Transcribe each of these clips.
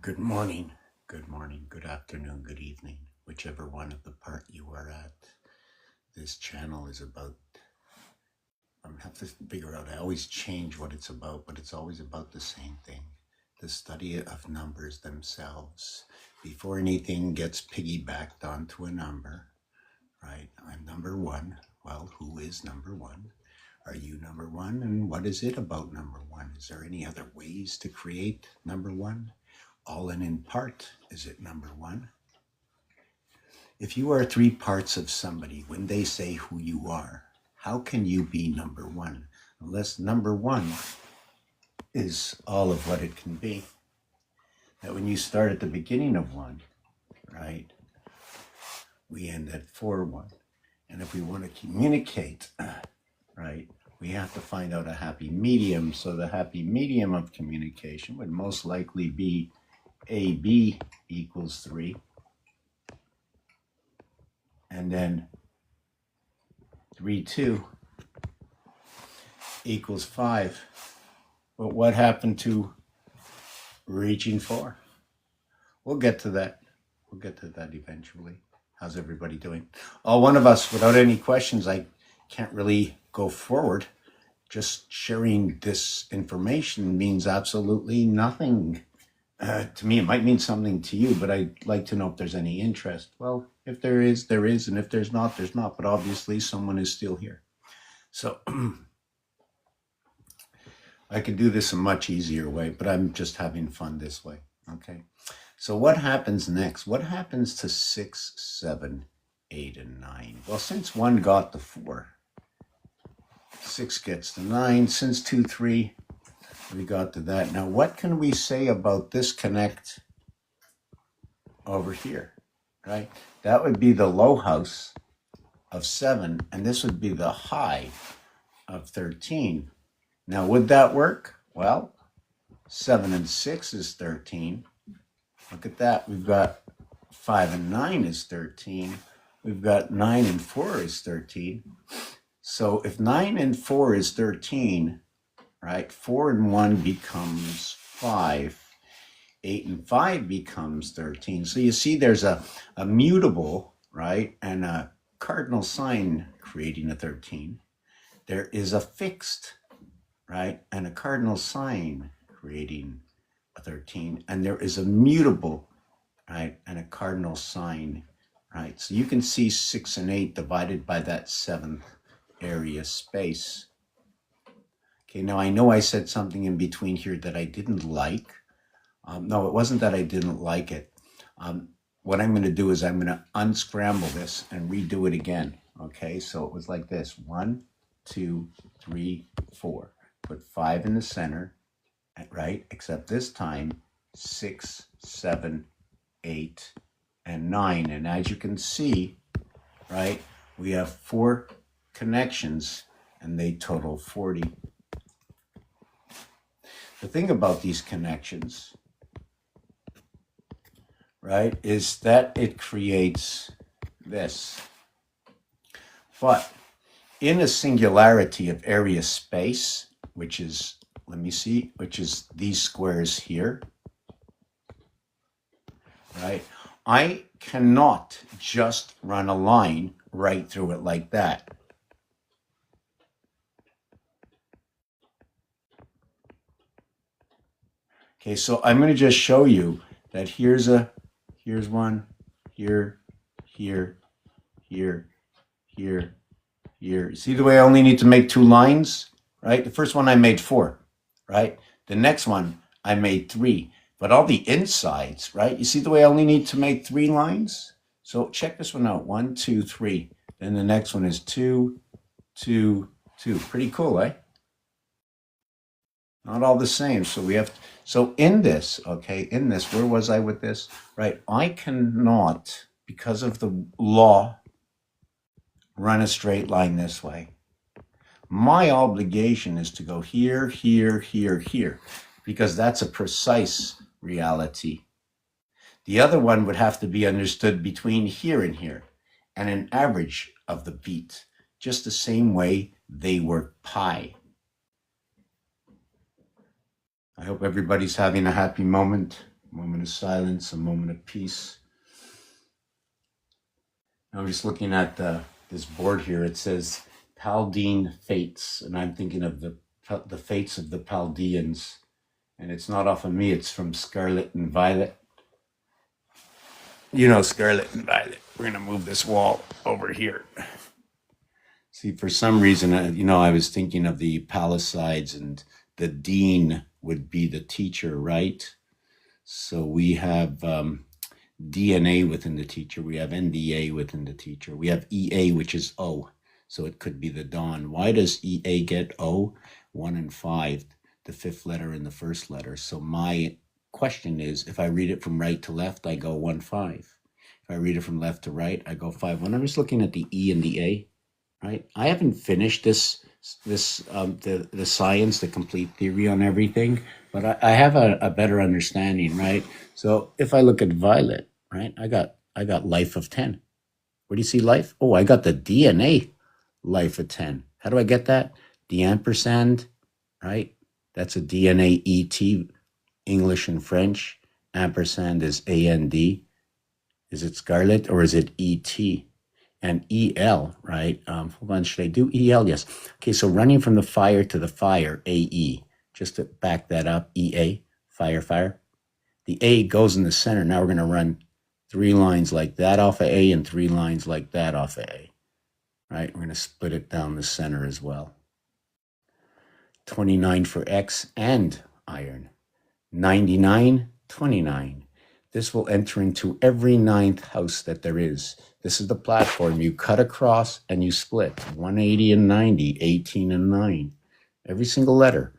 Good morning, good afternoon, good evening, whichever one of the part you are at. This channel is about, I have to figure out, I always change what it's about, but it's always about the same thing. The study of numbers themselves. Before anything gets piggybacked onto a number, right? I'm number one. Well, who is number one? Are you number one? And what is it about number one? Is there any other ways to create number one? All and in part, is it number one? If you are three parts of somebody, when they say who you are, how can you be number one? Unless number one is all of what it can be. That when you start at the beginning of one, right, we end at 4-1. And if we want to communicate, right, we have to find out a happy medium. So the happy medium of communication would most likely be AB equals 3, and then 3-2 equals 5. But what happened to reaching 4? We'll get to that. We'll get to that eventually. How's everybody doing? Oh, one of us, without any questions, I can't really go forward. Just sharing this information means absolutely nothing. To me, it might mean something to you, but I'd like to know if there's any interest. Well, if there is, there is, and if there's not, there's not. But obviously, someone is still here. So I could do this a much easier way, but I'm just having fun this way. Okay. So what happens next? What happens to 6, 7, 8, and 9? Well, since 1 got the 4, 6 gets the 9. Since 2, 3. We got to that. Now, what can we say about this connect over here, right? That would be the low house of 7, and this would be the high of 13. Now, would that work? Well, 7 and 6 is 13. Look at that. We've got 5 and 9 is 13. We've got 9 and 4 is 13. So if 9 and 4 is 13, right, 4 and 1 becomes 5. 8 and 5 becomes 13. So you see there's a mutable, right, and a cardinal sign creating a 13. There is a fixed, right, and a cardinal sign creating a 13. And there is a mutable, right, and a cardinal sign, right. So you can see 6 and 8 divided by that 7th area space. Okay, now I know I said something in between here that I didn't like. No, it wasn't that I didn't like it. What I'm going to do is I'm going to unscramble this and redo it again. Okay, so it was like this. 1, 2, 3, 4. Put 5 in the center, right? Except this time, 6, 7, 8, and 9. And as you can see, right, we have 4 connections and they total 40. The thing about these connections, right, is that it creates this. But in a singularity of area space, which is, let me see, which is these squares here, right, I cannot just run a line right through it like that. Okay, so I'm going to just show you that here's one, here, here, here, here, here. See the way I only need to make 2 lines, right? The first one I made 4, right? The next one I made 3. But all the insides, right? You see the way I only need to make 3 lines? So check this one out. 1, 2, 3. Then the next one is 2, 2, 2. Pretty cool, eh? Not all the same. So we have, so in this, okay, in this, where was I with this? Right, I cannot, because of the law, run a straight line this way. My obligation is to go here, here, here, here, because that's a precise reality. The other one would have to be understood between here and here, and an average of the beat, just the same way they work pi. I hope everybody's having a happy moment. A moment of silence, a moment of peace. I'm just looking at this board here. It says Paldine Fates, and I'm thinking of the fates of the Chaldeans. And it's not off of me, it's from Scarlet and Violet. You know Scarlet and Violet. We're going to move this wall over here. See, for some reason, I was thinking of the Palisades, and the dean would be the teacher, right? So we have DNA within the teacher. We have NDA within the teacher. We have EA, which is O. So it could be the dawn. Why does EA get O? 1 and 5, the fifth letter and the first letter. So my question is, if I read it from right to left, I go 1, 5. If I read it from left to right, I go 5, 1. I'm just looking at the E and the A, right? I haven't finished the science, the complete theory on everything, but I have a better understanding, right? So if I look at Violet, right, I got life of 10. Where do you see life? Oh, I got the DNA life of 10. How do I get that? The ampersand, right? That's a DNA ET, English and French. Ampersand is AND. Is it Scarlet or is it ET? And EL, right? Hold on, should I do EL? Yes. Okay, so running from the fire to the fire, AE. Just to back that up, EA, fire. The A goes in the center. Now we're going to run 3 lines like that off of A and 3 lines like that off of A, right? We're going to split it down the center as well. 29 for X and iron. 99, 29. This will enter into every 9th house that there is. This is the platform. You cut across and you split. 180 and 90, 18 and 9. Every single letter.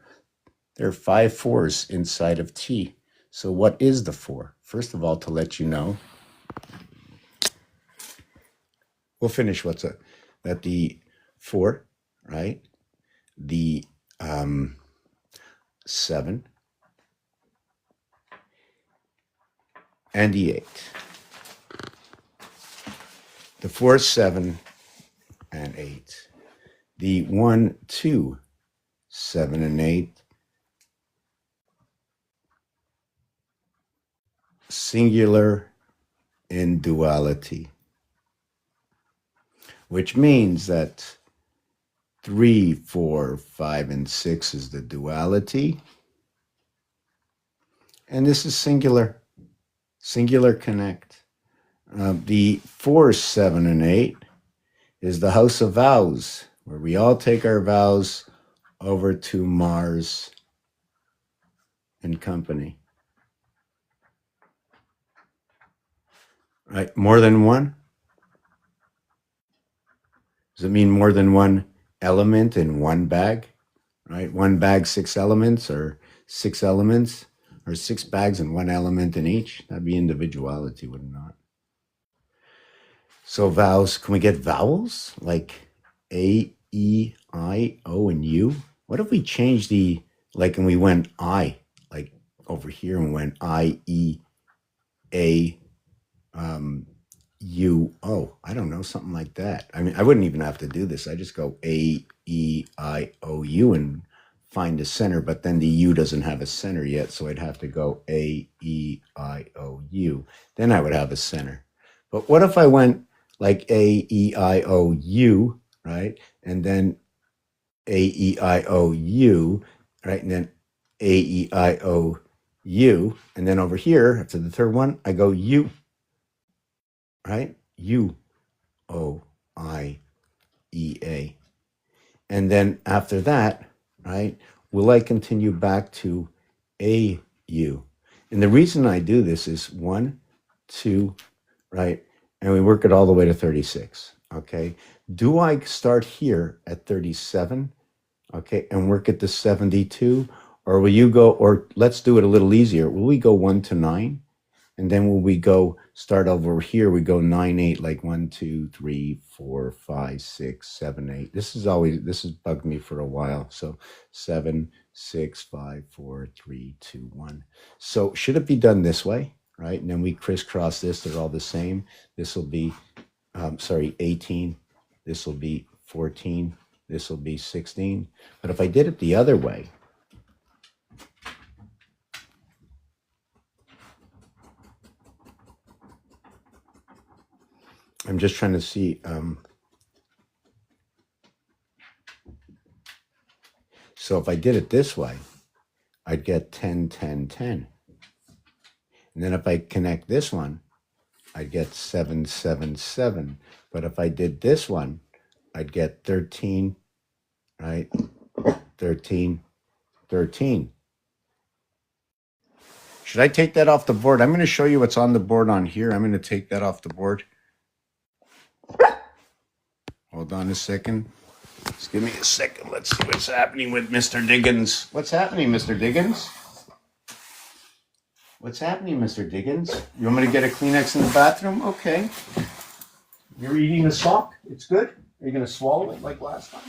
There are 5 4s inside of T. So what is the 4? First of all, to let you know, we'll finish that the 4, right? The 7 and the 8. The 4, 7, and 8. The 1, 2, 7, and 8. Singular in duality. Which means that 3, 4, 5, and 6 is the duality. And this is singular. Singular connect. The 4, 7, and 8 is the house of vows, where we all take our vows over to Mars and company. Right? More than one? Does it mean more than one element in one bag? Right? One bag, 6 elements, or 6 elements, or 6 bags and 1 element in each? That'd be individuality, would it not? So vowels, can we get vowels? Like A, E, I, O, and U? What if we change and we went I, like over here, and went I, E, A, U, O. I don't know, something like that. I mean, I wouldn't even have to do this. I just go A, E, I, O, U and find a center, but then the U doesn't have a center yet, so I'd have to go A, E, I, O, U. Then I would have a center. But what if I went like A, E, I, O, U, right? And then A, E, I, O, U, right? And then A, E, I, O, U. And then over here, after the third one, I go U, right? U, O, I, E, A. And then after that, right, will I continue back to A, U? And the reason I do this is 1, 2, right? And we work it all the way to 36, okay? Do I start here at 37, okay, and work it to 72? Or will you go, or let's do it a little easier. Will we go 1 to 9? And then will we go start over here? We go 9, 8, like 1, 2, 3, 4, 5, 6, 7, 8. This has bugged me for a while. So 7, 6, 5, 4, 3, 2, 1. So should it be done this way, right? And then we crisscross this. They're all the same. This will be, 18. This will be 14. This will be 16. But if I did it the other way, I'm just trying to see. So if I did it this way, I'd get 10, 10, 10. And then if I connect this one, I'd get 7, 7, 7. But if I did this one, I'd get 13, right? 13, 13. Should I take that off the board? I'm going to show you what's on the board on here. I'm going to take that off the board. Hold on a second. Just give me a second. Let's see what's happening with Mr. Diggins. What's happening, Mr. Diggins? What's happening, Mr. Diggins? You want me to get a Kleenex in the bathroom? Okay. You're eating a sock? It's good? Are you going to swallow it like last time?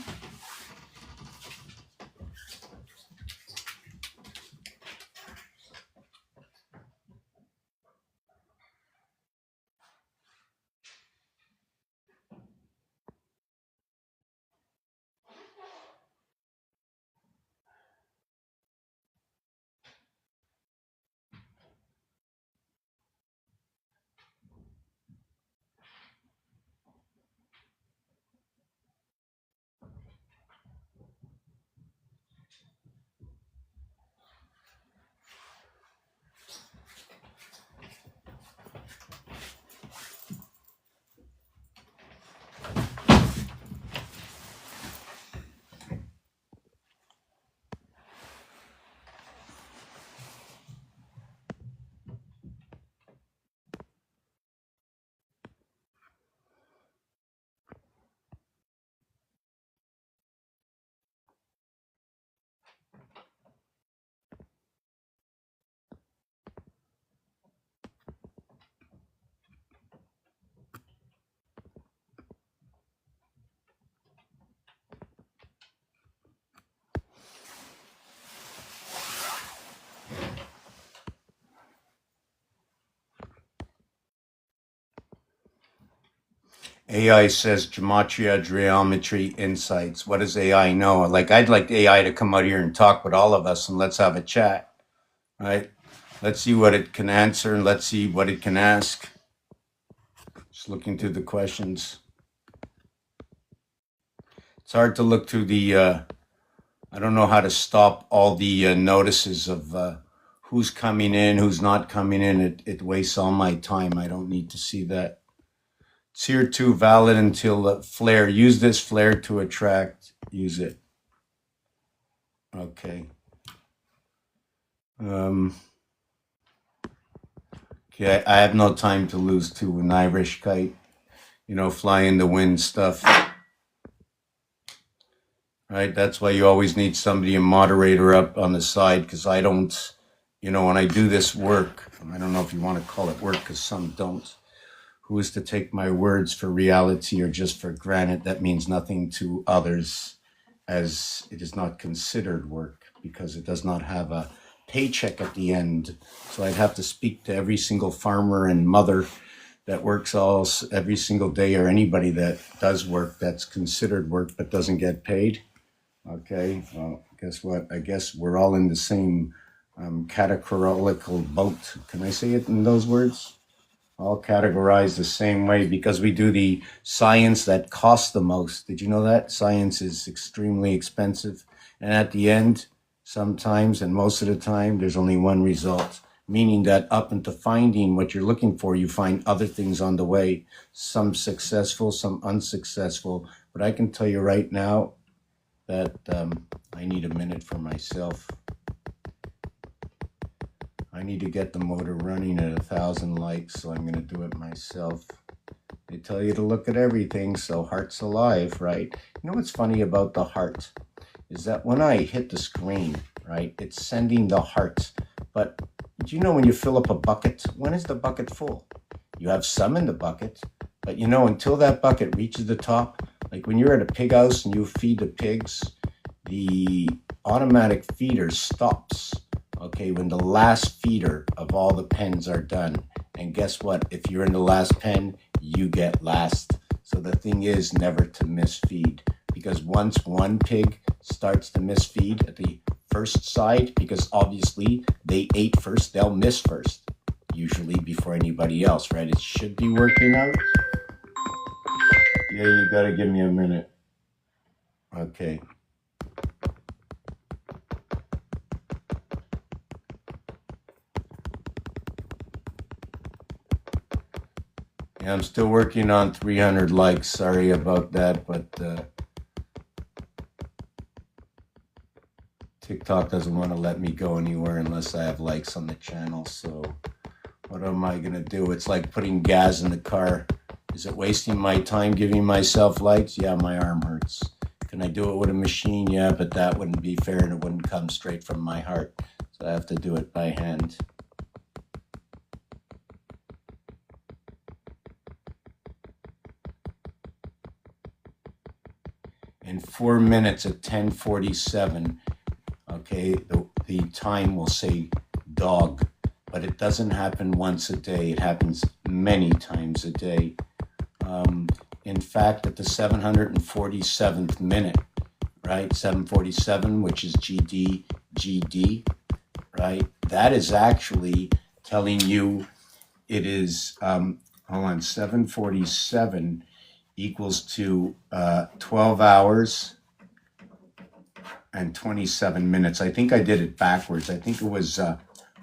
AI says gematria, geometry, insights. What does AI know? Like, I'd like AI to come out here and talk with all of us and let's have a chat, right? Let's see what it can answer and let's see what it can ask. Just looking through the questions. It's hard to look through the, I don't know how to stop all the notices of who's coming in, who's not coming in. It wastes all my time. I don't need to see that. Tier 2 valid until flare. Use this flare to attract. Use it. Okay. Okay, I have no time to lose to an Irish kite. You know, fly in the wind stuff. Right? That's why you always need somebody, a moderator up on the side, because I don't, you know, when I do this work, I don't know if you want to call it work, because some don't. Who is to take my words for reality or just for granted? That means nothing to others, as it is not considered work because it does not have a paycheck at the end. So I'd have to speak to every single farmer and mother that works every single day, or anybody that does work that's considered work but doesn't get paid. Okay, well, guess what? I guess we're all in the same categorical boat. Can I say it in those words? All categorized the same way because we do the science that costs the most. Did you know that? Science is extremely expensive. And at the end, sometimes and most of the time, there's only one result, meaning that up into finding what you're looking for, you find other things on the way, some successful, some unsuccessful. But I can tell you right now that I need a minute for myself. I need to get the motor running at 1,000 likes, so I'm going to do it myself. They tell you to look at everything, so heart's alive, right? You know what's funny about the heart is that when I hit the screen, right, it's sending the heart. But do you know when you fill up a bucket, when is the bucket full? You have some in the bucket, but you know, until that bucket reaches the top, like when you're at a pig house and you feed the pigs, the automatic feeder stops. Okay, when the last feeder of all the pens are done. And guess what? If you're in the last pen, you get last. So the thing is never to misfeed. Because once one pig starts to misfeed at the first side, because obviously they ate first, they'll miss first. Usually before anybody else, right? It should be working out. Yeah, you gotta give me a minute. Okay. Yeah, I'm still working on 300 likes. Sorry about that, but TikTok doesn't want to let me go anywhere unless I have likes on the channel. So what am I going to do? It's like putting gas in the car. Is it wasting my time giving myself likes? Yeah, my arm hurts. Can I do it with a machine? Yeah, but that wouldn't be fair and it wouldn't come straight from my heart. So I have to do it by hand. In 4 minutes at 10:47, okay, the time will say dog, but it doesn't happen once a day. It happens many times a day. In fact, at the 747th minute, right, 747, which is GD, right, that is actually telling you it is, hold on, 747 equals to 12 hours and 27 minutes. I think I did it backwards. I think it was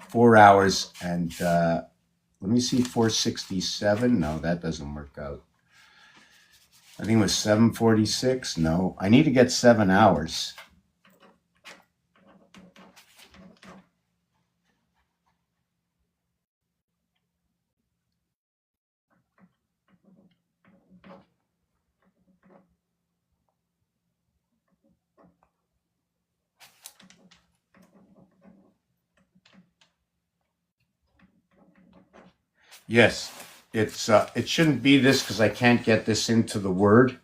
4 hours and, let me see, 467. No, that doesn't work out. I think it was 746. No, I need to get 7 hours. Yes, it shouldn't be this because I can't get this into the Word.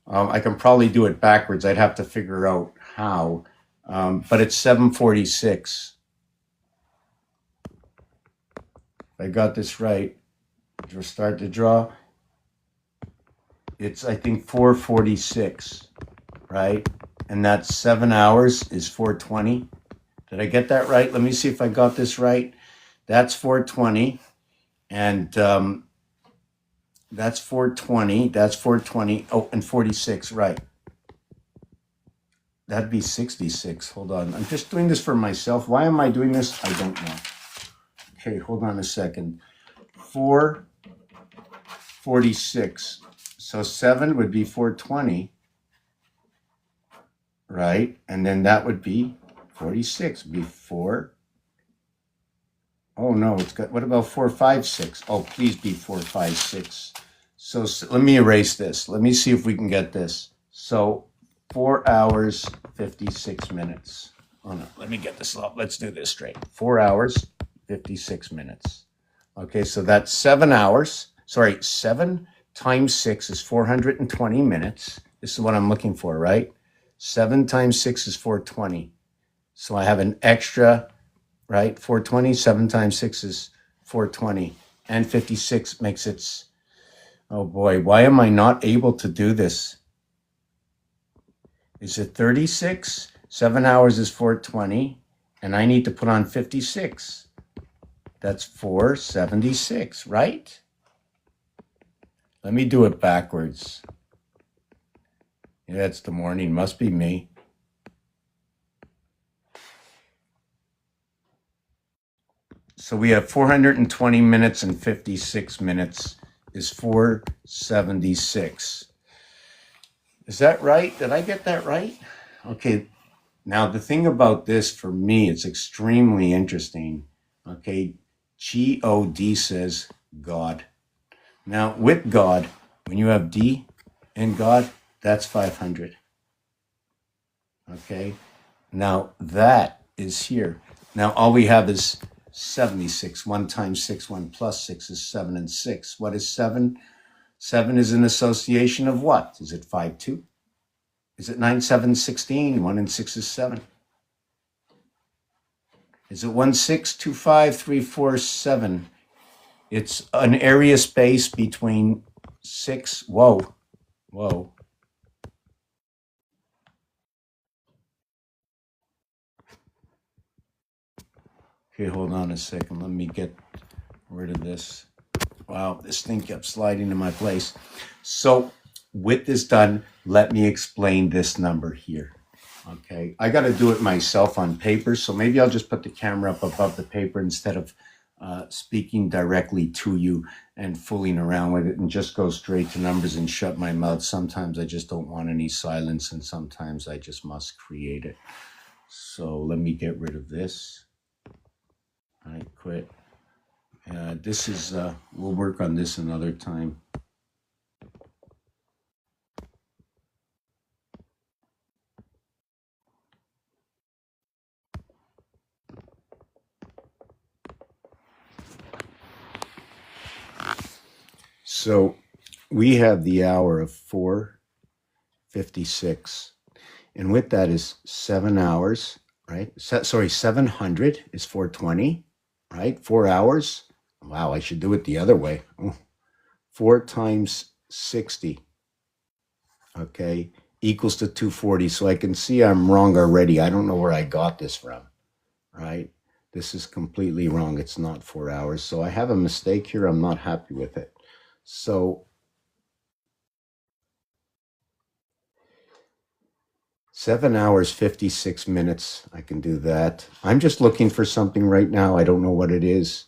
I can probably do it backwards. I'd have to figure out how. But it's 746. I got this right. Start to draw. It's, I think, 446, right? And that's 7 hours is 420. Did I get that right? Let me see if I got this right. That's 420. And that's 420. That's 420. Oh, and 46, right. That'd be 66. Hold on. I'm just doing this for myself. Why am I doing this? I don't know. Okay, hold on a second. 446. So 7 would be 420, right? And then that would be 46 before. Oh no, it's got, what about 456? Oh, please be 456. So let me erase this. Let me see if we can get this. So 4 hours, 56 minutes. Oh no, let me get this up. Let's do this straight. 4 hours, 56 minutes. Okay, so that's 7 hours. Sorry, 7 times 6 is 420 minutes. This is what I'm looking for, right? 7 times 6 is 420. So I have an extra, right? 420, 7 times 6 is 420. And 56 makes it, oh boy, why am I not able to do this? Is it 36? 7 hours is 420. And I need to put on 56. That's 476, right? Let me do it backwards. Yeah, it's the morning. Must be me. So we have 420 minutes and 56 minutes is 476. Is that right? Did I get that right? Okay. Now, the thing about this, for me, it's extremely interesting. Okay. God says God. Now, with God, when you have D in God, that's 500. Okay. Now, that is here. Now, all we have is 76. 1 times 6, 1 plus 6 is 7 and 6. What is 7? 7 is an association of what? Is it 5, 2? Is it 9, 7, 16? 1 and 6 is 7. Is it 1, 6, 2, 5, 3, 4, 7? It's an area space between 6. Whoa. Whoa. Okay, hold on a second. Let me get rid of this. Wow, this thing kept sliding in my place. So with this done, let me explain this number here. Okay, I got to do it myself on paper, so maybe I'll just put the camera up above the paper instead of speaking directly to you and fooling around with it and just go straight to numbers and shut my mouth. Sometimes I just don't want any silence, and sometimes I just must create it. So let me get rid of this. I quit. This is, we'll work on this another time. So we have the hour of 4:56. And with that is 7 hours, right? 700 is 420, right? 4 hours. Wow, I should do it the other way. 4 times 60, okay, equals to 240. So I can see I'm wrong already. I don't know where I got this from, right? This is completely wrong. It's not 4 hours. So I have a mistake here. I'm not happy with it. So 7 hours, 56 minutes. I can do that. I'm just looking for something right now. I don't know what it is.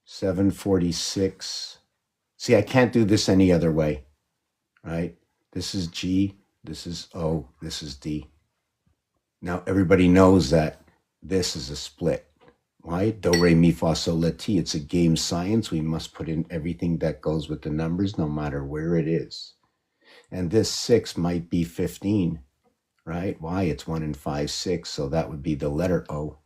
7:46. See, I can't do this any other way, right? This is G, this is O, this is D. Now, everybody knows that this is a split. Why? Do, re, mi, fa, sol, la, ti. It's a game science. We must put in everything that goes with the numbers, no matter where it is. And this 6 might be 15, right? Why? It's 1 and 5, 6. So that would be the letter O,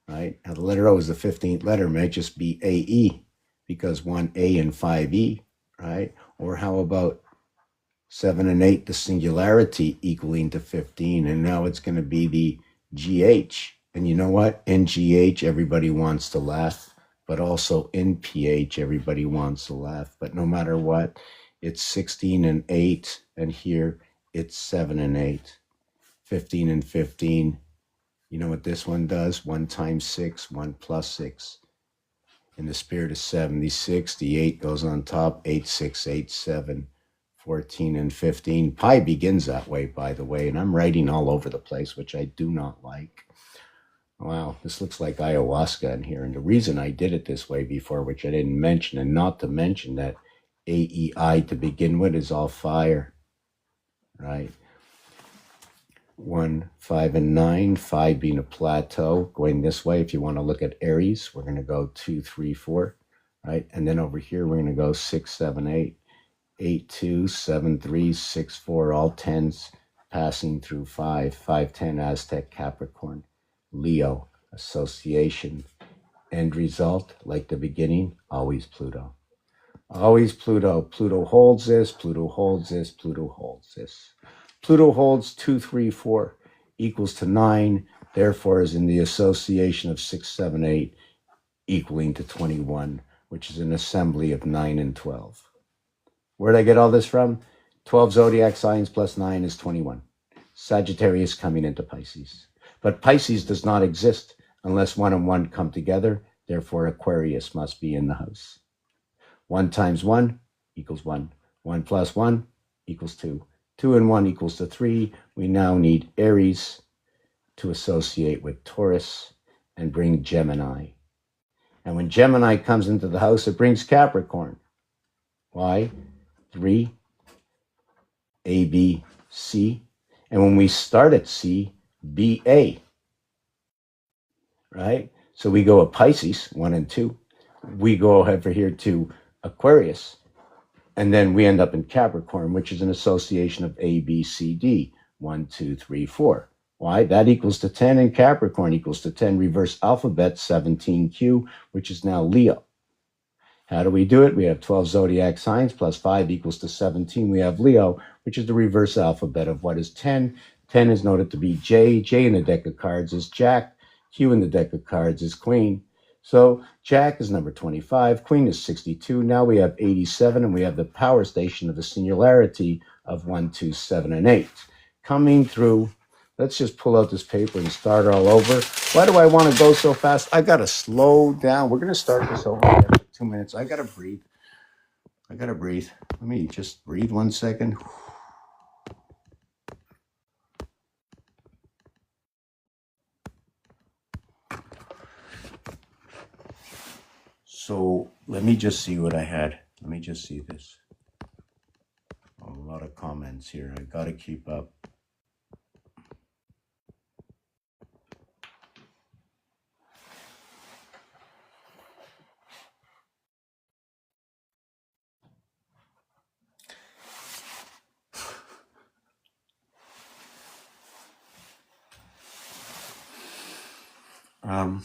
right? Now, the letter O is the 15th letter. It might just be AE because 1A and 5E, right? Or how about 7 and 8, the singularity equaling to 15. And now it's going to be the GH. And you know what? In GH, everybody wants to laugh. But also in PH, everybody wants to laugh. But no matter what, it's 16 and 8. And here, it's 7 and 8. 15 and 15. You know what this one does? 1 times 6, 1 plus 6. In the spirit of 76, the 8 goes on top. 8, 6, 8, 7. 14 and 15. Pi begins that way, by the way, and I'm writing all over the place, which I do not like. Wow, this looks like ayahuasca in here. And the reason I did it this way before, which I didn't mention, and not to mention that AEI to begin with is all fire, right? 1, 5, and 9, 5 being a plateau. Going this way, if you want to look at Aries, we're going to go 2, 3, 4, right? And then over here, we're going to go 6, 7, 8. 8, 2, 7, 3, 6, 4, all 10s passing through 5, 5, 10, Aztec, Capricorn, Leo, association, end result, like the beginning, always Pluto. Always Pluto. Pluto holds this, Pluto holds this, Pluto holds this. Pluto holds 2, 3, 4 equals to 9, therefore is in the association of 6, 7, 8 equaling to 21, which is an assembly of 9 and 12. Where did I get all this from? 12 zodiac signs plus 9 is 21. Sagittarius coming into Pisces. But Pisces does not exist unless 1 and 1 come together. Therefore, Aquarius must be in the house. 1 times 1 equals 1. 1 plus 1 equals 2. 2 and 1 equals to 3. We now need Aries to associate with Taurus and bring Gemini. And when Gemini comes into the house, it brings Capricorn. Why? 3, A, B, C. And when we start at C, B, A. Right? So we go at Pisces, 1 and 2. We go over here to Aquarius. And then we end up in Capricorn, which is an association of A, B, C, D. 1, 2, 3, 4. Why? That equals to 10, and Capricorn equals to 10. Reverse alphabet, 17Q, which is now Leo. How do we do it? We have 12 zodiac signs plus 5 equals to 17. We have Leo, which is the reverse alphabet of what is 10. 10 is noted to be J. J in the deck of cards is Jack. Q in the deck of cards is Queen. So Jack is number 25. Queen is 62. Now we have 87, and we have the power station of the singularity of 1, 2, 7, and 8. Coming through, let's just pull out this paper and start all over. Why do I want to go so fast? I got to slow down. We're going to start this over again for 2 minutes. I got to breathe. I gotta breathe. Let me just breathe 1 second. So let me just see what I had. Let me just see this. A lot of comments here. I gotta keep up. Um,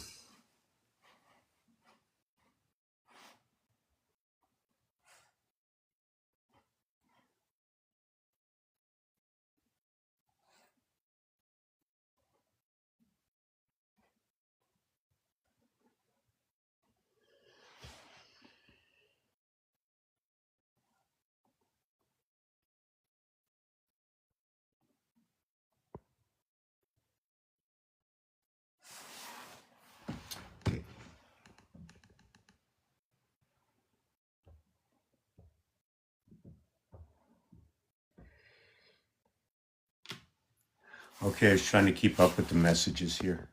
okay, I was trying to keep up with the messages here.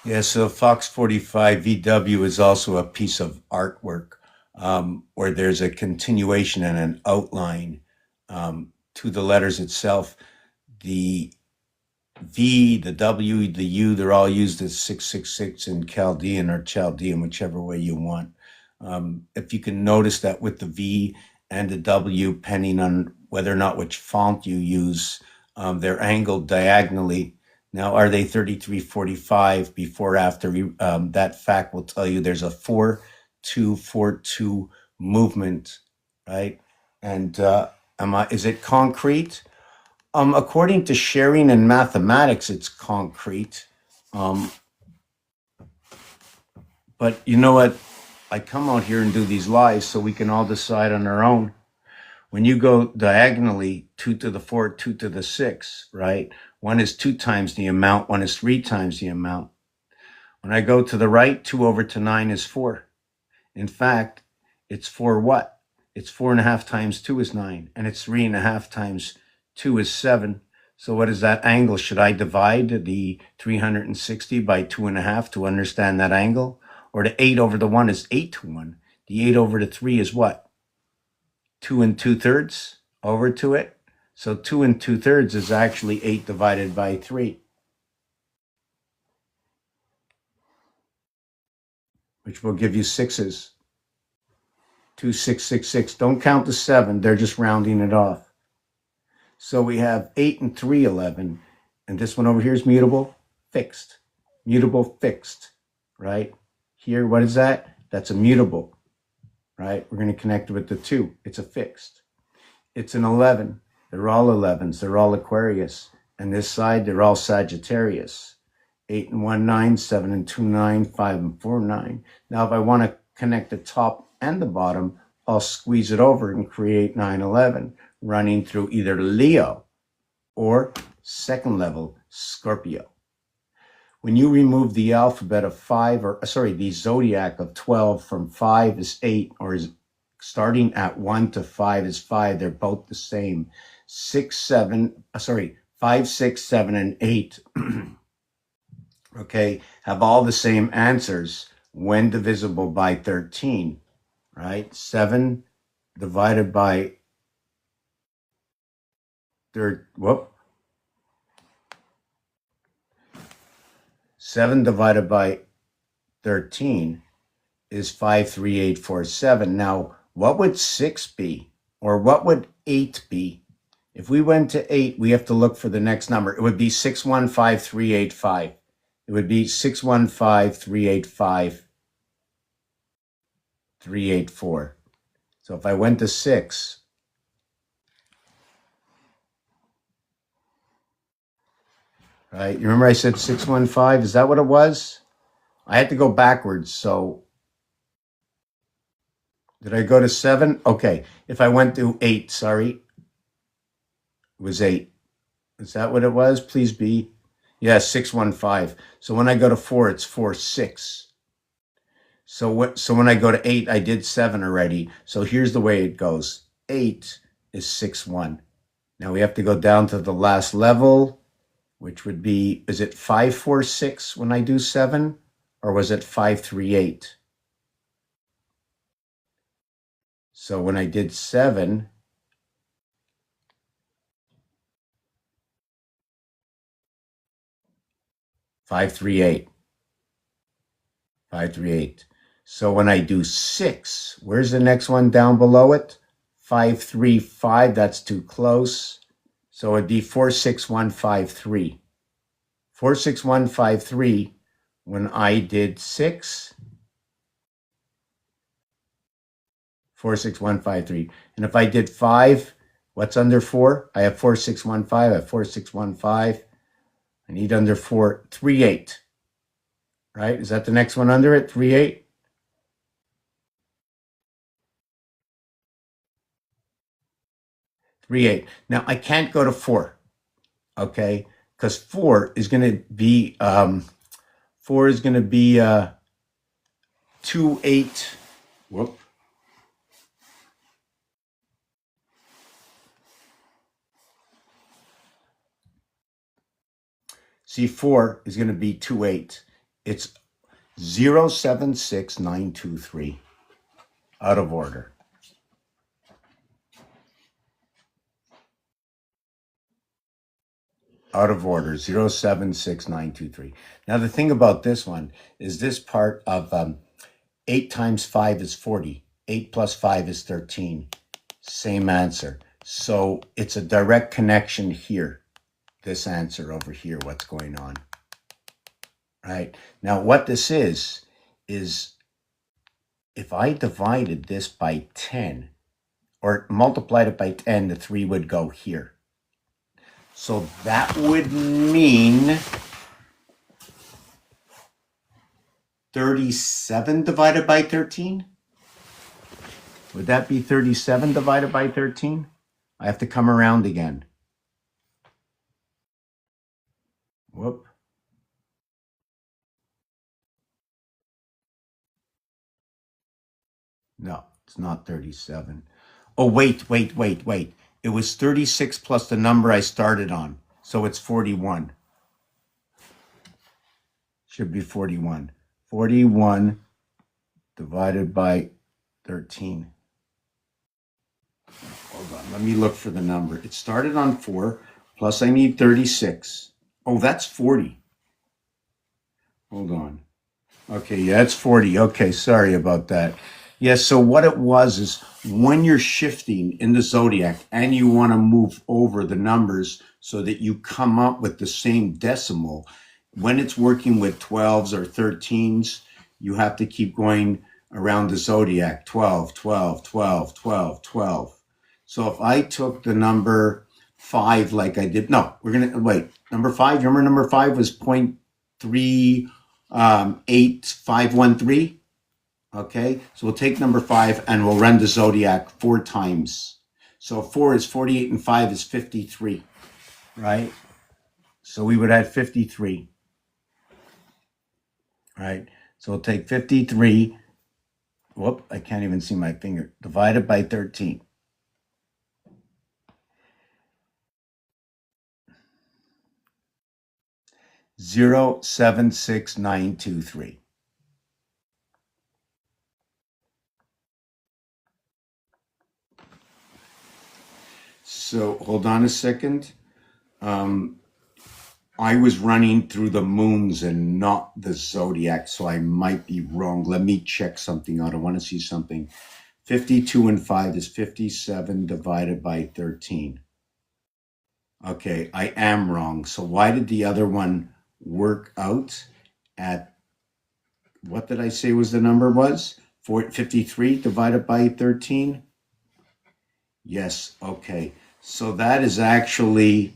Yeah, so Fox 45 VW is also a piece of artwork where there's a continuation and an outline to the letters itself. The V, the W, the U, they're all used as 666 in Chaldean or Chaldean, whichever way you want. If you can notice that with the V and the W, depending on whether or not which font you use, they're angled diagonally. Now, are they 3345 before, after? That fact will tell you there's a 4-2-4-2 movement, right? And is it concrete? According to sharing and mathematics, it's concrete. But you know what? I come out here and do these lives so we can all decide on our own. When you go diagonally, 2 to the 4, 2 to the 6, right? One is 2 times the amount, one is 3 times the amount. When I go to the right, 2 over to 9 is 4. In fact, it's 4 what? It's 4.5 times 2 is 9, and it's 3.5 times 2 is 7. So what is that angle? Should I divide the 360 by 2.5 to understand that angle? Or the 8 over the 1 is 8 to 1. The 8 over the 3 is what? 2 2/3 over to it. So 2 2/3 is actually 8 divided by 3, which will give you sixes. 2, 6, 6, 6. Don't count the 7. They're just rounding it off. So we have 8 and 3, 11. And this one over here is mutable, fixed. Mutable, fixed, right? Here, what is that? That's a mutable, right? We're going to connect it with the 2. It's a fixed. It's an 11. They're all 11s. They're all Aquarius. And this side, they're all Sagittarius. 8 and 1, 9. 7 and 2, 9. 5 and 4, 9. Now, if I want to connect the top and the bottom, I'll squeeze it over and create 9, 11, running through either Leo or second level Scorpio. When you remove the alphabet of 5, or the zodiac of 12 from 5 is 8, or is starting at 1 to 5 is 5, they're both the same. 5, 6, 7, and 8, okay, have all the same answers when divisible by 13, right? 7 divided by 7 divided by 13 is 53847. Now, what would 6 be? Or what would 8 be? If we went to 8, we have to look for the next number. It would be 615385. It would be 615385 So if I went to 6, right? You remember I said 615? Is that what it was? I had to go backwards. So did I go to 7? Okay. If I went to 8, sorry, it was 8. Is that what it was? Please be. Yeah, 615. So when I go to 4, it's 4, 6. So when I go to 8, I did 7 already. So here's the way it goes. 8 is 6, 1. Now we have to go down to the last level, which would be, is it 5, 4, 6 when I do 7? Or was it 5, 3, 8? So when I did 7, 5, 3, 8. 5, 3, 8. So when I do 6, where's the next one down below it? 5, 3, 5. That's too close. So it'd be 4, 6, 1, 5, 3. 4, 6, 1, 5, 3. When I did 6, 4, 6, 1, 5, 3. And if I did 5, what's under 4? I have 4, 6, 1, 5. I have 4, 6, 1, 5. I need under 4, 3, 8. Right? Is that the next one under it? 3, 8? 3, 8. Now I can't go to 4. Okay? Because 4 is going to be 2, 8. Whoop. See, 4 is going to be 2, 8. It's 0, 7, 6, 9, 2, 3. Out of order. Out of order. 0, 7, 6, 9, 2, 3. Now, the thing about this one is this part of 8 times 5 is 40. 8 plus 5 is 13. Same answer. So it's a direct connection here. This answer over here, what's going on. Right? Now, what this is if I divided this by 10 or multiplied it by 10, the 3 would go here. So that would mean 37 divided by 13? Would that be 37 divided by 13? I have to come around again. Whoop. No, it's not 37. Oh, wait. It was 36 plus the number I started on. So it's 41. Should be 41. 41 divided by 13. Hold on. Let me look for the number. It started on 4, plus I need 36. Oh, that's 40. Hold on. Okay, yeah, it's 40. Okay, sorry about that. Yeah, so what it was is when you're shifting in the zodiac and you want to move over the numbers so that you come up with the same decimal, when it's working with 12s or 13s, you have to keep going around the zodiac 12, 12, 12, 12, 12. So if I took the number 5 like I did, no, we're going to wait. Number 5, remember number 5 was 0.3 8513. Okay, so we'll take number 5 and we'll run the zodiac 4 times. So 4 is 48 and 5 is 53, right? So we would add 53, right? So we'll take 53. Whoop, I can't even see my finger. Divided by 13. Zero, 7, 6, 9, 2, 3. So hold on a second. I was running through the moons and not the zodiac, so I might be wrong. Let me check something out. I want to see something. 52 and 5 is 57 divided by 13. Okay, I am wrong. So why did the other one work out at, what did I say was the number was? 53 divided by 13? Yes, okay. So that is actually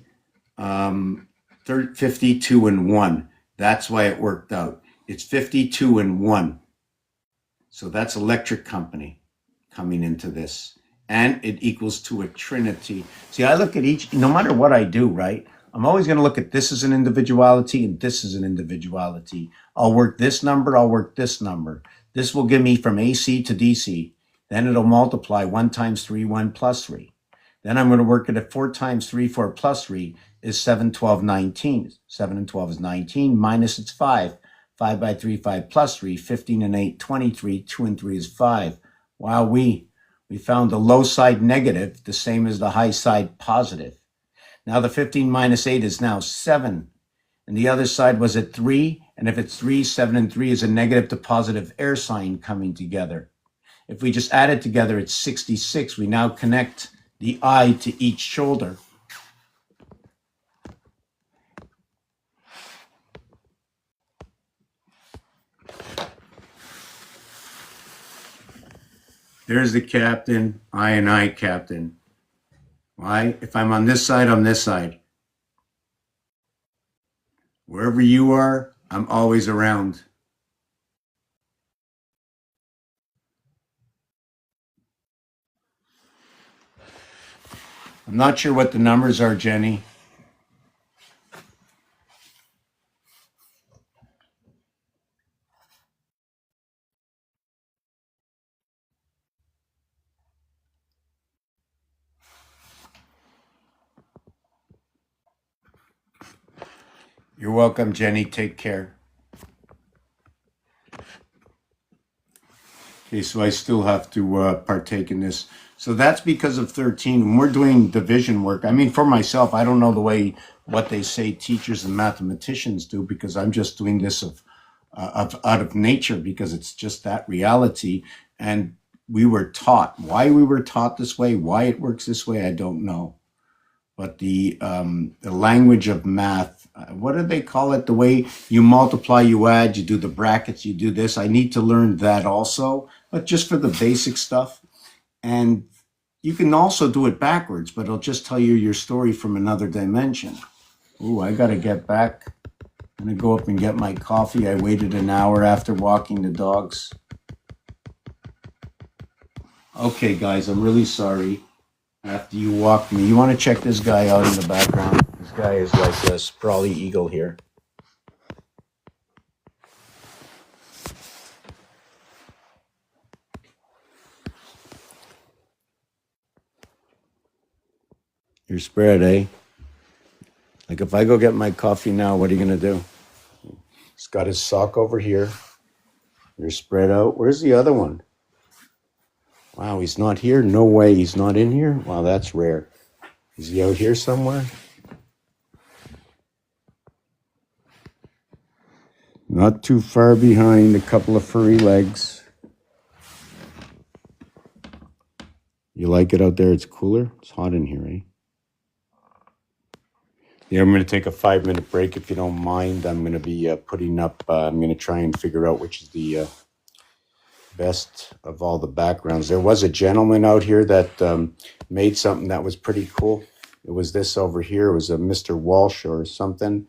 52 and 1. That's why it worked out. It's 52 and 1. So that's electric company coming into this. And it equals to a trinity. See, I look at each, no matter what I do, right? I'm always going to look at this as an individuality and this as an individuality. I'll work this number, I'll work this number. This will give me from AC to DC. Then it'll multiply 1 times 3, 1 plus 3. Then I'm going to work it at 4 times 3, 4 plus 3 is 7, 12, 19. 7 and 12 is 19, minus it's 5. 5 by 3, 5 plus 3, 15 and 8, 23. 2 and 3 is 5. Wow, we found the low side negative, the same as the high side positive. Now the 15 minus 8 is now 7. And the other side was at 3. And if it's 3, 7 and 3 is a negative to positive air sign coming together. If we just add it together, it's 66. We now connect the eye to each shoulder. There's the captain, I and I captain. Why? If I'm on this side, I'm this side. Wherever you are, I'm always around. I'm not sure what the numbers are, Jenny. You're welcome, Jenny. Take care. Okay, so I still have to partake in this. So that's because of 13. When we're doing division work, I mean, for myself, I don't know the way what they say teachers and mathematicians do, because I'm just doing this out of nature, because it's just that reality. And we were taught. Why we were taught this way, why it works this way, I don't know. But the language of math, what do they call it? The way you multiply, you add, you do the brackets, you do this. I need to learn that also, but just for the basic stuff. And you can also do it backwards, but it'll just tell you your story from another dimension. Ooh, I got to get back. I'm going to go up and get my coffee. I waited an hour after walking the dogs. Okay, guys, I'm really sorry. After you walk me, you want to check this guy out in the background. This guy is like a sprawly eagle here. You're spread, eh? Like if I go get my coffee now, what are you going to do? He's got his sock over here. You're spread out. Where's the other one? Wow, he's not here? No way he's not in here? Wow, that's rare. Is he out here somewhere? Not too far behind, a couple of furry legs. You like it out there? It's cooler? It's hot in here, eh? Yeah, I'm going to take a 5-minute break if you don't mind. I'm going to be putting up, I'm going to try and figure out which is the best of all the backgrounds. There was a gentleman out here that made something that was pretty cool. It was this over here. It was a Mr. Walsh or something.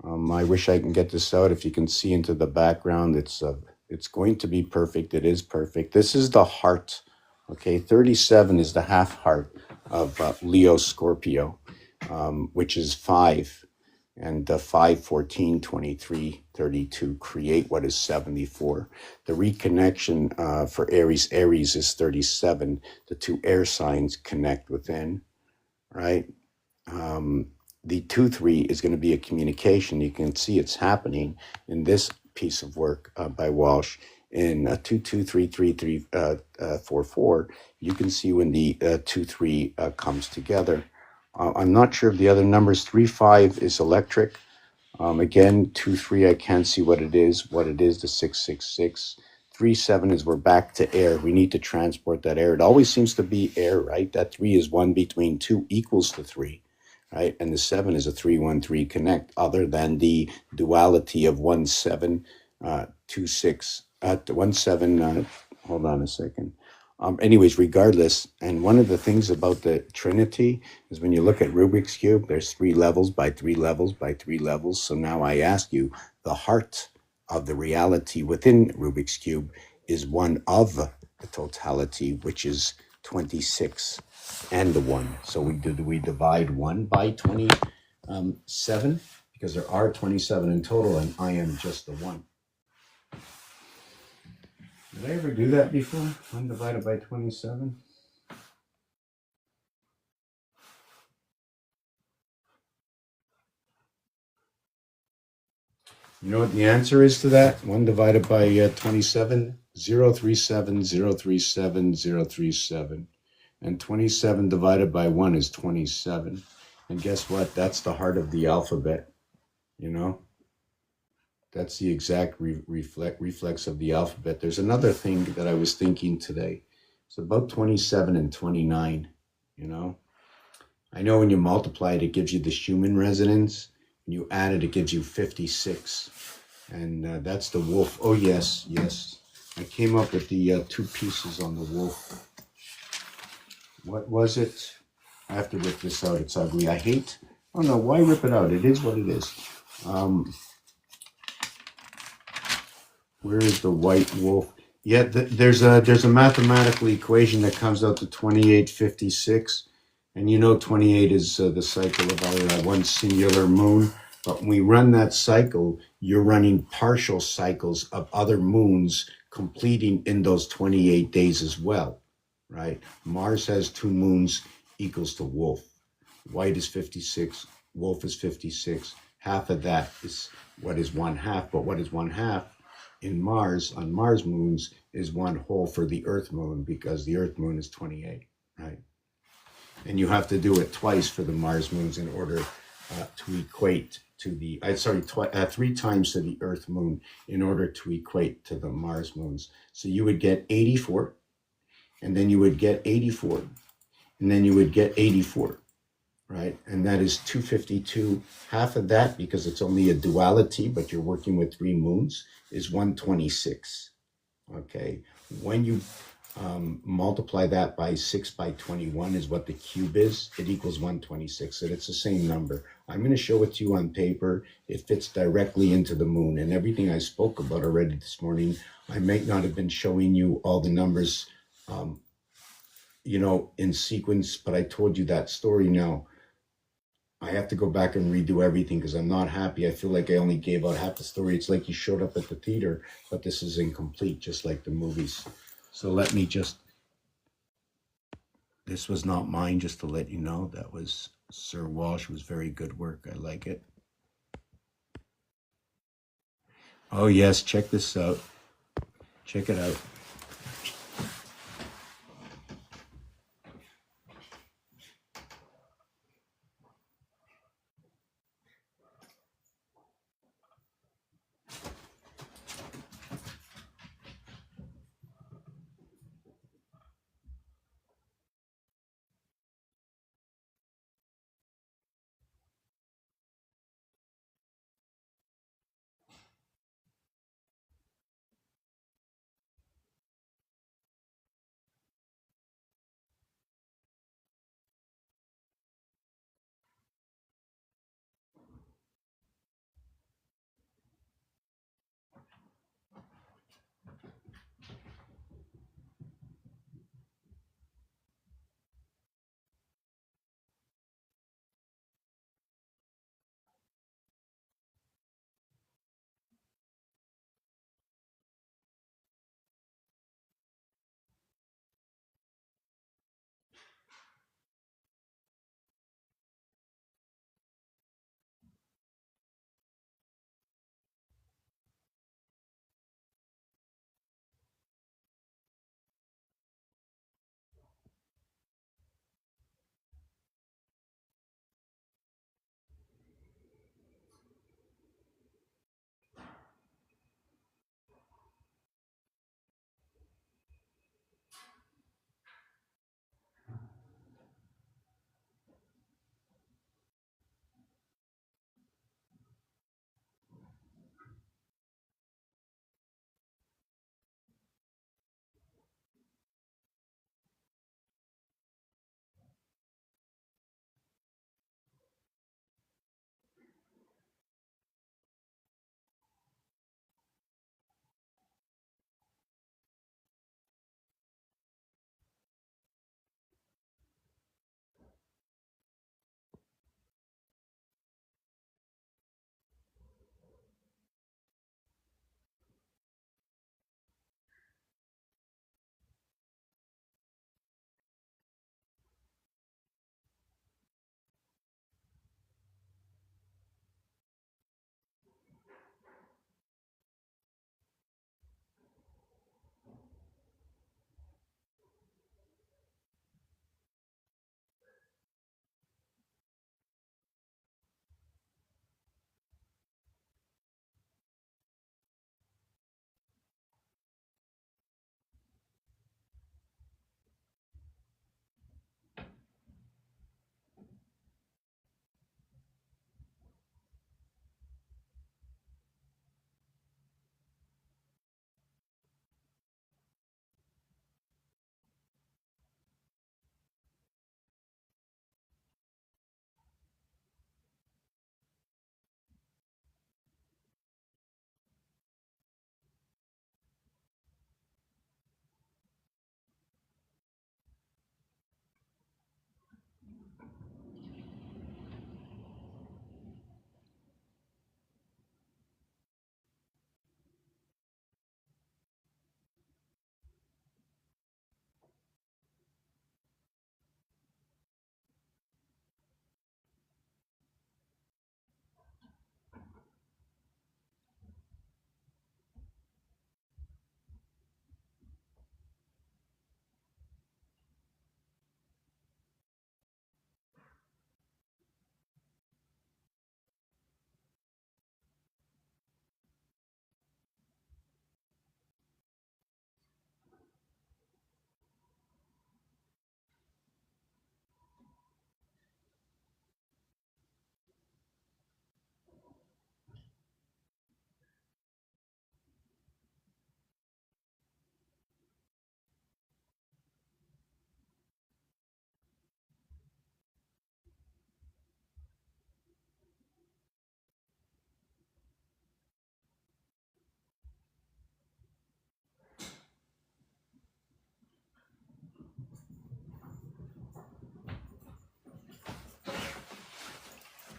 I wish I can get this out. If you can see into the background, it's going to be perfect. It is perfect. This is the heart. Okay, 37 is the half heart of Leo Scorpio, which is 5. And 5, 14, 23, 32 create what is 74. The reconnection for Aries is 37. The 2 air signs connect within, right? The 2-3 is going to be a communication. You can see it's happening in this piece of work by Walsh. In 2-2-3-3-3-4-4, you can see when the 2-3 comes together. I'm not sure of the other numbers. 3-5 is electric. Again, 2-3, I can't see what it is. What it is, the 6-6-6. 3-7 is we're back to air. We need to transport that air. It always seems to be air, right? That 3 is 1 between 2 equals to 3, right? And the 7 is a 3-1-3 connect, other than the duality of 1-7, 2-6, 1-7, hold on a second. Anyways, regardless, and one of the things about the Trinity is when you look at Rubik's Cube, there's 3 levels by 3 levels by 3 levels. So now I ask you, the heart of the reality within Rubik's Cube is one of the totality, which is 26 and the 1. So we divide 1 by 27 because there are 27 in total and I am just the 1. Did I ever do that before? 1 divided by 27? You know what the answer is to that? 1 divided by 27? 037, 037, 037. And 27 divided by 1 is 27. And guess what? That's the heart of the alphabet, you know? That's the exact reflex of the alphabet. There's another thing that I was thinking today. It's about 27 and 29, you know? I know when you multiply it, it gives you the Schumann resonance. When you add it, it gives you 56. And that's the wolf. Oh, yes, yes. I came up with the 2 pieces on the wolf. What was it? I have to rip this out. It's ugly. I hate. Oh, no, why rip it out? It is what it is. Where is the white wolf? Yeah, there's a mathematical equation that comes out to 2856. And you know 28 is the cycle of our one singular moon. But when we run that cycle, you're running partial cycles of other moons completing in those 28 days as well, right? Mars has 2 moons equals to wolf. White is 56, wolf is 56. Half of that is what is 1/2, but what is 1/2 in Mars, on Mars moons, is 1 whole for the Earth moon because the Earth moon is 28, right? And you have to do it twice for the Mars moons in order to equate to the, 3 times to the Earth moon in order to equate to the Mars moons. So you would get 84, and then you would get 84, and then you would get 84, right? And that is 252. Half of that, because it's only a duality, but you're working with 3 moons, is 126. Okay. When you multiply that by 6 by 21 is what the cube is. It equals 126, and it's the same number. I'm going to show it to you on paper. It fits directly into the moon, and everything I spoke about already this morning, I might not have been showing you all the numbers, in sequence, but I told you that story now. I have to go back and redo everything because I'm not happy. I feel like I only gave out half the story. It's like you showed up at the theater, but this is incomplete, just like the movies. So let me just, this was not mine, just to let you know. That was Sir Walsh. It was very good work. I like it. Oh, yes. Check this out. Check it out.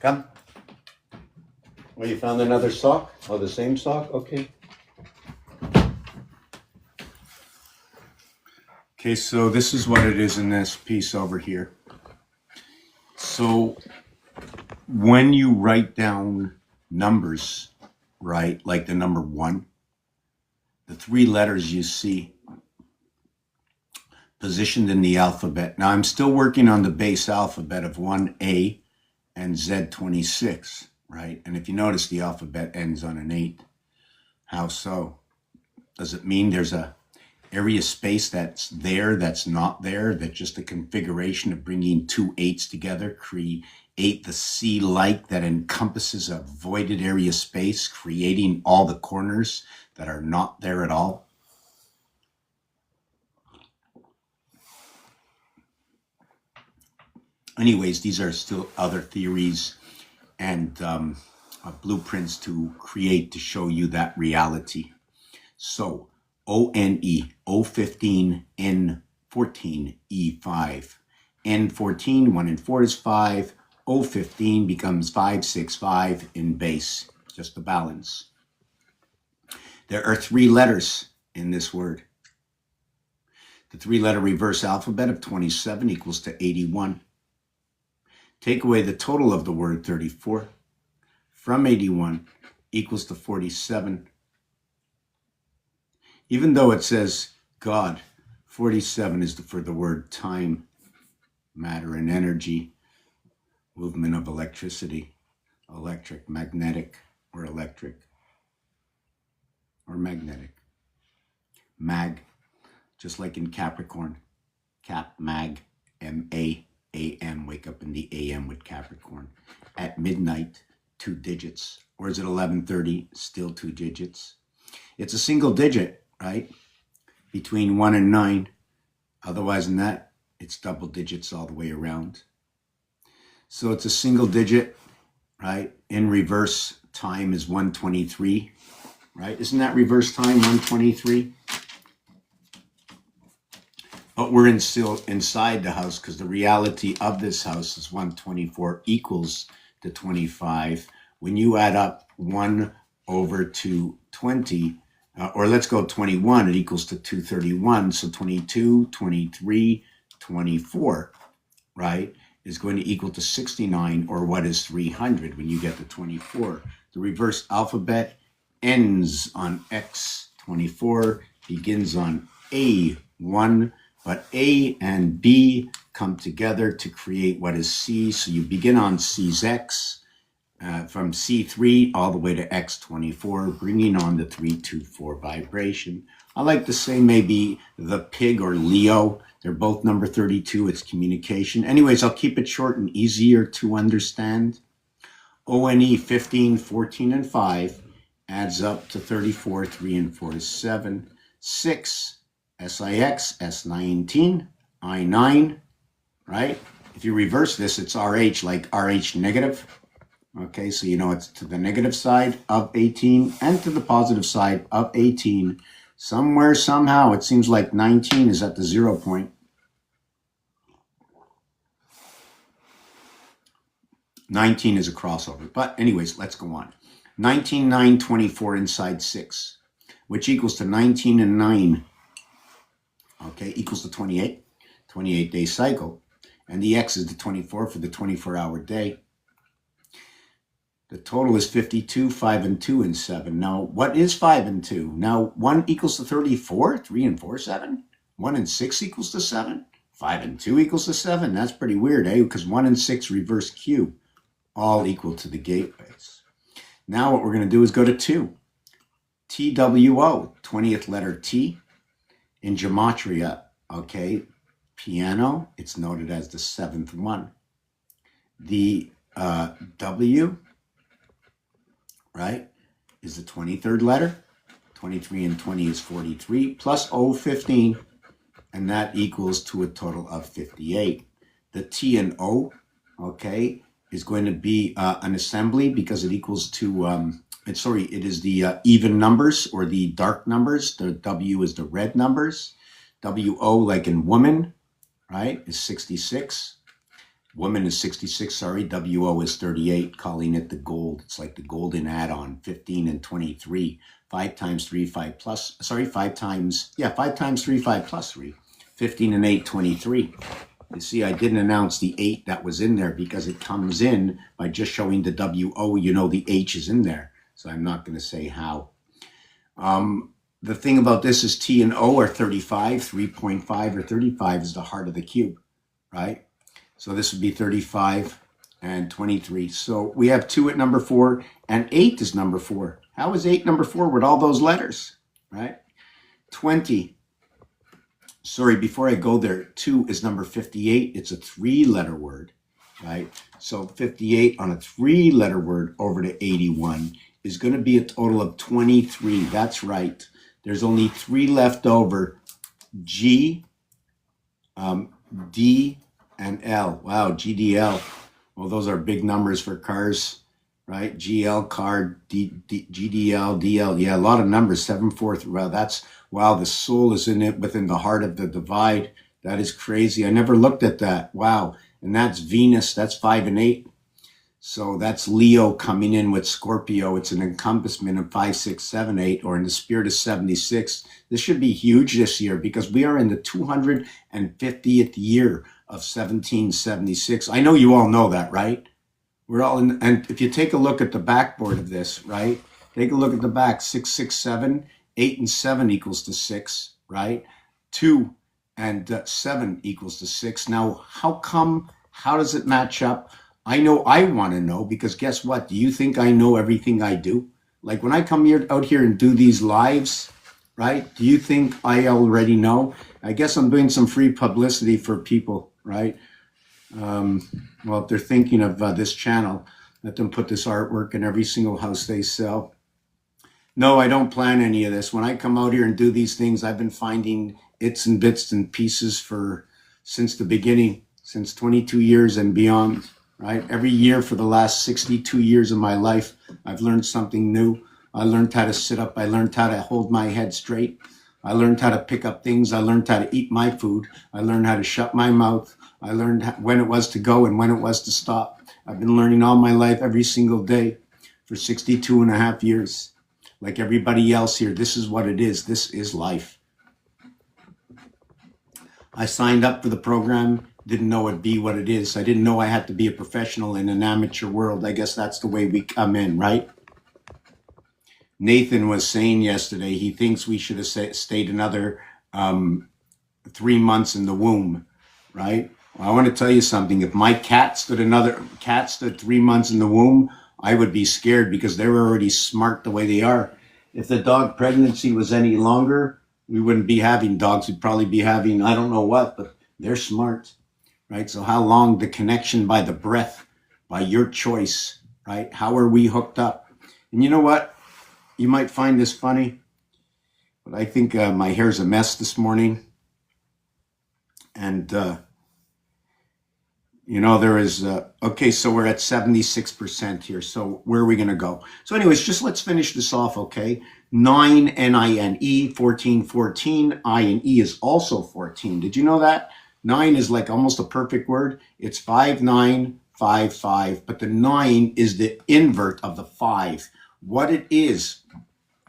Come. Well, you found another sock? Oh, the same sock? Okay. Okay, so this is what it is in this piece over here. So when you write down numbers, right, like the number 1, the 3 letters you see positioned in the alphabet. Now, I'm still working on the base alphabet of 1A and Z26, right? And if you notice, the alphabet ends on an 8. How so? Does it mean there's a area space that's there, that's not there, that just a configuration of bringing 2 8s together create the C-like that encompasses a voided area space, creating all the corners that are not there at all? Anyways, these are still other theories and blueprints to create to show you that reality. So ONE, O15, N14, E5. N14, 1 and 4 is 5. O15 becomes 5, 6, 5 in base, just the balance. There are 3 letters in this word. The 3-letter reverse alphabet of 27 equals to 81. Take away the total of the word 34 from 81 equals to 47. Even though it says God, 47 is for the word time, matter, and energy, movement of electricity, electric, magnetic, or electric, or magnetic. Mag, just like in Capricorn, Cap, Mag, M-A. AM, wake up in the AM with Capricorn. At midnight, 2 digits. Or is it 11:30? Still 2 digits. It's a single digit, right? Between 1 and 9. Otherwise than that, it's double digits all the way around. So it's a single digit, right? In reverse, time is 123, right? Isn't that reverse time 123? But we're still inside the house because the reality of this house is 124 equals to 25. When you add up 1 over to 20, or let's go 21, it equals to 231. So 22, 23, 24, right, is going to equal to 69, or what is 300 when you get to 24. The reverse alphabet ends on X. 24 begins on A1. But A and B come together to create what is C. So you begin on C's X, from C3 all the way to X24, bringing on the 324 vibration. I like to say maybe the pig or Leo. They're both number 32. It's communication. Anyways, I'll keep it short and easier to understand. ONE, 15, 14, and 5 adds up to 34. 3 and 4 is 7. 6. SIX, S19, I9, right? If you reverse this, it's RH, like RH negative. Okay, so you know it's to the negative side of 18 and to the positive side of 18. Somewhere, somehow, it seems like 19 is at the 0 point. 19 is a crossover. But anyways, let's go on. 19, 9, 24 inside 6, which equals to 19 and 9. Okay, equals to 28, 28-day cycle. And the X is the 24 for the 24-hour day. The total is 52, 5 and 2 and 7. Now, what is 5 and 2? Now, 1 equals to 34, 3 and 4, 7. 1 and 6 equals to 7. 5 and 2 equals to 7. That's pretty weird, eh? Because 1 and 6 reverse Q, all equal to the gateways. Now what we're going to do is go to 2. TWO, 20th letter T. In gematria, okay, piano, it's noted as the 7th one. The W, right, is the 23rd letter. 23 and 20 is 43, plus O15, and that equals to a total of 58. The T and O, okay, is going to be an assembly because it equals to... it is the even numbers or the dark numbers. The W is the red numbers. WO, like in woman, right, is 66. Woman is 66, sorry. WO is 38, calling it the gold. It's like the golden add-on, 15 and 23. 5 times 3, 5 plus, sorry, 5 times, yeah, 5 times 3, 5 plus 3. 15 and 8, 23. You see, I didn't announce the 8 that was in there because it comes in by just showing the WO, you know the H is in there. So I'm not going to say how. The thing about this is T and O are 35, 3.5 or 35 is the heart of the cube, right? So this would be 35 and 23. So we have 2 at number 4 and 8 is number 4. How is 8 number 4 with all those letters, right? 20. Sorry, before I go there, 2 is number 58. It's a 3-letter word, right? So 58 on a 3-letter word over to 81 is going to be a total of 23. That's right. There's only 3 left over, G, D, and L. Wow, GDL. Well, those are big numbers for cars, right? GL, car, GDL, DL. Yeah, a lot of numbers, 7, 4. Well, that's, wow, the soul is in it within the heart of the divide. That is crazy. I never looked at that. Wow. And that's Venus. That's 5 and 8. So that's Leo coming in with Scorpio. It's an encompassment of 5, 6, 7, 8, or in the spirit of 76. This should be huge this year because we are in the 250th year of 1776. I know you all know that, right? We're all in, and if you take a look at the backboard of this, right? Take a look at the back, 6, 6, 7, 8 and 7 equals to 6, right? 2 and 7 equals to 6. Now, how does it match up? I know I want to know because guess what? Do you think I know everything I do? Like when I come out here and do these lives, right? Do you think I already know? I guess I'm doing some free publicity for people, right? Well, if they're thinking of this channel, let them put this artwork in every single house they sell. No, I don't plan any of this. When I come out here and do these things, I've been finding its and bits and pieces since the beginning, since 22 years and beyond. Right? Every year for the last 62 years of my life, I've learned something new. I learned how to sit up. I learned how to hold my head straight. I learned how to pick up things. I learned how to eat my food. I learned how to shut my mouth. I learned when it was to go and when it was to stop. I've been learning all my life, every single day for 62 and a half years. Like everybody else here, this is what it is. This is life. I signed up for the program. Didn't know it'd be what it is. I didn't know I had to be a professional in an amateur world. I guess that's the way we come in, right? Nathan was saying yesterday, he thinks we should have stayed another 3 months in the womb, right? Well, I want to tell you something. If my cat stood 3 months in the womb, I would be scared because they're already smart the way they are. If the dog pregnancy was any longer, we wouldn't be having dogs. We'd probably be having, I don't know what, but they're smart. Right? So how long the connection by the breath, by your choice, right? How are we hooked up? And you know what? You might find this funny, but I think my hair's a mess this morning. And, you know, there is, okay, so we're at 76% here. So where are we going to go? So anyways, just let's finish this off, okay? 9, N-I-N-E, 14, 14. I and E is also 14. Did you know that? 9 is like almost a perfect word. It's 5, 9, 5, 5. But the 9 is the invert of the 5. What it is,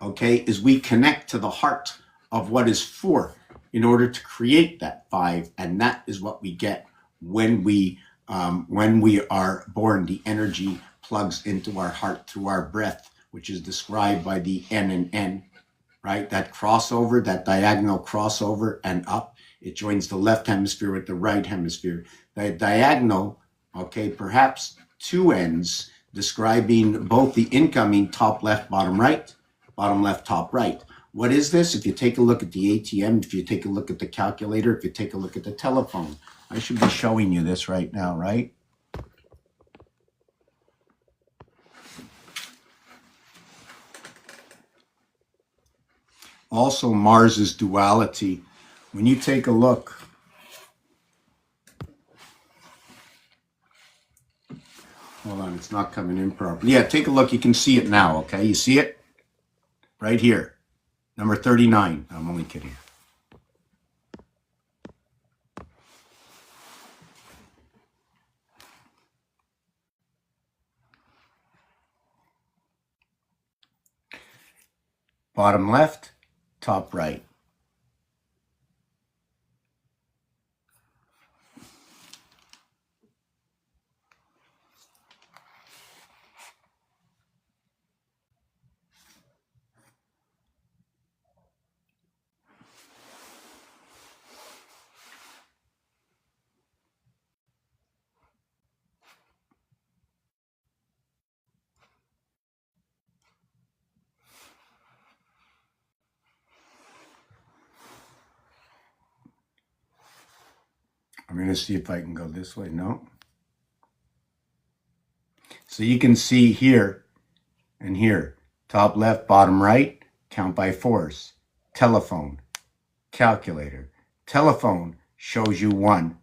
okay, is we connect to the heart of what is 4 in order to create that 5. And that is what we get when we are born. The energy plugs into our heart through our breath, which is described by the N and N, right? That crossover, that diagonal crossover and up. It joins the left hemisphere with the right hemisphere. The diagonal, okay, perhaps 2 ends describing both the incoming top left, bottom left, top right. What is this? If you take a look at the ATM, if you take a look at the calculator, if you take a look at the telephone, I should be showing you this right now, right? Also, Mars's duality. When you take a look, hold on, it's not coming in properly. Yeah, take a look. You can see it now, okay? You see it? Right here. Number 39. I'm only kidding. bottom left, top right. I'm going to see if I can go this way. No. So you can see here and here, top left, bottom right, count by fours. Telephone, calculator. Telephone shows you 1.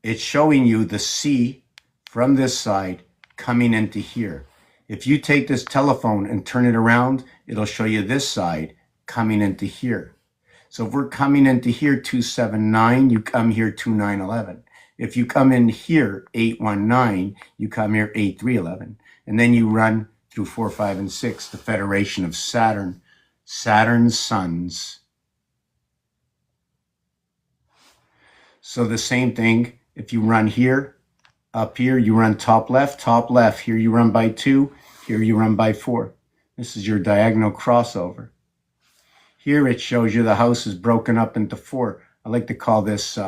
It's showing you the C from this side coming into here. If you take this telephone and turn it around, it'll show you this side coming into here. So if we're coming into here 279, you come here 2911. If you come in here 819, you come here 8311. And then you run through 4, 5, and 6, the Federation of Saturn, Saturn's sons. So the same thing, if you run here, up here, you run top left, here you run by 2, here you run by 4. This is your diagonal crossover. Here it shows you the house is broken up into 4. I like to call this,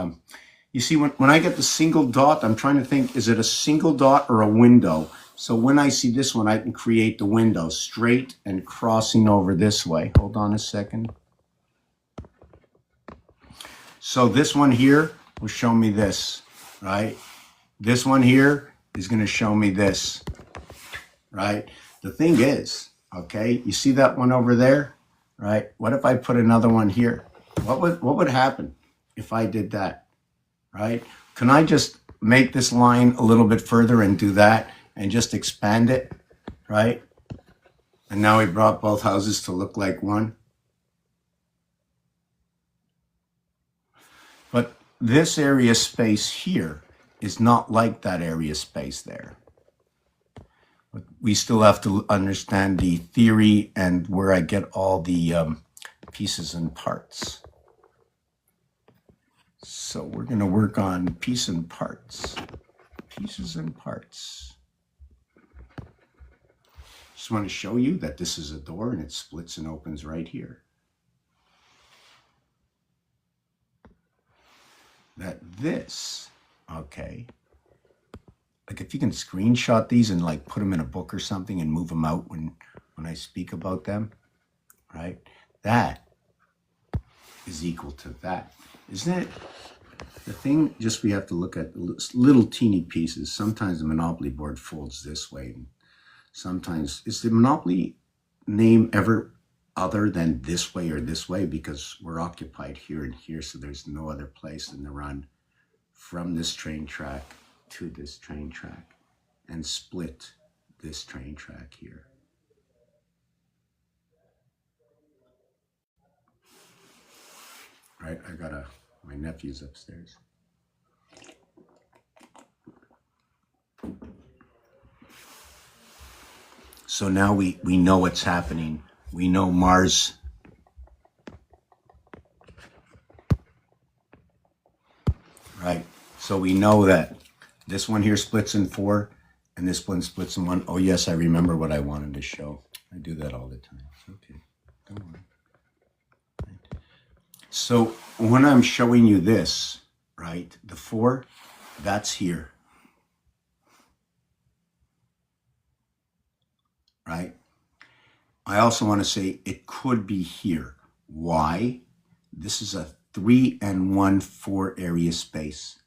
you see, when I get the single dot, I'm trying to think, is it a single dot or a window? So when I see this one, I can create the window straight and crossing over this way. Hold on a second. So this one here will show me this, right? This one here is going to show me this, right? The thing is, okay, you see that one over there, right? What if I put another one here? What would happen if I did that, right? Can I just make this line a little bit further and do that and just expand it, right? And now we brought both houses to look like one. But this area space here is not like that area space there. But we still have to understand the theory and where I get all the pieces and parts. So we're going to work on piece and parts. Pieces and parts. Just want to show you that this is a door and it splits and opens right here. That this, okay, like if you can screenshot these and like put them in a book or something and move them out when I speak about them, right? That is equal to that, isn't it? The thing, just we have to look at little teeny pieces. Sometimes the Monopoly board folds this way. And sometimes, is the Monopoly name ever other than this way or this way? Because we're occupied here and here, so there's no other place than to run from this train track to this train track and split this train track here. Right, my nephew's upstairs. So now we know what's happening. We know Mars. Right, so we know that this one here splits in 4 and this one splits in 1. Oh yes, I remember what I wanted to show. I do that all the time. Okay, don't worry. So when I'm showing you this, right, the 4, that's here. Right? I also want to say it could be here. Why? This is a 3 and 1 4 area space.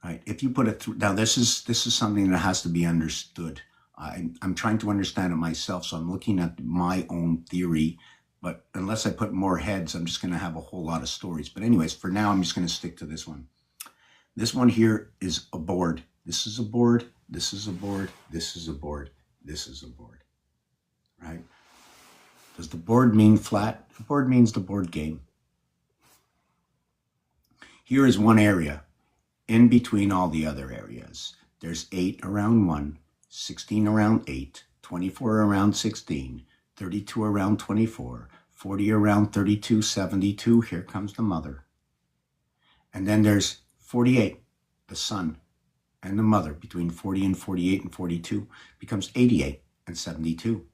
Right? If you put a now this is something that has to be understood. I'm trying to understand it myself, so I'm looking at my own theory. But unless I put more heads, I'm just going to have a whole lot of stories. But anyways, for now, I'm just going to stick to this one. This one here is a board. This is a board. This is a board. This is a board. This is a board. Right? Does the board mean flat? The board means the board game. Here is one area in between all the other areas. There's 8 around 1, 16 around 8, 24 around 16, 32 around 24, 40 around 32, 72. Here comes the mother. And then there's 48, the son and the mother. Between 40 and 48 and 42 becomes 88 and 72.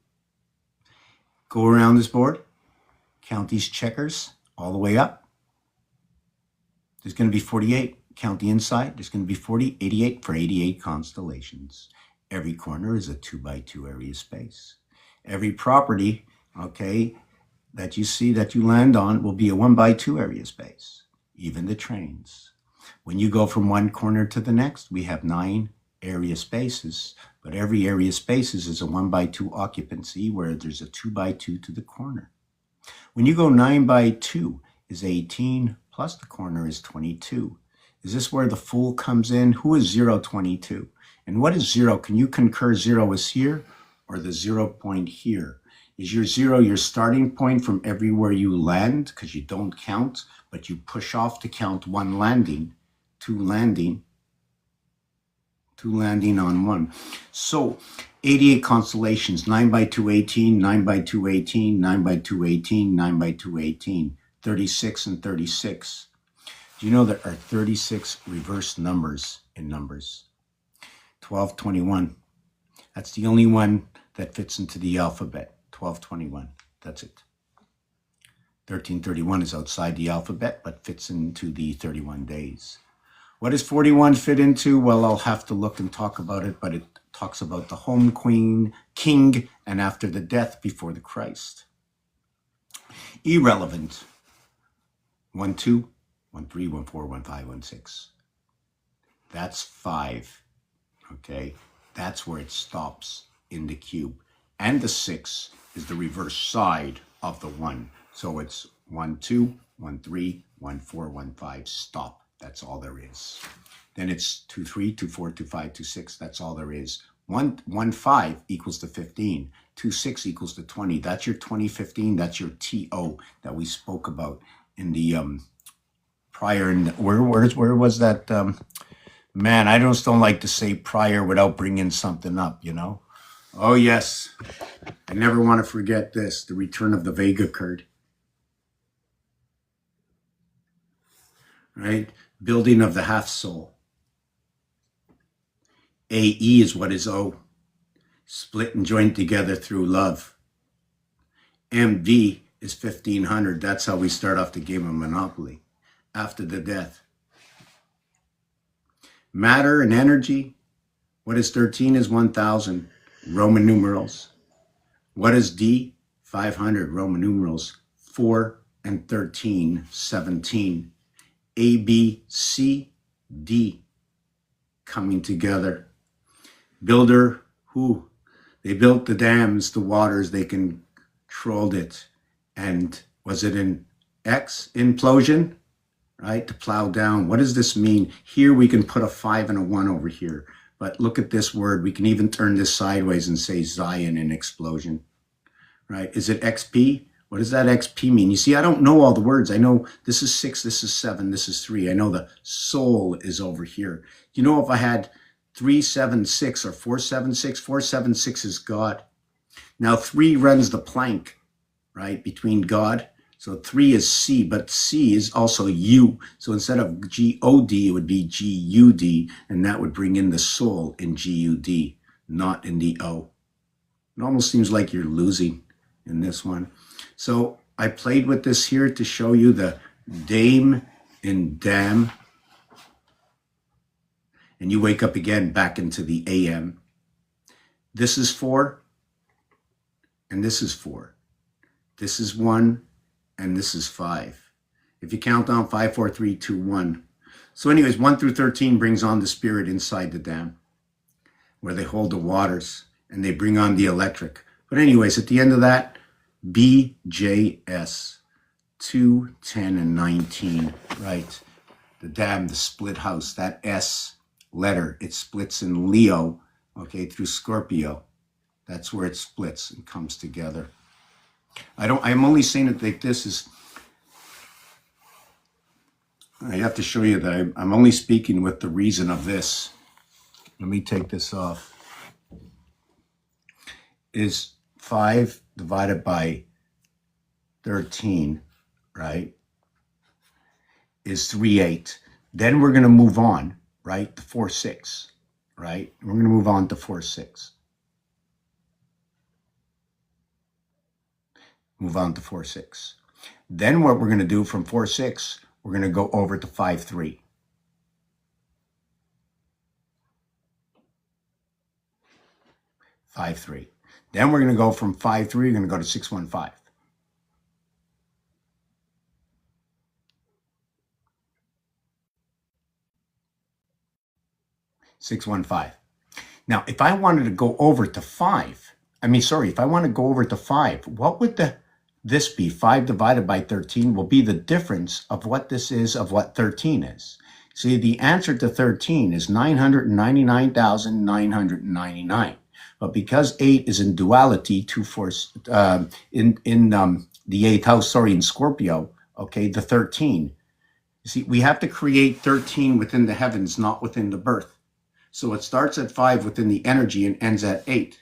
Go around this board, count these checkers all the way up. There's going to be 48. Count the inside. There's going to be 40, 88 for 88 constellations. Every corner is a 2x2 area space. Every property, okay, that you see that you land on will be a 1x2 area space. Even the trains. When you go from one corner to the next, we have 9 area spaces, but every area spaces is a 1x2 occupancy where there's a 2x2 to the corner. When you go 9x2 is 18 plus the corner is 22. Is this where the full comes in? Who is 0, 22? And what is 0? Can you concur 0 is here or the 0 point here? Is your 0 your starting point from everywhere you land because you don't count, but you push off to count 1 landing, 2 landing on 1. So 88 constellations, 9x2, 18, 9x2, 18, 9x2, 18, 9x2, 18, 36 and 36. Do you know there are 36 reverse numbers in numbers? 1221. That's the only one that fits into the alphabet. 1221. That's it. 1331 is outside the alphabet, but fits into the 31 days. What does 41 fit into? Well, I'll have to look and talk about it, but it talks about the home queen, king, and after the death before the Christ. Irrelevant. 1, 2, 1, 3, 1, 4, 1, 5, 1, 6. That's 5. Okay, that's where it stops in the cube. And the 6 is the reverse side of the 1. So it's 1, 2, 1, 3, 1, 4, 1, 5, stop. That's all there is. Then it's 2, 3, 2, 4, 2, 5, 2, 6. That's all there is. 1, 5 equals to 15. 2, 6 equals to 20. That's your 2015. That's your TO that we spoke about in the prior. Where was that? Man, I just don't like to say prior without bringing something up, you know? Oh, yes. I never want to forget this. The return of the Vega card. Right? Building of the half soul. AE is what is O. Split and joined together through love. MV is 1500. That's how we start off the game of Monopoly. After the death. Matter and energy. What is 13 is 1000. Roman numerals. What is D? 500. Roman numerals. 4 and 13, 17. A, B, C, D coming together. Builder, who? They built the dams, the waters, they controlled it. And was it an X, implosion? Right, to plow down. What does this mean? Here we can put a 5 and a 1 over here. But look at this word. We can even turn this sideways and say Zion in explosion. Right, is it XP? What does that XP mean? You see, I don't know all the words. I know this is 6, this is 7, this is 3. I know the soul is over here. You know, if I had 3, 7, 6 or 4, 7, 6, 4, 7, 6 is God. Now 3 runs the plank, right, between God. So 3 is C, but C is also U. So instead of G-O-D, it would be G-U-D, and that would bring in the soul in G-U-D, not in the O. It almost seems like you're losing in this one. So I played with this here to show you the dame and dam. And you wake up again back into the AM. This is 4, and this is 4. This is 1, and this is 5. If you count down 5, 4, 3, 2, 1. So anyways, 1 through 13 brings on the spirit inside the dam, where they hold the waters, and they bring on the electric. But anyways, at the end of that, BJS, 2, 10, and 19, right? The dam, the split house, that S letter, it splits in Leo, okay, through Scorpio. That's where it splits and comes together. I'm only saying it like this is, I have to show you that I'm only speaking with the reason of this. Let me take this off. Is 5 divided by 13, right, is 3/8. Then we're going to move on, right, to 4/6, right? We're going to move on to 4/6. Move on to 4/6. Then what we're going to do from 4/6, we're going to go over to 5/3. 5/3. Then we're going to go from 5/3, we're going to go to 6/15. 6/15. Now, if I wanted to go over to 5, if I want to go over to 5, what would this be? 5 divided by 13 will be the difference of what this is of what 13 is. See, the answer to 13 is 999,999. But because 8 is in duality, 2, 4, in the 8th house, in Scorpio, okay, the 13. You see, we have to create 13 within the heavens, not within the birth. So it starts at 5 within the energy and ends at 8.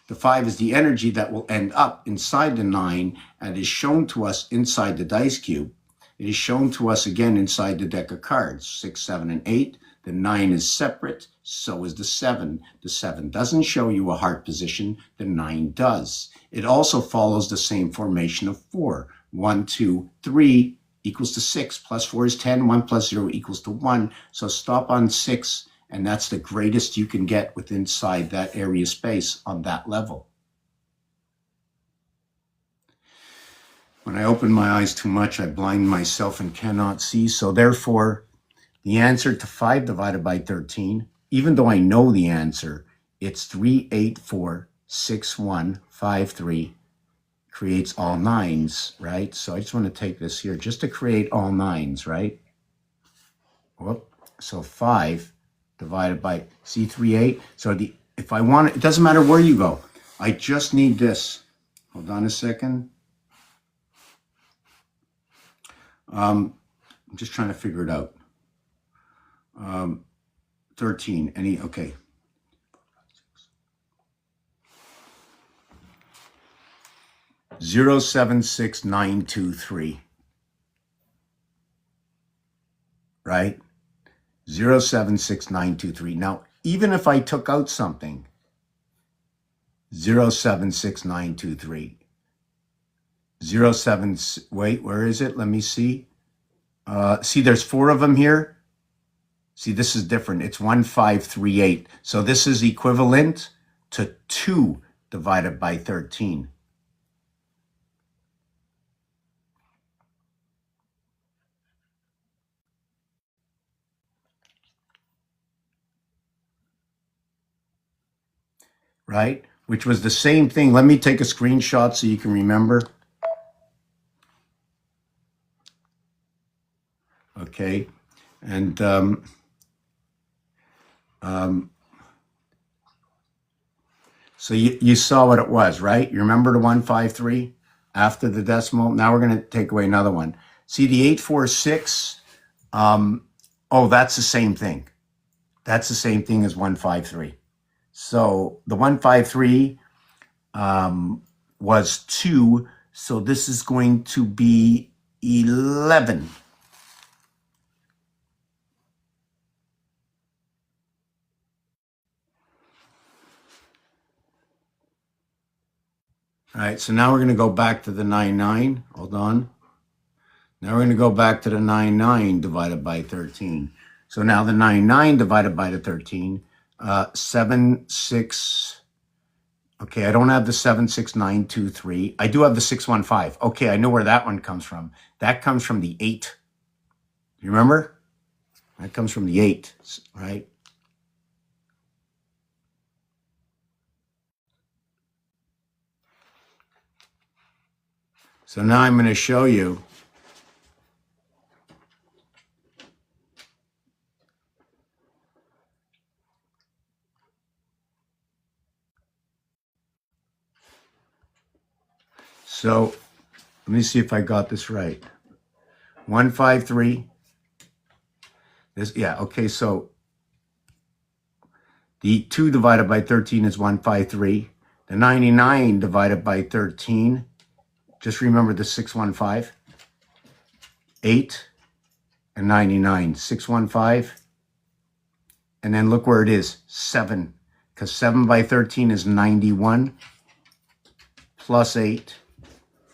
The 5 is the energy that will end up inside the 9 and is shown to us inside the dice cube. It is shown to us again inside the deck of cards, 6, 7, and 8. The 9 is separate, so is the 7. The 7 doesn't show you a heart position, the 9 does. It also follows the same formation of 4. 1, 2, 3 equals to 6, plus 4 is 10, 1 plus 0 equals to 1. So stop on 6, and that's the greatest you can get with inside that area space on that level. When I open my eyes too much, I blind myself and cannot see. So therefore, the answer to 5 divided by 13, even though I know the answer, it's 3846153, creates all 9s, right? So I just want to take this here just to create all 9s, right? Whoop. So 5 divided by, see, 38. So if I want it, it doesn't matter where you go. I just need this. Hold on a second. I'm just trying to figure it out. 13, okay. 076923, right? 076923. Now, even if I took out something, 076923, 07, wait, where is it? Let me see. See, there's 4 of them here. See, this is different. It's 1538. So this is equivalent to 2 divided by 13. Right? Which was the same thing. Let me take a screenshot so you can remember. Okay. And so you saw what it was, right? You remember the 153 after the decimal? Now we're going to take away another one. See the 846? Oh, that's the same thing. That's the same thing as 153. So the 153 was 2. So this is going to be 11. All right, so now we're going to go back to the 9, Hold on. Now we're going to go back to the 9 divided by 13. So now the 9 divided by the 13, 7, 6. Okay, I don't have the 76923. I do have the 615. Okay, I know where that one comes from. That comes from the 8. You remember? That comes from the 8, right? So now I'm going to show you. So let me see if I got this right. 153. This, yeah, okay, so the 2 divided by 13 is 153. The 99 divided by 13 Just remember the 615, 8, and 99. 615, and then look where it is, 7. Because 7 by 13 is 91, plus 8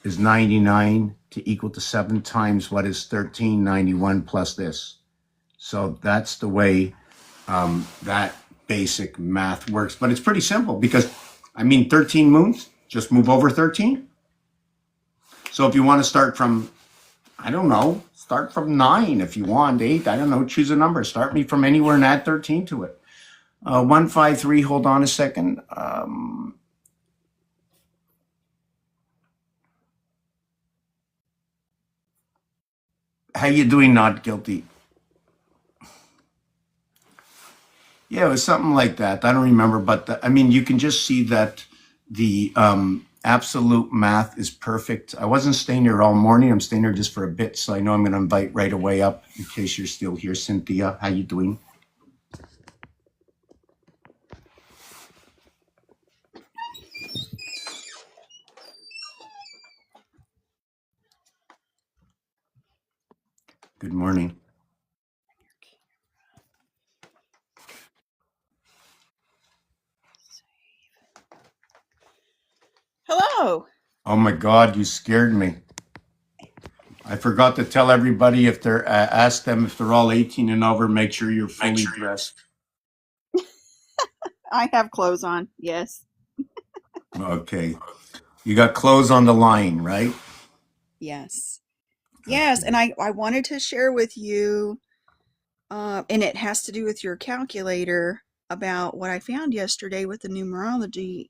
is 99 to equal to 7 times what is 13, 91 plus this. So that's the way that basic math works. But it's pretty simple because, 13 moons, just move over 13. So if you want to start from, I don't know, start from 9 if you want, 8, I don't know, choose a number. Start me from anywhere and add 13 to it. 153, hold on a second. How you doing, not guilty? Yeah, it was something like that. I don't remember, but you can just see that the absolute math is perfect. I wasn't staying here all morning. I'm staying here just for a bit, so I know I'm going to invite right away up in case you're still here. Cynthia, how you doing? Good morning. Hello. Oh my God, you scared me. I forgot to tell everybody if they're ask them if they're all 18 and over. Make sure you're fully dressed. I have clothes on. Yes. Okay, you got clothes on the line, right? Yes. Yes. Okay. And I wanted to share with you, and it has to do with your calculator, about what I found yesterday with the numerology,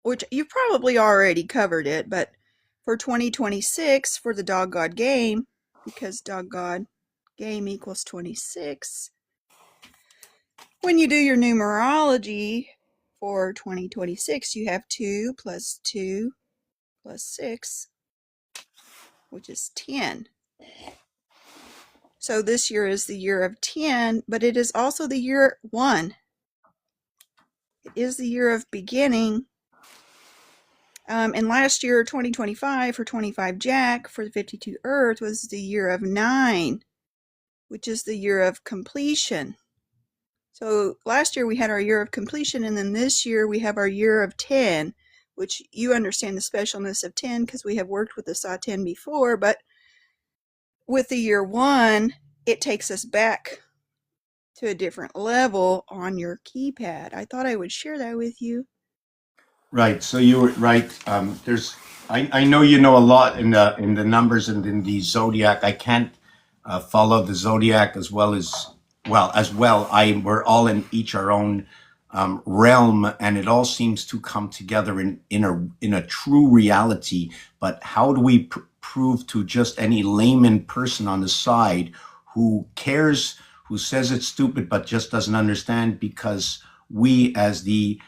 which you probably already covered it, but for 2026, for the Dog God game, because Dog God game equals 26, when you do your numerology for 2026, you have 2 plus 2 plus 6, which is 10. So this year is the year of 10, but it is also the year 1. It is the year of beginning. And last year, 2025, for 25 Jack, for the 52 Earth, was the year of 9, which is the year of completion. So last year we had our year of completion, and then this year we have our year of 10, which you understand the specialness of 10 because we have worked with the Saw 10 before, but with the year 1, it takes us back to a different level on your keypad. I thought I would share that with you. Right. So you were right. I know you know a lot in the numbers and in the zodiac. I can't follow the zodiac as well as well. We're all in each our own realm, and it all seems to come together in a true reality. But how do we prove to just any layman person on the side who cares, who says it's stupid, but just doesn't understand because we as the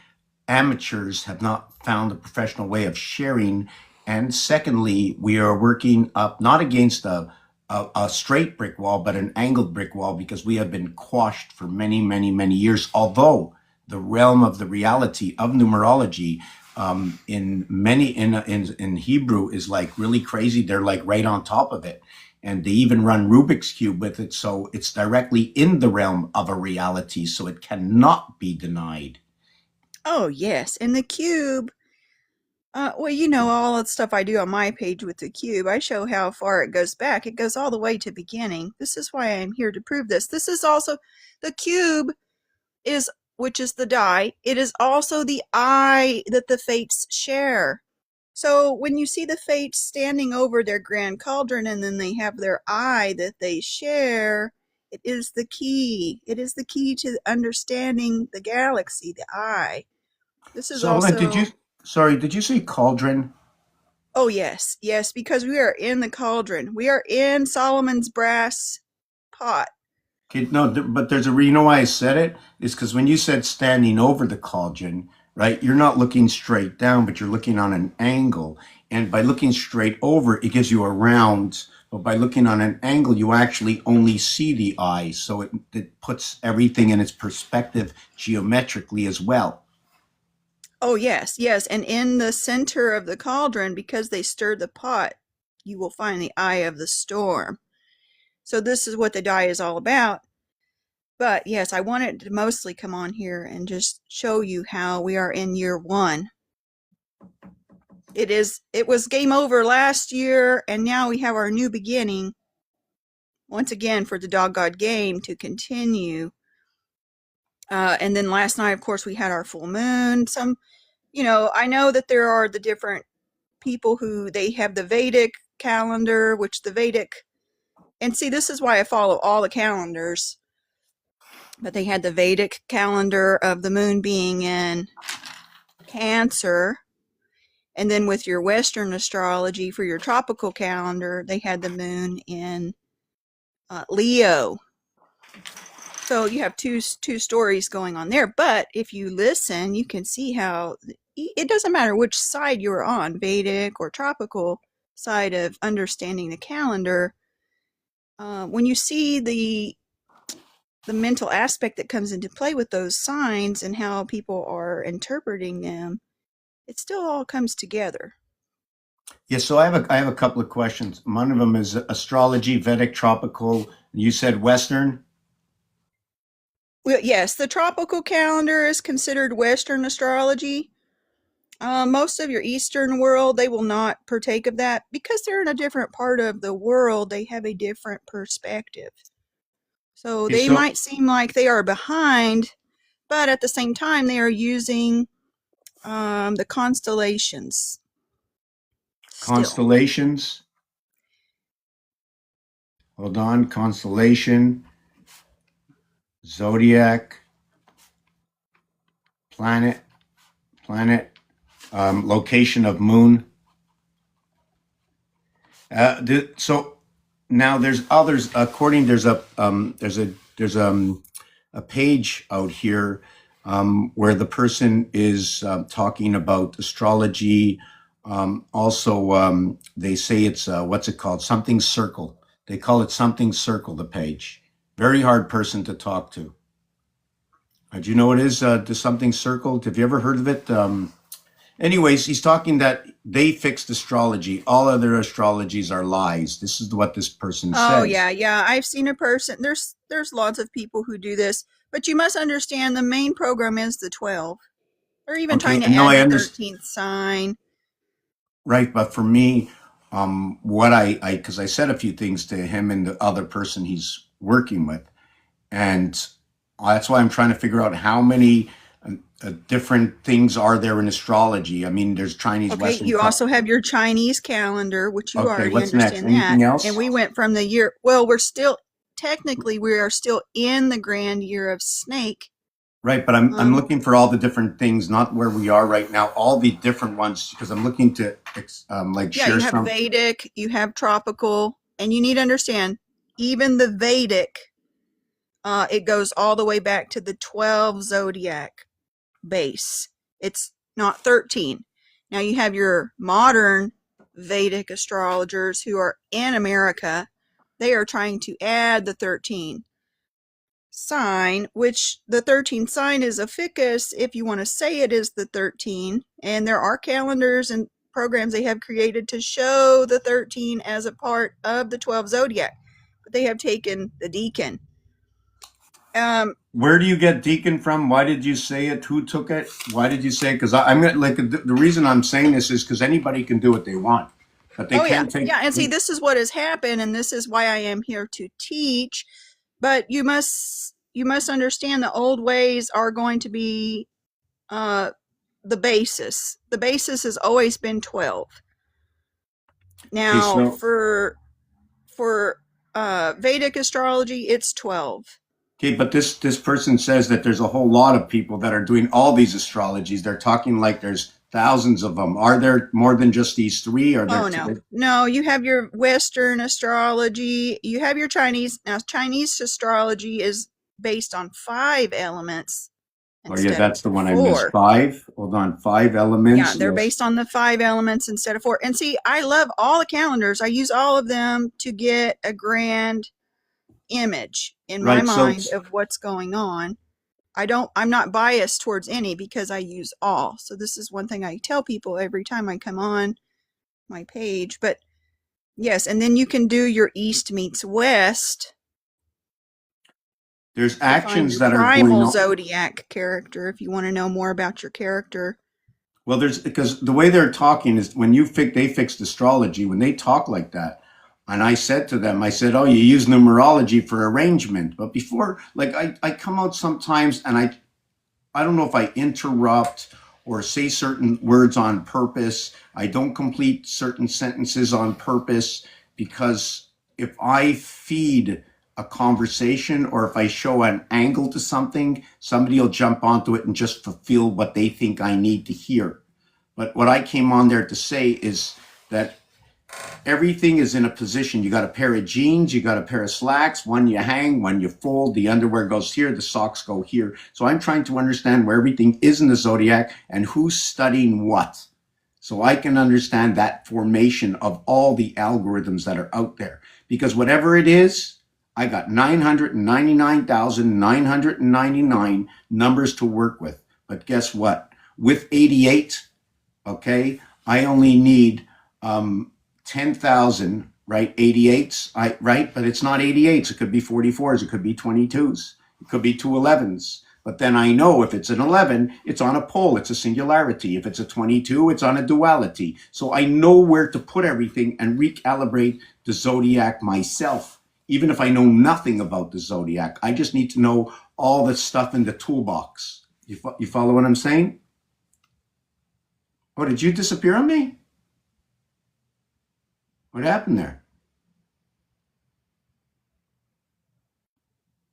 amateurs have not found a professional way of sharing. And secondly, we are working up not against a straight brick wall, but an angled brick wall because we have been quashed for many, many, many years. Although the realm of the reality of numerology in Hebrew is like really crazy. They're like right on top of it. And they even run Rubik's Cube with it. So it's directly in the realm of a reality. So it cannot be denied. Oh, yes. And the cube, well, you know all the stuff I do on my page with the cube. I show how far it goes back. It goes all the way to beginning. This is why I'm here to prove this. This is also the cube is, which is the die. It is also the eye that the fates share. So when you see the fates standing over their grand cauldron and then they have their eye that they share, it is the key. It is the key to understanding the galaxy, the eye. This is So, Lynn, also, did you say cauldron? oh yes, yes, because we are in the cauldron. We are in Solomon's brass pot. Okay, no, but there's you know why I said it? Is because when you said standing over the cauldron, right, you're not looking straight down, but you're looking on an angle. And by looking straight over, it gives you a round. But by looking on an angle, you actually only see the eye. So it puts everything in its perspective geometrically as well. Oh, yes, yes. And in the center of the cauldron, because they stirred the pot, you will find the eye of the storm. So this is what the die is all about. But yes, I wanted to mostly come on here and just show you how we are in year one. It was game over last year, and now we have our new beginning once again for the Dog God game to continue. And then last night, of course, we had our full moon. I know that there are the different people who they have the Vedic calendar, which the Vedic, and see, this is why I follow all the calendars. But they had the Vedic calendar of the moon being in Cancer. And then with your Western astrology for your tropical calendar, they had the moon in Leo. So you have two stories going on there. But if you listen, you can see how it doesn't matter which side you're on, Vedic or tropical side of understanding the calendar. When you see the mental aspect that comes into play with those signs and how people are interpreting them, it still all comes together. Yeah, so I have a couple of questions. One of them is astrology, Vedic, tropical. You said Western. Well, yes, the tropical calendar is considered Western astrology. Most of your Eastern world, they will not partake of that because they're in a different part of the world. They have a different perspective. So Okay, they so might seem like they are behind, but at the same time, they are using the constellations still. constellations. Hold on, constellation, zodiac, planet, planet, location of moon. So now there's others. According there's a page out here where the person is talking about astrology. Also, they say it's what's it called? Something circle. They call it something circle. The page. Very hard person to talk to. Do you know what it is? The something circle. Have you ever heard of it? Anyways, he's talking that they fixed astrology. All other astrologies are lies. This is what this person Oh yeah, says. yeah. I've seen a person. There's lots of people who do this, but you must understand the main program is the 12. They're even Okay, trying to no, add I the understand. 13th sign. Right, but for me, what because I said a few things to him and the other person he's working with, and that's why I'm trying to figure out how many different things are there in astrology. I mean, there's Chinese, Okay, Western. you also have your Chinese calendar, which you Okay, already what's next? understand that. Anything And else? we went from the year, well, technically, we are still in the grand year of snake. Right, but I'm Um, looking for all the different things, not where we are right now. All the different ones, because I'm looking to like yeah, share you have some. Vedic, you have tropical, and you need to understand, even the Vedic, it goes all the way back to the 12 zodiac base. It's not 13. Now you have your modern Vedic astrologers who are in America. They are trying to add the 13 sign, which the 13 sign is a ficus if you want to say it is the 13. And there are calendars and programs they have created to show the 13 as a part of the 12 zodiac. But they have taken the deacon. Where do you get deacon from? Why did you say it? Who took it? Why did you say it? Because I'm gonna like the reason I'm saying this is because anybody can do what they want, but they Oh yeah, can't take. yeah, and see, this is what has happened, and this is why I am here to teach. But you must understand the old ways are going to be uh, the basis. The basis has always been 12. Okay, Now so for Vedic astrology, it's 12. okay, but this person says that there's a whole lot of people that are doing all these astrologies. They're talking like there's thousands of them. Are there more than just these three? Are there? Oh no, no, you have your Western astrology, you have your Chinese. Now Chinese astrology is based on 5 elements Oh yeah, instead of that's the one I missed. 4. Five. Hold on, five Yeah, elements. they're Yes. based on the 5 elements instead of 4. And see, I love all the calendars. I use all of them to get a grand image in my Right. So mind of what's going on. I'm not biased towards any because I use all. So this is one thing I tell people every time I come on my page. But yes, and then you can do your East meets West There's to find actions your that are going primal on. zodiac character if you want to know more about your character. Well, there's because the way they're talking is when they fixed astrology, when they talk like that. And I said to them, I said, oh, you use numerology for arrangement. But before, like I come out sometimes and I don't know if I interrupt or say certain words on purpose. I don't complete certain sentences on purpose because if I feed a conversation or if I show an angle to something, somebody will jump onto it and just fulfill what they think I need to hear. But what I came on there to say is that everything is in a position. You got a pair of jeans, you got a pair of slacks, one you hang, one you fold, the underwear goes here, the socks go here. So I'm trying to understand where everything is in the zodiac and who's studying what. So I can understand that formation of all the algorithms that are out there. Because whatever it is, I got 999,999 numbers to work with. But guess what? With 88, okay, I only need 10,000, right? 88s, right? But it's not 88s. It could be 44s. It could be 22s. It could be 211s. But then I know if it's an 11, it's on a pole. It's a singularity. If it's a 22, it's on a duality. So I know where to put everything and recalibrate the zodiac myself. Even if I know nothing about the zodiac, I just need to know all the stuff in the toolbox. You follow what I'm saying? Oh, did you disappear on me? What happened there?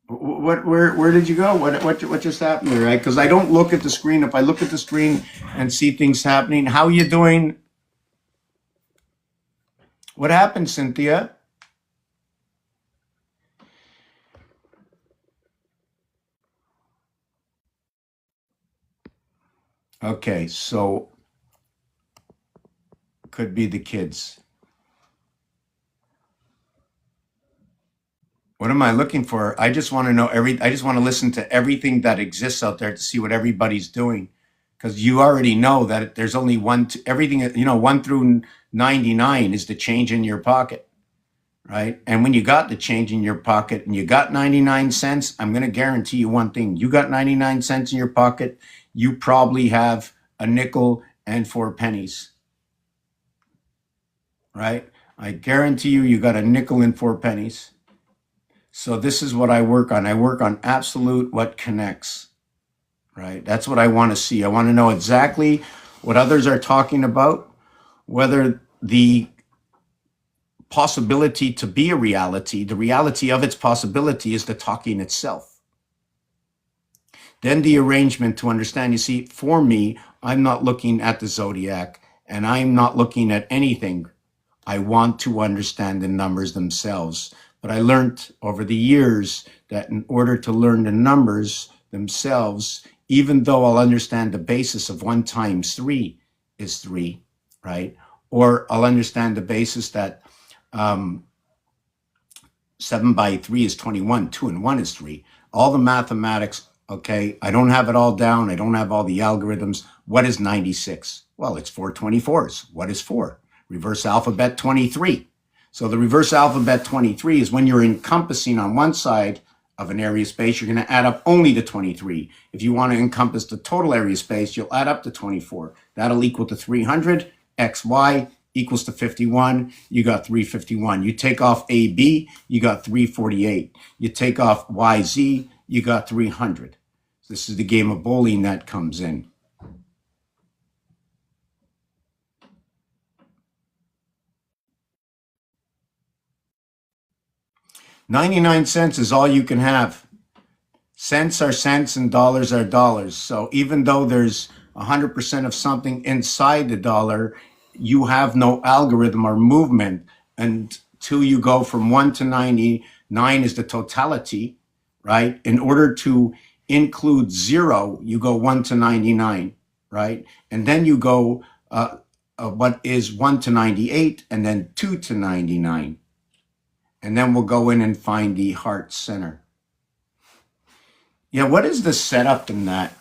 Where did you go? What just happened there? Right? Because I don't look at the screen. If I look at the screen and see things happening, how are you doing? What happened, Cynthia? Okay, so could be the kids. What am I looking for? I just want to know I just want to listen to everything that exists out there to see what everybody's doing. Because you already know that there's only everything, 1 through 99 is the change in your pocket, right? And when you got the change in your pocket and you got 99 cents, I'm going to guarantee you one thing. You got 99 cents in your pocket, you probably have a nickel and 4 pennies, right? I guarantee you got a nickel and 4 pennies. So this is what I work on. I work on absolute what connects, right? That's what I want to see. I want to know exactly what others are talking about, whether the possibility to be a reality, the reality of its possibility is the talking itself. Then the arrangement to understand. You see, for me, I'm not looking at the zodiac and I'm not looking at anything. I want to understand the numbers themselves. But I learned over the years that in order to learn the numbers themselves, even though I'll understand the basis of 1 times 3 is 3, right? Or I'll understand the basis that 7 by 3 is 21, 2 and 1 is 3. All the mathematics, okay, I don't have it all down. I don't have all the algorithms. What is 96? Well, it's 4 24s. What is 4? Reverse alphabet 23. So the reverse alphabet 23 is when you're encompassing on one side of an area space, you're going to add up only to 23. If you want to encompass the total area space, you'll add up to 24. That'll equal to 300. XY equals to 51. You got 351. You take off AB, you got 348. You take off YZ, you got 300. This is the game of bowling that comes in. $0.99 is all you can have. Cents are cents and dollars are dollars. So even though there's 100% of something inside the dollar, you have no algorithm or movement until you go from 1 to 99 is the totality, right? In order to include 0, you go 1 to 99, right? And then you go what is 1 to 98 and then 2 to 99. And then we'll go in and find the heart center. Yeah, what is the setup in that?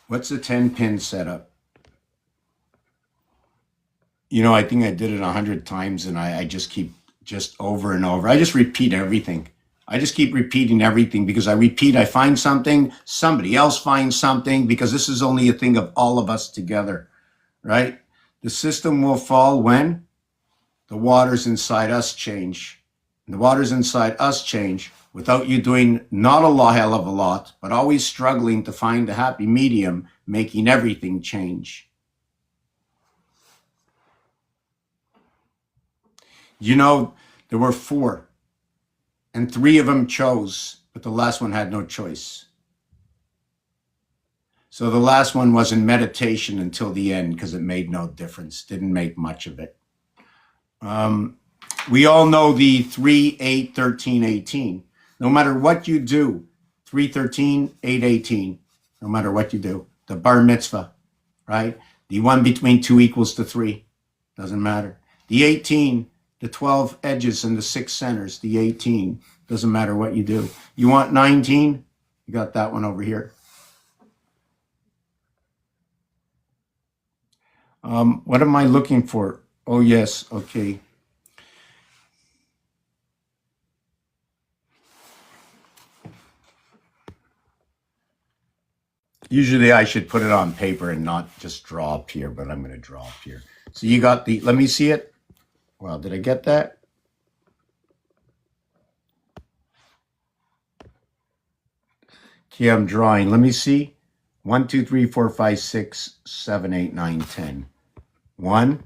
What's the 10-pin setup? You know, I think I did it 100 times, and I just keep just over and over. I just repeat everything. I just keep repeating everything because I repeat, I find something, somebody else finds something, because this is only a thing of all of us together, right? The system will fall when the waters inside us change. And the waters inside us change without you doing not a hell of a lot, but always struggling to find the happy medium, making everything change. You know, there were four, and three of them chose, but the last one had no choice. So the last one was in meditation until the end because it made no difference, didn't make much of it. We all know the 3, 8, 13, 18. No matter what you do, 3, 13, 8, 18, no matter what you do. The bar mitzvah, right? The 1 between 2 equals to 3, doesn't matter. The 18, the 12 edges and the 6 centers, the 18, doesn't matter what you do. You want 19? You got that one over here. What am I looking for? Oh, yes, okay. Usually I should put it on paper and not just draw up here, but I'm going to draw up here. So you got the, let me see it. Well, did I get that? Okay, I'm drawing. Let me see. 1, 2, 3, 4, 5, 6, 7, 8, 9, 10. 1,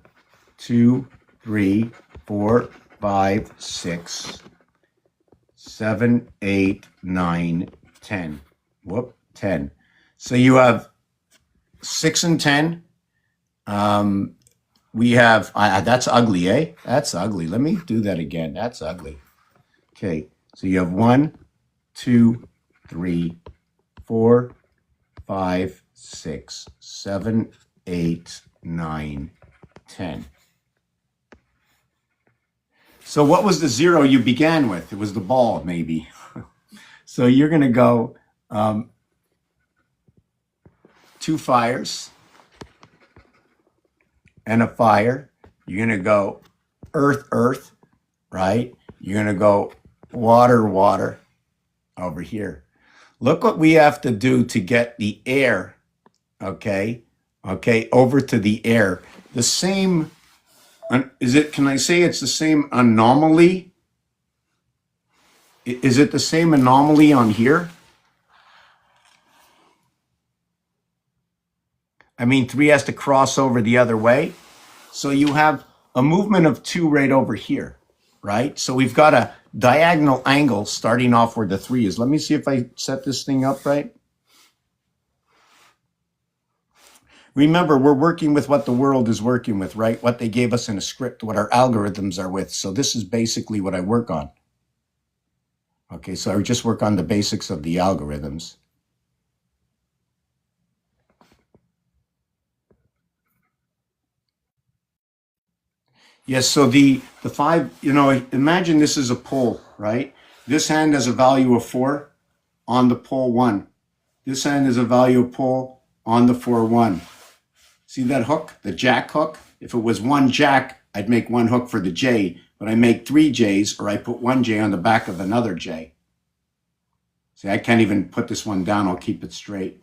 2, 3, 4, 5, 6, 7, 8, 9, 10. Whoop, 10. So you have 6 and 10. We have, that's ugly, eh? That's ugly. Let me do that again. That's ugly. Okay, so you have 1, 2, 3, 4, 5, 6, 7, 8, 9, 10. So what was the 0 you began with? It was the ball, maybe. So you're going to go 2 fires and a fire. You're going to go earth, earth, right? You're going to go water, water over here. Look what we have to do to get the air, okay, over to the air. The same, is it, can I say it's the same anomaly? Is it the same anomaly on here? I mean, 3 has to cross over the other way. So you have a movement of 2 right over here, right? So we've got a diagonal angle starting off where the 3 is. Let me see if I set this thing up right. Remember, we're working with what the world is working with, right? What they gave us in a script, what our algorithms are with. So this is basically what I work on. Okay, so I just work on the basics of the algorithms. Yes, so the 5, you know, imagine this is a pole, right? This hand has a value of 4 on the pole 1. This hand is a value of pole on the 4, 1. See that hook, the jack hook? If it was 1 jack, I'd make 1 hook for the J, but I make 3 J's, or I put 1 J on the back of another J. See, I can't even put this one down. I'll keep it straight.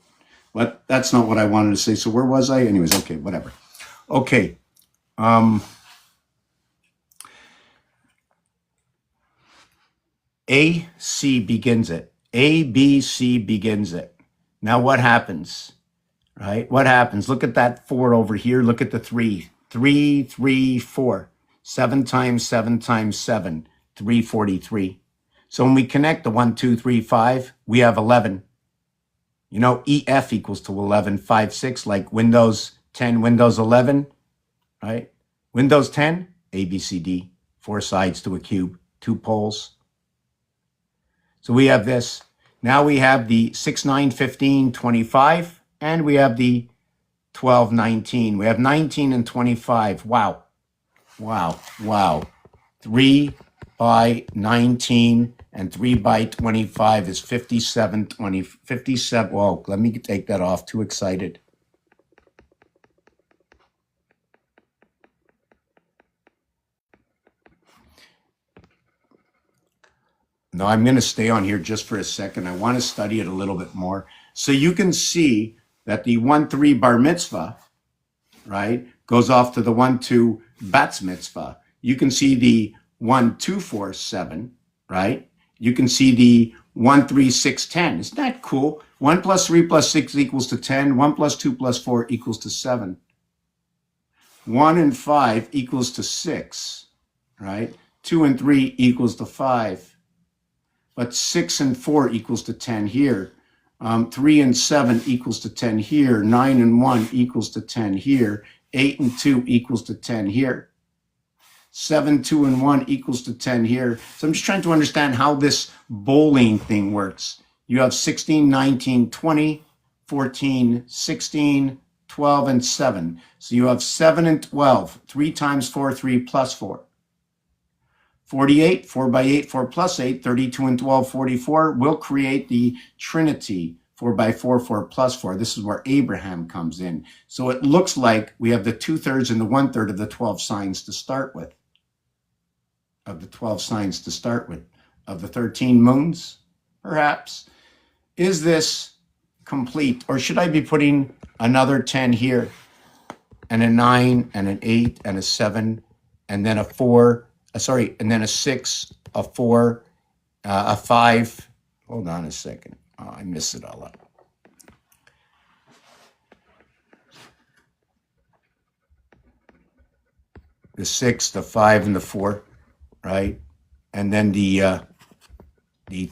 But that's not what I wanted to say. So where was I? Anyways, okay, whatever. Okay. A, C begins it. A, B, C begins it. Now what happens? Right? What happens? Look at that 4 over here. Look at the 3. 3, 3, 4. 7 times 7 times 7. 343. So when we connect the 1, 2, 3, 5, we have 11. You know, EF equals to 11, 5, 6, like Windows 10, Windows 11, right? Windows 10, A, B, C, D. 4 sides to a cube, 2 poles. So we have this. Now we have the 6, 9, 15, 25, and we have the 12, 19. We have 19 and 25. Wow. Wow. Wow. 3 by 19 and 3 by 25 is 57, 20, 57. Whoa, let me take that off. Too excited. No, I'm going to stay on here just for a second. I want to study it a little bit more. So you can see that the 1-3 bar mitzvah, right, goes off to the 1-2 bats mitzvah. You can see the 1-2-4-7, right? You can see the 1-3-6-10. Isn't that cool? 1 plus 3 plus 6 equals to 10. 1 plus 2 plus 4 equals to 7. 1 and 5 equals to 6, right? 2 and 3 equals to 5. But 6 and 4 equals to 10 here. 3 and 7 equals to 10 here. 9 and 1 equals to 10 here. 8 and 2 equals to 10 here. 7, 2, and 1 equals to 10 here. So I'm just trying to understand how this bowling thing works. You have 16, 19, 20, 14, 16, 12, and 7. So you have 7 and 12. 3 times 4, 3 plus 4. 48, 4 by 8, 4 plus 8, 32 and 12, 44 will create the trinity, 4 by 4, 4 plus 4. This is where Abraham comes in. So it looks like we have the 2/3 and the 1/3 of the 12 signs to start with. Of the 12 signs to start with. Of the 13 moons, perhaps. Is this complete? Or should I be putting another 10 here? And a 9, and an 8, and a 7, and then a 4, and then a 6, a 4, a 5. Hold on a second. Oh, I missed it all up. The 6, the 5, and the 4, right? And then the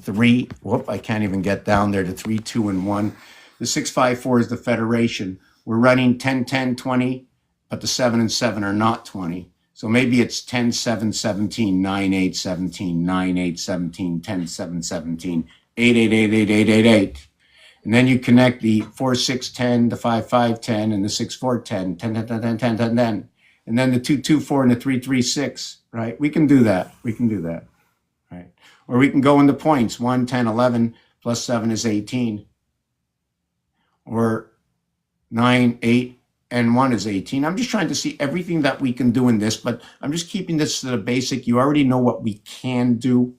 3. Whoop! I can't even get down there. The 3, 2, and 1. The 6, 5, 4 is the federation. We're running 10, 10, 20, but the 7 and 7 are not 20. So maybe it's 10, 7, 17, 9, 8, 17, 9, 8, 17, 10, 7, 17, 8, 8, 8, 8, 8, 8, 8. And then you connect the 4, 6, 10, the 5, 5, 10, and the 6, 4, 10, 10, 10, 10, 10, 10, 10, 10. And then the 2, 2, 4, and the 3, 3, 6, right? We can do that. We can do that, right? Or we can go into points. 1, 10, 11, plus 7 is 18. Or 9, 8, and 1 is 18. I'm just trying to see everything that we can do in this, but I'm just keeping this to the basic. You already know what we can do,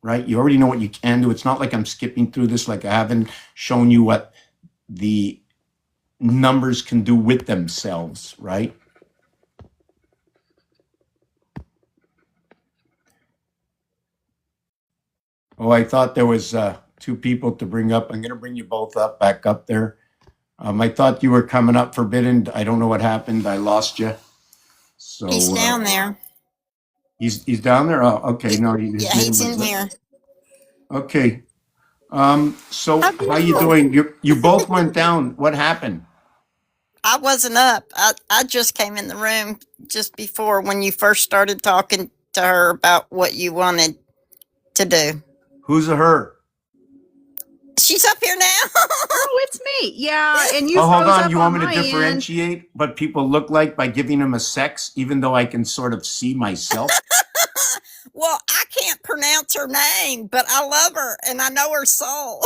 right? You already know what you can do. It's not like I'm skipping through this, like I haven't shown you what the numbers can do with themselves, right? Oh, I thought there was 2 people to bring up. I'm going to bring you both up, back up there. I thought you were coming up, Forbidden. I don't know what happened. I lost you. So He's down there. He's down there. Oh, okay. No, his Yeah, name he's was in here. Okay. So How how you beautiful. doing? You both went down. What happened? I wasn't up. I just came in the room just before when you first started talking to her about what you wanted to do. Who's a her? She's up here now. Oh, it's me. Yeah, and you Oh, hold froze on. up You on want me to my end. differentiate what people look like by giving them a sex, even though I can sort of see myself? Well, I can't pronounce her name, but I love her and I know her soul.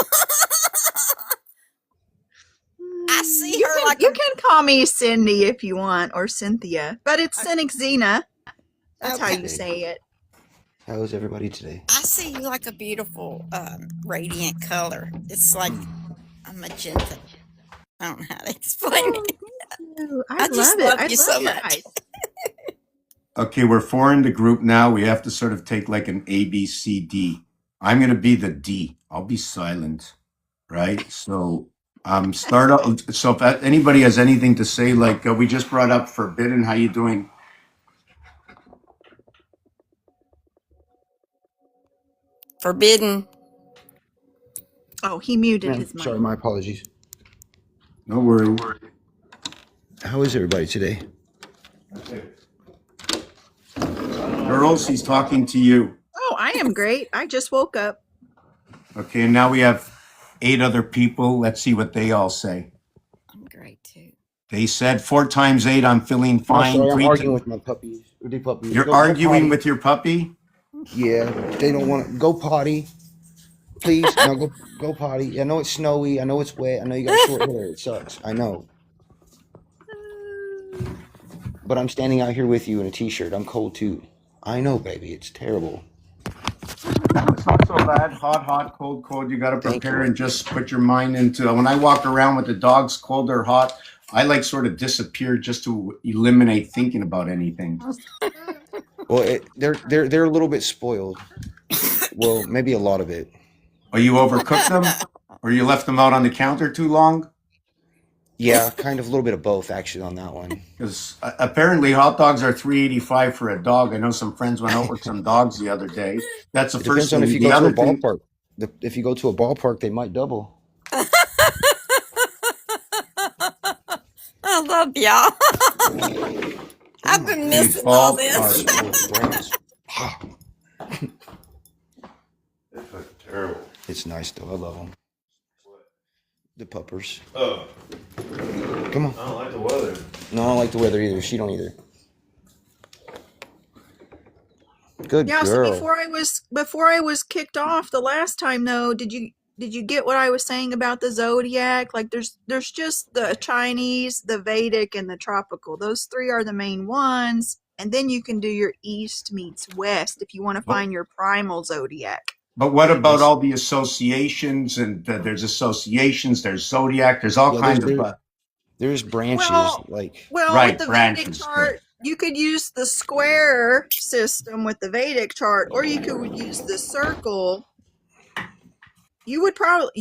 I see You her can like you can call me Cindy if you want, or Cynthia, but it's Cynic Xena. That's how Okay. you say it. How is everybody today? I see you like a beautiful radiant color. It's like a magenta. I don't know how to explain Oh, it. thank you. I just love it. love I you love so your much. eyes. Okay, we're 4 in the group now. We have to sort of take like an A, B, C, D. I'm going to be the D. I'll be silent, right? So start up. So if anybody has anything to say, like we just brought up Forbidden, how you doing? Forbidden. Oh, he muted Ma'am, his mic. sorry, my apologies. No worries. How is everybody today? Girls, he's talking to you. Oh, I am great. I just woke up. Okay, and now we have 8 other people. Let's see what they all say. I'm great too. They said 4 times 8. I'm feeling I'm fine. sorry, I'm 3 arguing with my puppies. The puppies. You're Go arguing potty. with your puppy? Yeah, they don't want to go potty. Please, now go potty. I know it's snowy. I know it's wet. I know you got short hair. It sucks. I know. But I'm standing out here with you in a t-shirt. I'm cold too. I know, baby. It's terrible. It's not so bad. Hot, cold, cold. You got to Thank prepare you. and just put your mind into. When I walk around with the dogs, cold or hot, I like sort of disappear just to eliminate thinking about anything. Well, they're a little bit spoiled. Well, maybe a lot of it. Or you overcook them, or you left them out on the counter too long. Yeah, kind of a little bit of both actually on that one. Because apparently hot dogs are $3.85 for a dog. I know some friends went out with some dogs the other day. That's the It first depends on if thing. you The go to a other thing, ballpark. If you go to a ballpark, they might double. I love y'all. I've my been goodness. missing all default are this. Spoiled brats. That's fucking terrible. It's nice though. I love them. The puppers. Oh, Come on. I don't like the weather. No, I don't like the weather either. She don't either. Good Yeah, so girl. before I was kicked off the last time though, did you get what I was saying about the zodiac? Like there's just the Chinese, the Vedic, and the tropical. Those 3 are the main ones. And then you can do your east meets west if you want to find your primal zodiac. but what about Yes. all the associations? And there's associations, there's zodiac, there's all Yeah, kinds of. there's branches Well, like Right, with the branches, Vedic chart, you could use the square system with the Vedic chart, or you could use the circle. You would probably,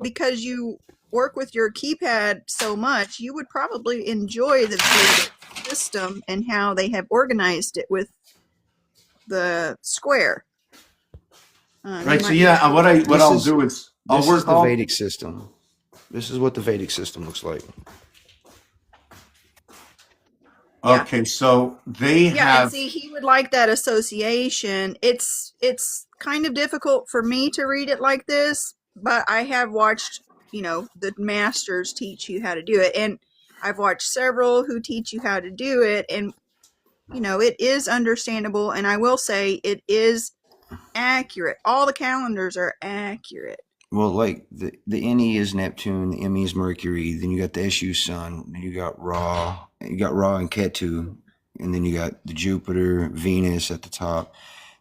because you work with your keypad so much, you would probably enjoy the Vedic system and how they have organized it with the square. Right. So yeah, what I'll do is I'll this work is the all. Vedic system. This is what the Vedic system looks like. Yeah. Okay, so they Yeah, and have. see, he would like that association. It's kind of difficult for me to read it like this, but I have watched, the masters teach you how to do it, and I've watched several who teach you how to do it, and it is understandable, and I will say it is accurate. All the calendars are accurate. Well, like the NE is Neptune, the ME is Mercury, then you got the SU Sun, then you got Ra and Ketu, and then you got the Jupiter, Venus at the top.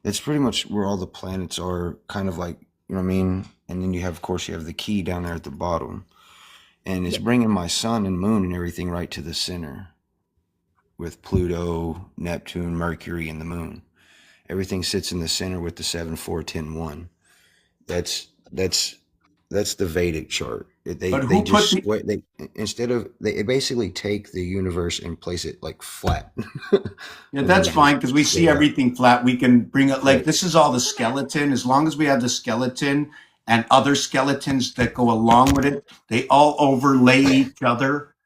That's pretty much where all the planets are, kind of like, you know what I mean? And then you have the key down there at the bottom. And it's bringing my sun and moon and everything right to the center with Pluto, Neptune, Mercury, and the moon. Everything sits in the center with the 7, 4, 10, 1. That's the Vedic chart. They basically take the universe and place it like flat. Yeah, that's fine because we see everything flat. We can bring it like this is all the skeleton. As long as we have the skeleton and other skeletons that go along with it, they all overlay each other.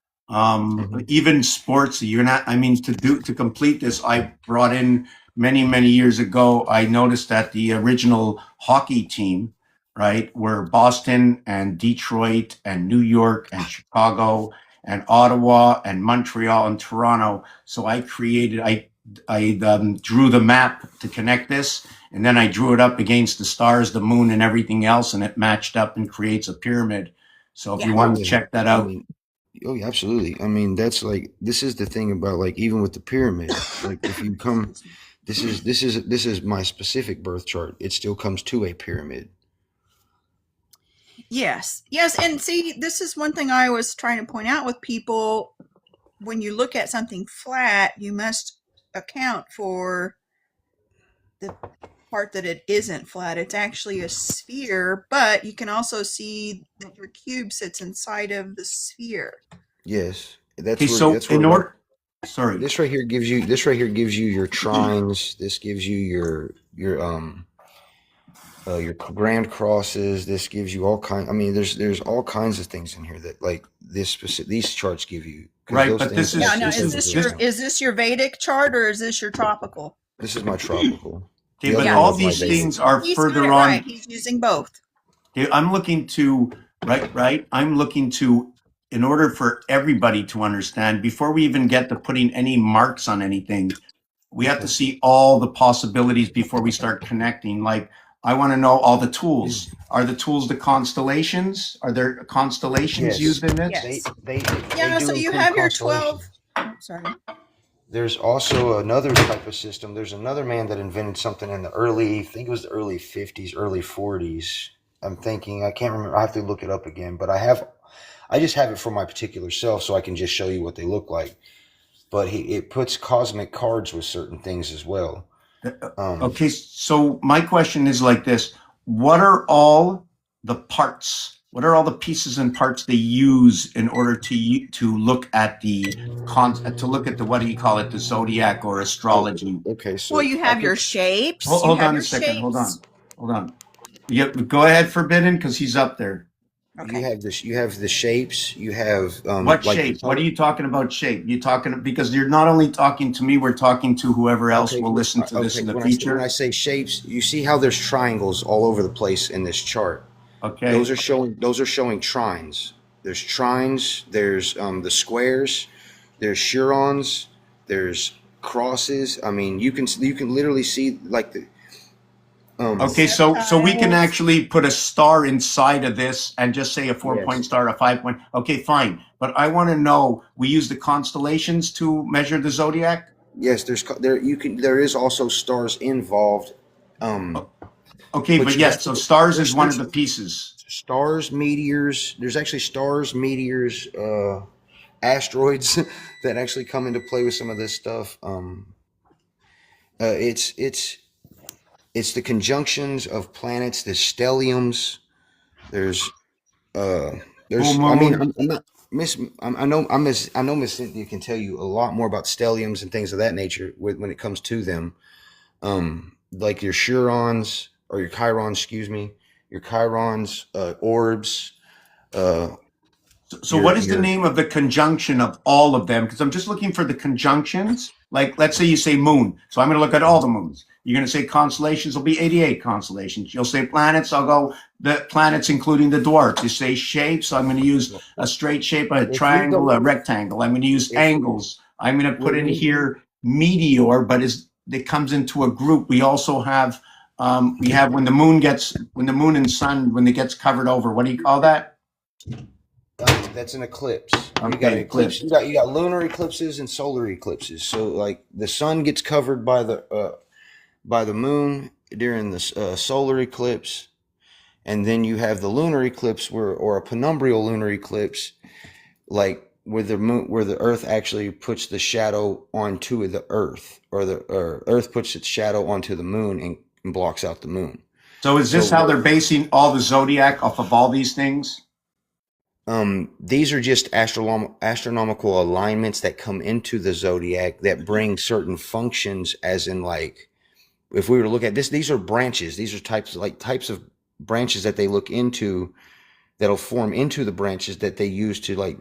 Even sports. You're not. I mean, to complete this, I brought in many years ago. I noticed that the original hockey team, right, were Boston and Detroit and New York and Chicago and Ottawa and Montreal and Toronto. So I drew the map to connect this, and then I drew it up against the stars, the moon, and everything else, and it matched up and creates a pyramid. So if you want to check that out. Oh, yeah, absolutely. I mean, that's like, this is the thing about like, even with the pyramid, like if you come, this is my specific birth chart. It still comes to a pyramid. Yes. And see, this is one thing I was trying to point out with people. When you look at something flat, you must account for the part that it isn't flat. It's actually a sphere, but you can also see that your cube sits inside of the sphere. Yes. Sorry. This right here gives you your trines. This gives you your grand crosses. This gives you all kinds. I mean, there's all kinds of things in here that like these charts give you. Right, but this is is this your Vedic chart or is this your tropical? This is my tropical. Okay, but all these things are further on. Right. He's using both. Okay, I'm looking to I'm looking to in order for everybody to understand, before we even get to putting any marks on anything, we have to see all the possibilities before we start connecting. Like, I want to know all the tools. Are the tools the constellations? Are there constellations Yes. used in this? Yes. They Yeah, do so you include have your constellations. 12. Oh, sorry. There's also another type of system. There's another man that invented something in the early, I think it was the early 50s, early 40s. I'm thinking, I can't remember. I have to look it up again, but I just have it for my particular self so I can just show you what they look like. But it puts cosmic cards with certain things as well. Okay, so my question is like this. What are all the parts? What are all the pieces and parts they use in order to look at to look at the, what do you call it, the zodiac or astrology? Okay, so Well, you I have can, your shapes. You Hold have on a your second. shapes. Hold on. Yep, go ahead, Forbidden, because he's up there. Okay. you have the shapes, you have What like shape? What are you talking about shape? You talking, because you're not only talking to me, we're talking to whoever else will listen to this in the when future. I say shapes, you see how there's triangles all over the place in this chart. Okay. Those are showing trines. There's trines, there's the squares, there's churons, there's crosses. I mean, you can literally see like the Okay, so we can Septiles. actually put a star inside of this and just say a 4-point Yes. star, a 5-point. Okay, fine. But I want to know, we use the constellations to measure the zodiac? Yes, there is also stars involved. Okay, but yes, so stars is one of the there's pieces. stars, meteors. There's actually stars, meteors, asteroids that actually come into play with some of this stuff. It's the conjunctions of planets, the stelliums. There's Full I mean, moon. I'm not Miss. I know Miss Cynthia can tell you a lot more about stelliums and things of that nature when it comes to them. Like your Chirons or your Chirons, excuse me, your Chirons, orbs. So what is the name of the conjunction of all of them? Because I'm just looking for the conjunctions. Like, let's say you say moon. So I'm going to look at all the moons. You're going to say constellations will be 88 constellations. You'll say planets. I'll go the planets, including the dwarfs. You say shapes. So I'm going to use a straight shape, a triangle, a rectangle. I'm going to use angles. I'm going to put in here meteor, but it comes into a group. We also have, when the moon and sun, when it gets covered over, what do you call that? That's an eclipse. You Okay, got an eclipse. You got lunar eclipses and solar eclipses. So like the sun gets covered by the moon during the solar eclipse, and then you have the lunar eclipse or a penumbral lunar eclipse, like where the Earth actually puts the shadow onto the Earth, or Earth puts its shadow onto the moon and blocks out the moon. So is this how they're basing all the zodiac off of all these things? These are just astronomical alignments that come into the zodiac that bring certain functions, as in, like, if we were to look at this, these are branches. These are types of branches that they look into, that'll form into the branches that they use to, like,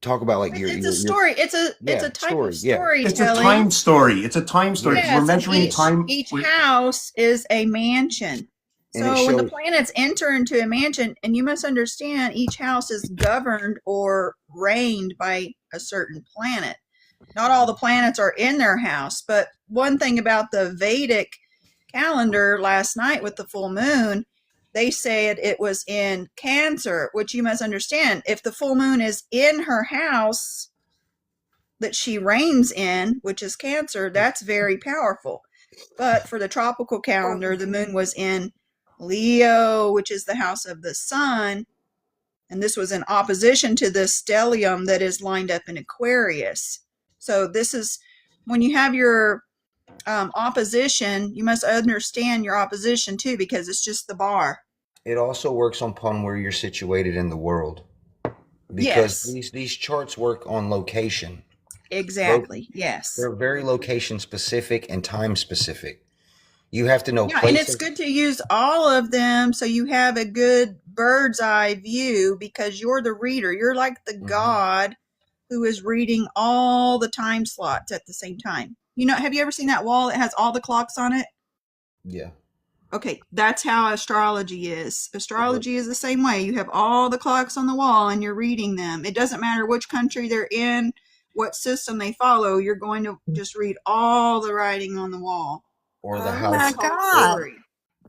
talk about, like, It's a story. It's a type of storytelling. It's a time story. It's a time story. Yes, We're measuring time. Each house is a mansion. So when the planets enter into a mansion, and you must understand, each house is governed or reigned by a certain planet. Not all the planets are in their house, but one thing about the Vedic calendar last night with the full moon, they said it was in Cancer, which you must understand. If the full moon is in her house that she reigns in, which is Cancer, that's very powerful. But for the tropical calendar, the moon was in Leo, which is the house of the sun, and this was in opposition to the stellium that is lined up in Aquarius. So this is when you have your opposition, you must understand your opposition too, because it's just the bar. It also works upon where you're situated in the world, because these charts work on location. Exactly. Yes. They're very location specific and time specific. You have to know places. And it's good to use all of them so you have a good bird's eye view, because you're the reader. You're like the God who is reading all the time slots at the same time. Have you ever seen that wall that has all the clocks on it? Yeah. Okay, that's how astrology is. Astrology is the same way. You have all the clocks on the wall and you're reading them. It doesn't matter which country they're in, what system they follow, you're going to just read all the writing on the wall. Or the Oh It's my house. called God. February.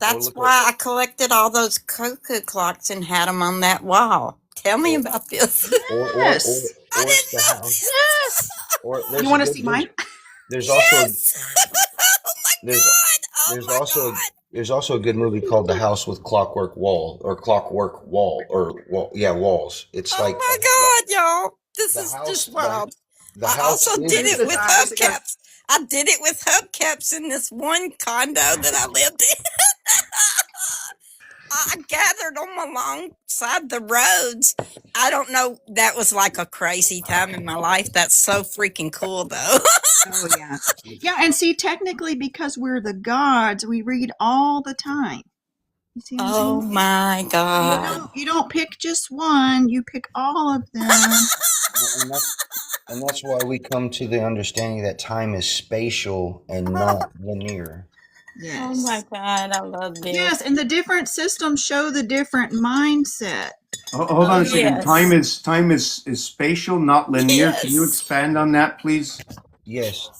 Or That's look why I collected all those cuckoo clocks and had them on that wall. Tell me or about this. Yes. I or it's didn't the know house. Yes. Or You want to see mine? there's also this. Yes. Oh my there's God. Oh there's my also God. there's also a good movie called The House with Clockwork Wall or wall, yeah, Walls. It's Oh like my God, y'all. This the is house just wild. the I house also is did Here's it the with top. It goes, hubcaps. I did it with hubcaps in this one condo that I lived in. I gathered them alongside the roads. I don't know. That was like a crazy time in my life. That's so freaking cool, though. oh, yeah. Yeah, and see, technically, because we're the gods, we read all the time. You see what I'm Oh saying? my God. You don't pick just one, you pick all of them. and that's why we come to the understanding that time is spatial and not linear. Oh my Yes. God. I love Yes, this. and the different systems show the different mindset. Hold Oh, on a second. Time yes. is spatial, not linear. Can you Yes. expand on that, please? Yes.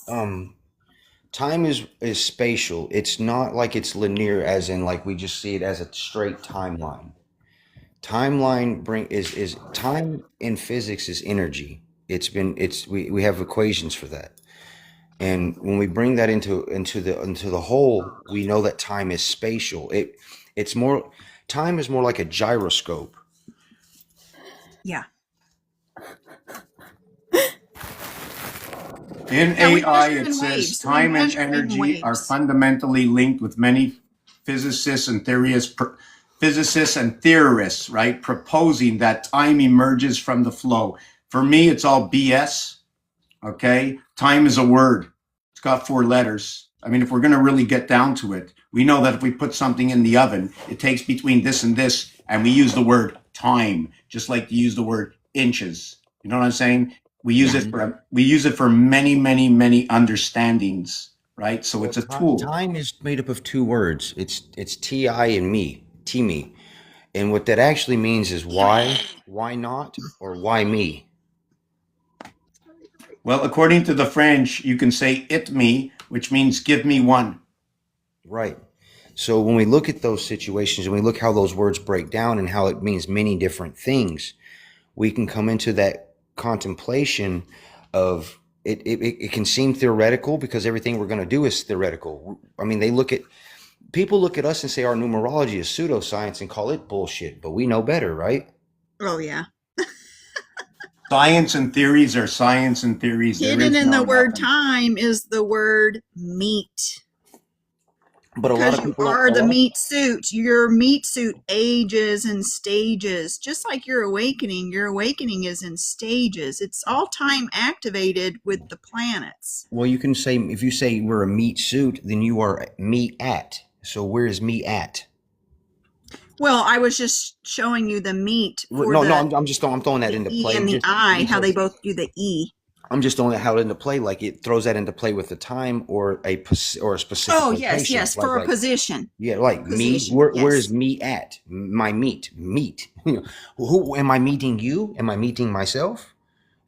Time is spatial. It's not like it's linear as in like we just see it as a straight timeline. Is time in physics is energy. We have equations for that. And when we bring that into the whole, we know that time is spatial. It's more Time is more like a gyroscope. Yeah. In Yeah, we AI, measure it in says waves. We time and measure in energy are waves. fundamentally linked with many physicists and theorists, right? Proposing that time emerges from the flow. For me, it's all BS. Okay. Time is a word. It's got 4 letters. I mean, if we're going to really get down to it, we know that if we put something in the oven, it takes between this and this, and we use the word time, just like you use the word inches. You know what I'm saying? Yeah. We use it for many, many, many understandings, right? So Well, it's a tool. time is made up of 2 words. It's ti and me, me, and what that actually means is why not, or why me. Well, according to the French, you can say it me, which means give me one. Right. So when we look at those situations and we look how those words break down and how it means many different things, we can come into that contemplation of it can seem theoretical because everything we're going to do is theoretical. I mean, people look at us and say our numerology is pseudoscience and call it bullshit, but we know better, right? Oh, yeah. Science and theories are science and theories. There Hidden is in no the word nothing. time is the word meat. But a lot Because of you people don't, are the meat suit. Your meat suit ages and stages. Just like your awakening is in stages. It's all time activated with the planets. well, you can say, if you say we're a meat suit, then you are me at. So where is me at? Well, I was just showing you the meat for No, the I'm throwing that into E play and the just I, how they because both do the E. I'm just throwing how into play, like it throws that into play with the time or a specific Oh, yes, location, yes, for a position. yeah, like me. Position, Where is yes. me at? My meet. Who am I meeting? You? Am I meeting myself?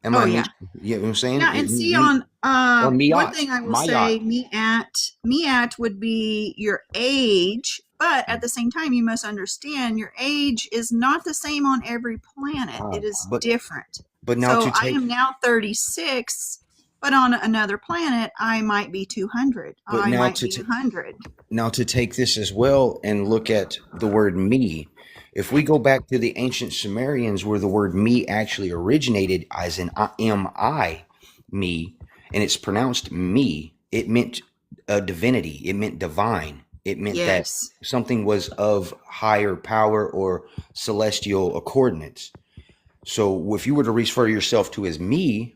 Am Oh, I yeah. meet? You know what I'm saying? Yeah, and see Me on or me one ought thing I will my yacht. say, me at would be your age, but at the same time you must understand your age is not the same on every planet. It is But different. now So to I take am now 36, but on another planet I might be 200. but I might be 100. now to take this as well and look at the word me. If we go back to the ancient Sumerians where the word me actually originated as an am I, me, and it's pronounced me, it meant a divinity, it meant divine, it meant that Yes. something was of higher power or celestial coordinates. So if you were to refer yourself to as me,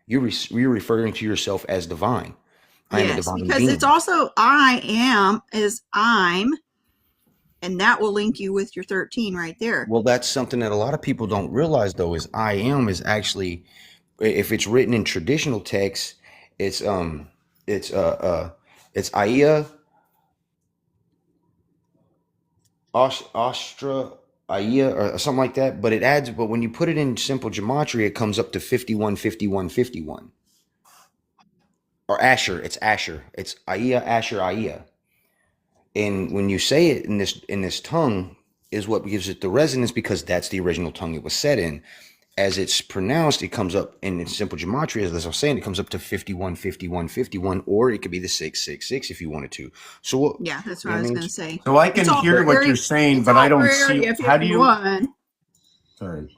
you're referring to yourself as divine. I am a Yes, divine because it's being. also I am is I'm, and that will link you with your 13 right there. Well, that's something that a lot of people don't realize, though, is I am is actually, if it's written in traditional text, it's it's Aya Astra Aya or something like that, but it adds. But when you put it in simple gematria, it comes up to 51, 51, 51. Or Asher, it's Asher, it's Aya, Asher, Aya. And when you say it in this tongue, is what gives it the resonance because that's the original tongue it was said in. As it's pronounced, it comes up in simple gematria, as I was saying, it comes up to 51, 51, 51, or it could be the 666 if you wanted to. So what? Yeah, that's You what know I what I was mean? going to say. So I It's can all hear for what area. you're saying, It's but I all for don't see Area how do you 51. sorry.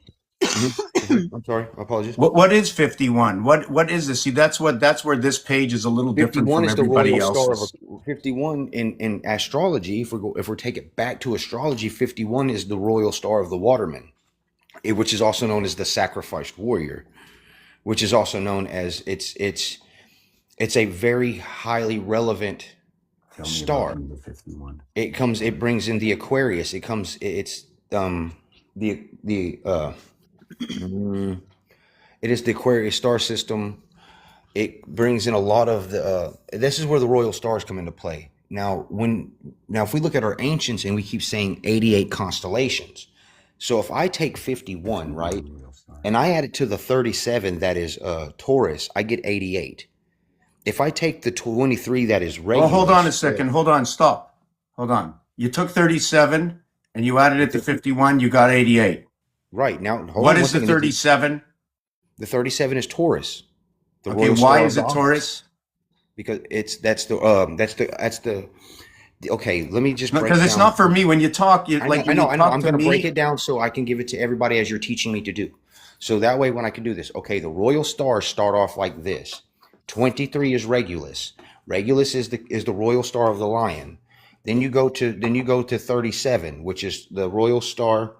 I'm sorry, my apologies. What is 51? What is this? See, that's where this page is a little different 51 from is the everybody royal star of else's. 51 in astrology. If we take it back to astrology, 51 is the royal star of the waterman, which is also known as the sacrificed warrior, which is also known as it's a very highly relevant Tell me about star. number 51. It brings in the Aquarius. It's the it is the Aquarius star system. It brings in a lot of the this is where the royal stars come into play. Now if we look at our ancients and we keep saying 88 constellations. So if I take 51, 51 right, real star. and I add it to the 37 that is Taurus, I get 88. If I take the 23 that is Well, hold on a Regulus, second. Hold on. Stop. Hold on. You took 37 and you added the it to 50, 51. You got 88. right now, hold What on one is the second. 37? The 37 is Taurus, the Okay, royal why star of is the it ox, Taurus? because that's the okay. Let me just break Because it's down. not for me. When you talk, I know, when you I know. talk I'm to going to break me, it down so I can give it to everybody as you're teaching me to do. So that way, when I can do this, okay, the royal stars start off like this. 23 is Regulus. Regulus is the royal star of the lion. Then you go to 37, which is the royal star.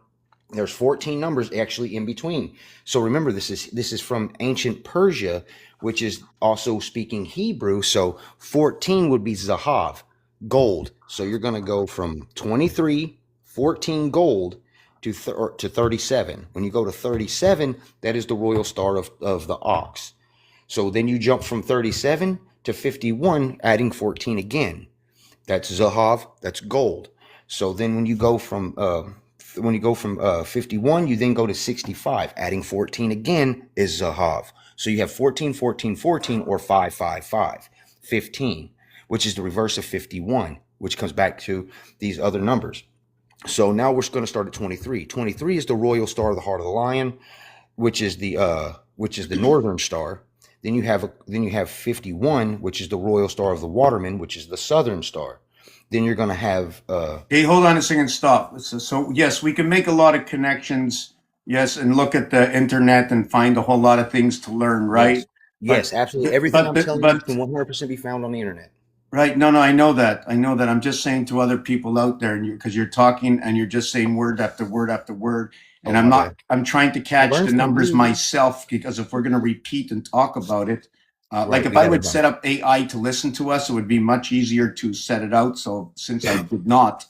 There's 14 numbers actually in between. So remember, this is from ancient Persia, which is also speaking Hebrew. So 14 would be Zahav, gold. So you're going to go from 23, 14 gold to 37. When you go to 37, that is the royal star of the ox. So then you jump from 37 to 51, adding 14 again. That's Zahav. That's gold. So then when you go from 51, you then go to 65. Adding 14 again is Zahav. So you have 14, 14, 14, or 5, 5, 5, 15, which is the reverse of 51, which comes back to these other numbers. So now we're going to start at 23. 23 is the royal star of the heart of the lion, which is the northern star. Then you have 51, which is the royal star of the waterman, which is the southern star. Then you're going to have hey, hold on a second. Stop. So yes, we can make a lot of connections. Yes, and look at the internet and find a whole lot of things to learn, right? yes, But yes, absolutely. Everything I'm telling you but can 100% be found on the internet. right. No, no, I know that. I know that. I'm just saying to other people out there, and because you're talking and you're just saying word after word after word, and Oh, my bad. I'm trying to I catch learned the from numbers you. myself because if we're going to repeat and talk about it, like Right, if we I got to would learn. set up AI to listen to us, it would be much easier to set it out. So since I did not,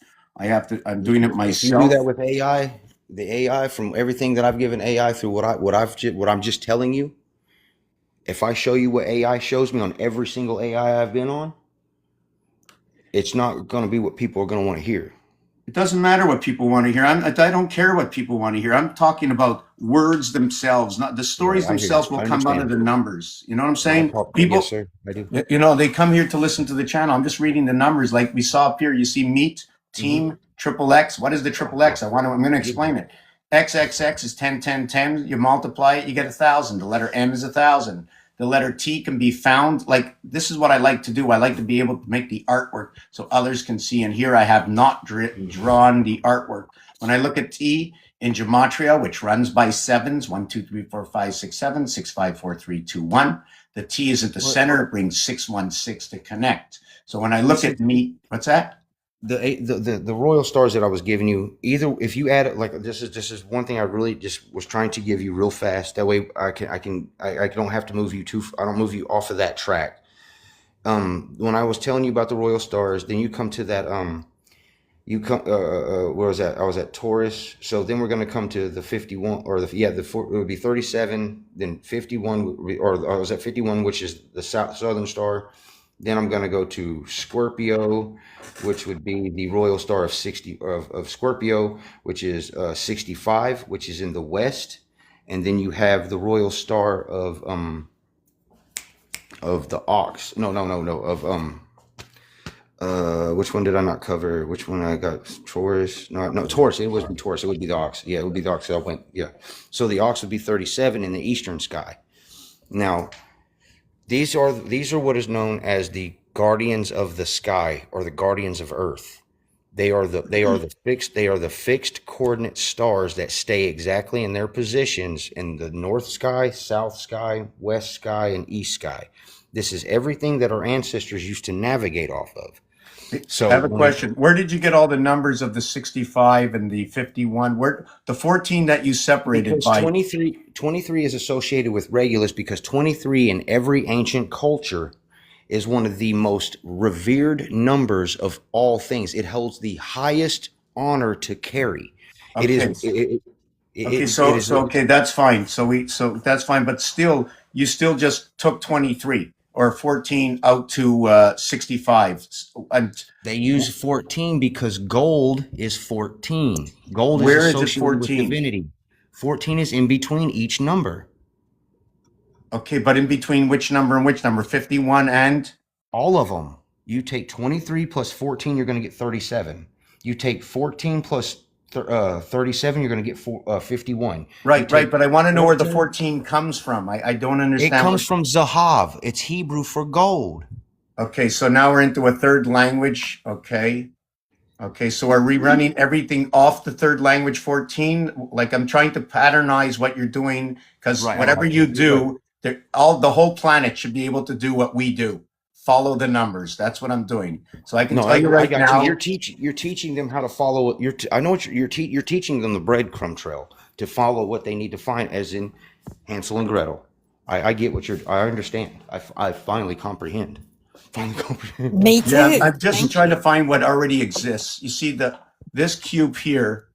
I'm doing it If you do that myself. with AI, the AI from everything that I've given AI through what I'm just telling you, if I show you what AI shows me on every single AI I've been on, it's not going to be what people are going to want to hear. It doesn't matter what people want to hear. I don't care what people want to hear. I'm talking about words themselves. Not the Right, stories I hear you. themselves will I come out of understand. the numbers. You know what I'm My saying? fault. Yes, People, sir. I do. they come here to listen to the channel. I'm just reading the numbers like we saw up here. You see meet, Hmm. team, triple X. What is the triple X? I'm going to Yeah. explain it. XXX is 10, 10, 10. You multiply it, you get 1,000. The letter M is 1,000. The letter T can be found. Like, this is what I like to do. I like to be able to make the artwork so others can see. And here I have not drawn the artwork. When I look at T in gematria, which runs by sevens, 1, 2, 3, 4, 5, 6, 7, 6, 5, 4, 3, 2, 1. The T is at the What? center. It brings 616 to connect. So when I You look see, at me, what's that? the royal stars that I was giving you, either if you add it, like this is one thing I really just was trying to give you real fast. That way I don't have to move you I don't move you off of that track. When I was telling you about the royal stars, then you come to that you come where was that? I was at Taurus. So then we're going to come to the 51 or it would be 37, then 51 or I was at 51, which is the southern star. Then I'm going to go to Scorpio, which would be the royal star of 60 of Scorpio, which is 65, which is in the west. And then you have the royal star of the ox. No, which one did I not cover? Which one I got? Taurus? No, Taurus. It wasn't Taurus. It would be the ox. Yeah, it would be the ox. I went. Yeah. So the ox would be 37 in the eastern sky. Now, these are what is known as the guardians of the sky or the guardians of Earth. They are the fixed coordinate stars that stay exactly in their positions in the north sky, south sky, west sky, and east sky. This is everything that our ancestors used to navigate off of. So I have a question. Where did you get all the numbers of the 65 and the 51? Where the 14 that you separated because by? 23 is associated with Regulus because 23 in every ancient culture is one of the most revered numbers of all things. It holds the highest honor to carry. It Okay. is. It Okay, is. okay, that's fine. So that's fine, but still, you still just took 23 or 14 out to 65. And They use 14 because gold is 14. Gold is where is it associated with 14? divinity. 14 is in between each number. Okay, but in between which number and which number? 51 and? All of them. You take 23 plus 14, you're going to get 37. You take 14 plus 37, you're going to get 51. Right, right. But I want to know where the 14 14 comes from. I don't It understand. comes from Zahav. It's Hebrew for gold. Okay, so now we're into a third language. Okay. Okay, so are we running everything off the third language 14? Like I'm trying to patternize what you're doing because Right. whatever you do, the whole planet should be able to do what we do. Follow the numbers. That's what I'm doing. So I can No, tell you right got now. you. You're teaching them how to follow it. I know what you're teaching them the breadcrumb trail to follow what they need to find, as in Hansel and Gretel. I get what I understand. I finally comprehend. Me too. Yeah, I'm just Thank trying you. to find what already exists. You see this cube here,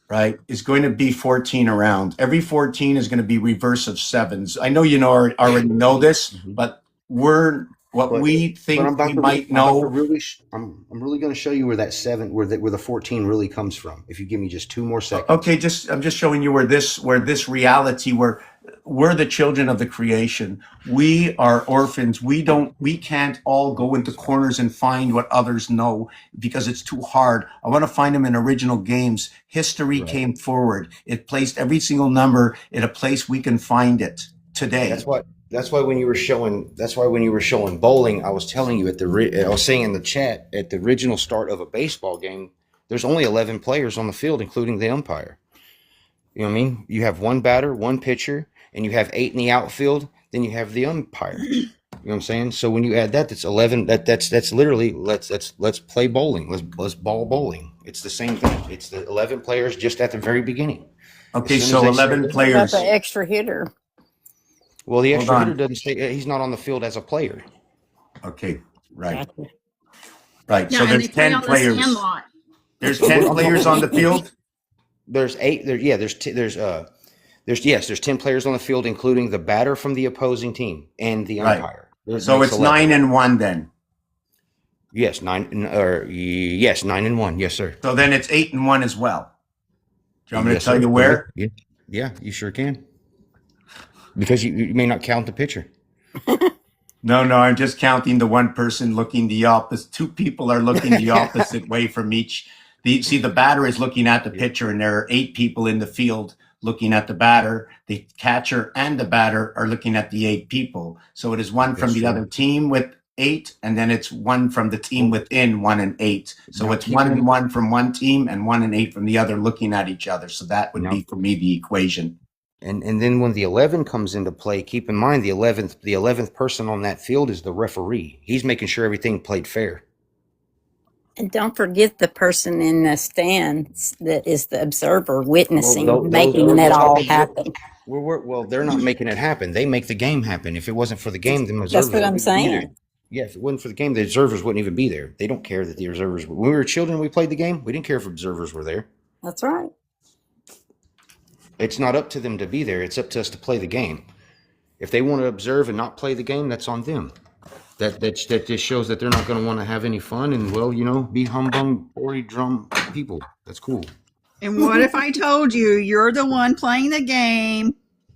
right, is going to be 14 around. Every 14 is going to be reverse of sevens. I know already know this, Mhm. but But we I'm think about we to might I'm about to know. really I'm really going to show you where that where the 14 really comes from. If you give me just 2 more seconds. Okay, I'm just showing you where this reality, where we're the children of the creation. We are orphans. We can't all go into corners and find what others know because it's too hard. I want to find them in original games. History Right. came forward. It placed every single number in a place we can find it today. That's why when you were showing bowling, I was telling you I was saying in the chat at the original start of a baseball game, there's only 11 players on the field, including the umpire. You know what I mean? You have 1 batter, 1 pitcher, and you have 8 in the outfield. Then you have the umpire. You know what I'm saying? So when you add that's 11. That's literally let's play bowling. Let's ball bowling. It's the same thing. It's the 11 players just at the very beginning. Okay, As soon as so they say 11 that- What about players. the extra hitter? Well, the Hold extra on. hitter doesn't say he's not on the field as a player. Okay, right, Gotcha. right. Yeah, So and there's they play 10 on the players. sandlot. There's 10 players on the field. There's 8. There's 10 players on the field, including the batter from the opposing team and the Right. umpire. So it's 9 and 1 then. Yes, 9 and 1. Yes, sir. So then it's 8 and 1 as well. Do you want me to Yes, tell sir. you where? Yeah, you sure can. Because you may not count the pitcher. No, I'm just counting the one person looking the opposite. 2 people are looking the opposite way from each. The batter is looking at the pitcher, and there are 8 people in the field looking at the batter. The catcher and the batter are looking at the 8 people. So it is 1 from That's the true. other team with 8, and then it's 1 from the team within 1 and 8. So Now it's keep 1 in- and 1 from one team and 1 and 8 from the other looking at each other. So that would Now- be for me the equation. And then when the 11 comes into play, keep in mind the 11th person on that field is the referee. He's making sure everything played fair. And don't forget the person in the stands that is the observer witnessing, making it all happen. Well, they're not making it happen. They make the game happen. If it wasn't for the game, the observers That's what I'm wouldn't even be there. saying. Yeah, if it wasn't for the game, the observers wouldn't even be there. They don't care that the observers. When we were children, we played the game. We didn't care if observers were there. That's right. It's not up to them to be there. It's up to us to play the game. If they want to observe and not play the game, that's on them. that just shows that they're not going to want to have any fun and, well, be humbug, orry drum people. That's cool. And what if I told you you're the one playing the game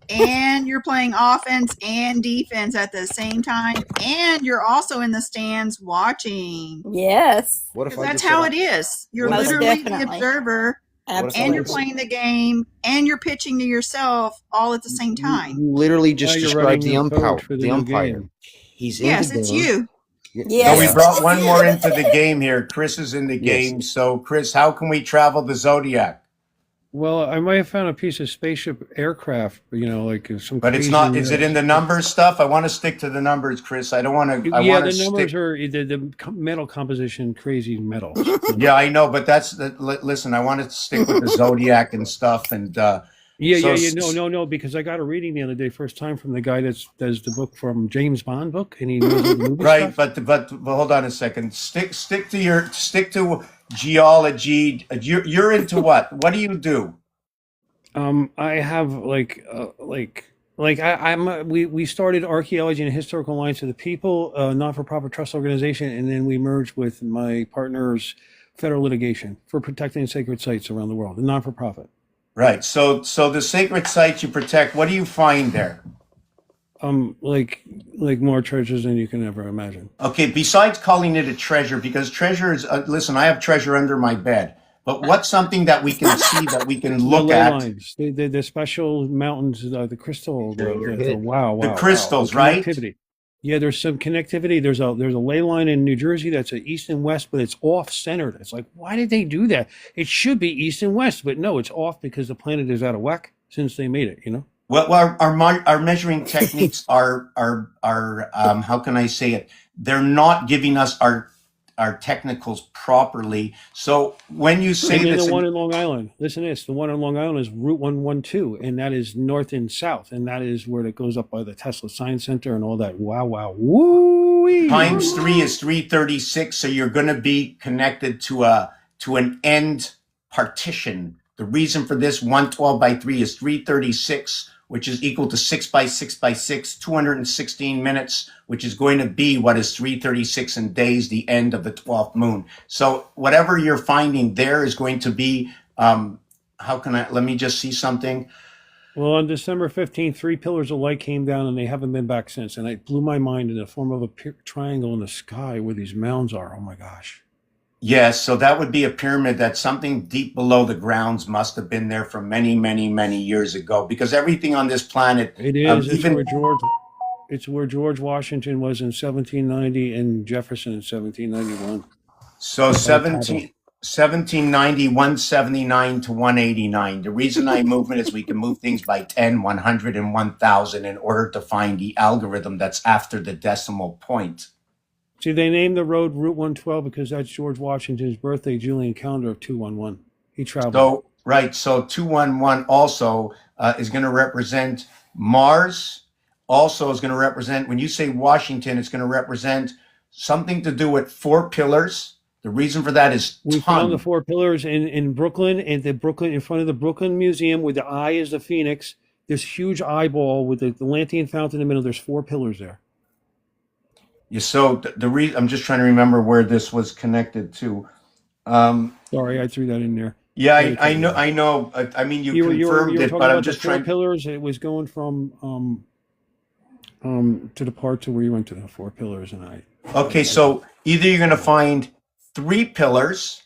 and you're playing offense and defense at the same time and you're also in the stands watching? Yes. What if Because I that's just how said, it is. You're Most literally the definitely. observer What if I and you're just- playing the game and you're pitching to yourself all at the same time. You literally just Now you're described writing the the code umpire. for the The new umpire. game. He's in Yes, the it's game. you. Yes. So we Yeah. brought one more into the game here. Chris is in the Yes. game. So, Chris, how can we travel the Zodiac? Well, I might have found a piece of spaceship aircraft, like some. But it's crazy, not. Is it in the numbers stuff? I want to stick to the numbers, Chris. I don't want to. I Yeah, want the to numbers stick. are the metal composition, crazy metal. Yeah, I know, but that's the. Listen, I want to stick with the Zodiac and stuff, and Yeah. So- No, because I got a reading the other day, first time from the guy that does the book from James Bond book, and he knows all the movie right. stuff. But hold on a second. Stick to geology. You're into what? What do you do? I have we started Archaeology and Historical Alliance of the People, non-for-profit trust organization, and then we merged with my partner's federal litigation for protecting sacred sites around the world, a non-for-profit. Right. So the sacred sites you protect. What do you find there? Like more treasures than you can ever imagine. Okay, besides calling it a treasure, because treasure is, listen, I have treasure under my bed, but what's something that we can see, that we can look the ley at? lines, the special mountains, the crystal, wow, The crystals, the right? connectivity. Yeah, there's some connectivity. There's a ley line in New Jersey that's a east and west, but it's off centered. It's like, why did they do that? It should be east and west, but no, it's off because the planet is out of whack since they made it. Well, our measuring techniques are how can I say it? They're not giving us our technicals properly. So when you say And then this, the one in Long Island, listen to this, the one in Long Island is Route 112, and that is north and south, and that is where it goes up by the Tesla Science Center and all that. Wow, woo! times 3 is 336, so you're going to be connected to an end partition. The reason for this 112 by 3 is 336, which is equal to 6 by 6 by 6, 216 minutes, which is going to be what is 336 in days, the end of the 12th moon. So whatever you're finding there is going to be, let me just see something. Well, on December 15th, 3 pillars of light came down, and they haven't been back since. And it blew my mind in the form of a triangle in the sky where these mounds are. Oh my gosh! Yes, so that would be a pyramid that something deep below the grounds must have been there from many, many, many years ago. Because everything on this planet, It is. even It's where George Washington was in 1790 and Jefferson in 1791. so 1790, 179 to 189. The reason I move it is we can move things by 10, 100, and 1,000 in order to find the algorithm that's after the decimal point. See, they named the road Route 112 because that's George Washington's birthday Julian calendar of 211. He traveled. So, right, so 211 also is going to represent Mars. Also is going to represent, when you say Washington, it's going to represent something to do with 4 pillars. The reason for that is We found the 4 pillars in Brooklyn, and in front of the Brooklyn Museum, where the eye is the phoenix. This huge eyeball with the Atlantean fountain in the middle. There's 4 pillars there. Yeah, so I'm just trying to remember where this was connected to. Sorry, I threw that in there. Yeah, I know. I mean, you confirmed were it, talking but I'm about just the 4 trying. pillars. It was going from to the part to where you went to the 4 pillars, and Okay, so either you're going to find 3 pillars,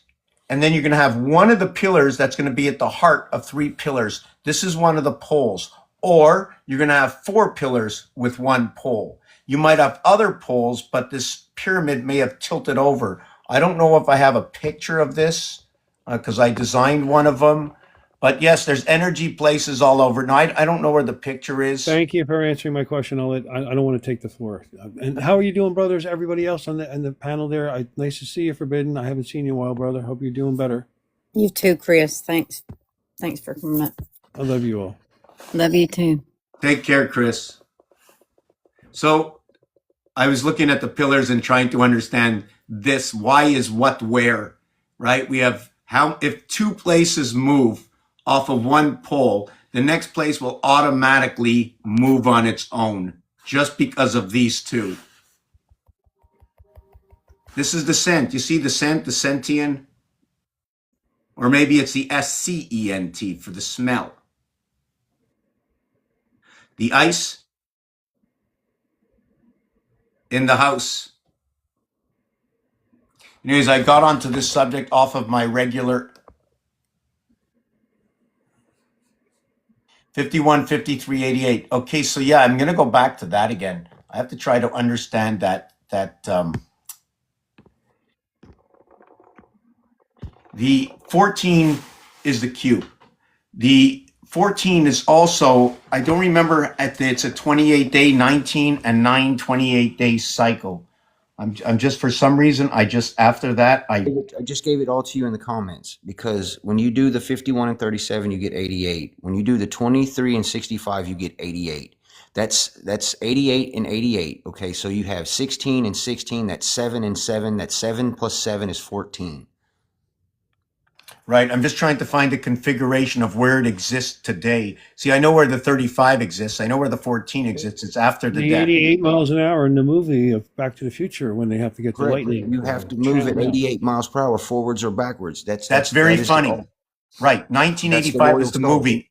and then you're going to have one of the pillars that's going to be at the heart of 3 pillars. This is one of the poles. Or you're going to have 4 pillars with 1 pole. You might have other poles, but this pyramid may have tilted over. I don't know if I have a picture of this because I designed one of them. But yes, there's energy places all over. Now, I don't know where the picture is. Thank you for answering my question. I don't want to take the floor. And how are you doing, brothers? Everybody else on the panel there. Nice to see you, Forbidden. I haven't seen you in a while, brother. Hope you're doing better. You too, Chris. Thanks for coming up. I love you all. Love you too. Take care, Chris. So I was looking at the pillars and trying to understand this. Why is what where, right? We have if 2 places move off of 1 pole, the next place will automatically move on its own just because of these 2. This is the scent. You see the scent, the sentient? Or maybe it's the SCENT for the smell. The ice in the house. Anyways, I got onto this subject off of my regular 51, 53, 88. Okay, so yeah, I'm going to go back to that again. I have to try to understand that the 14 is the cube. The 14 is also, I don't remember, it's a 28-day, 19 and 9 28-day cycle. I'm just, for some reason, after that, I just gave it all to you in the comments, because when you do the 51 and 37, you get 88. When you do the 23 and 65, you get 88. That's 88 and 88. Okay, so you have 16 and 16. That's 7 and 7. That's 7 plus 7 is 14. Right. I'm just trying to find the configuration of where it exists today. See, I know where the 35 exists. I know where the 14 exists. It's after the The death. 88 miles an hour in the movie of Back to the Future when they have to get the Correct. lightning. You have to move at 88 miles per hour, forwards or backwards. That's very funny. Right. 1985 was the movie.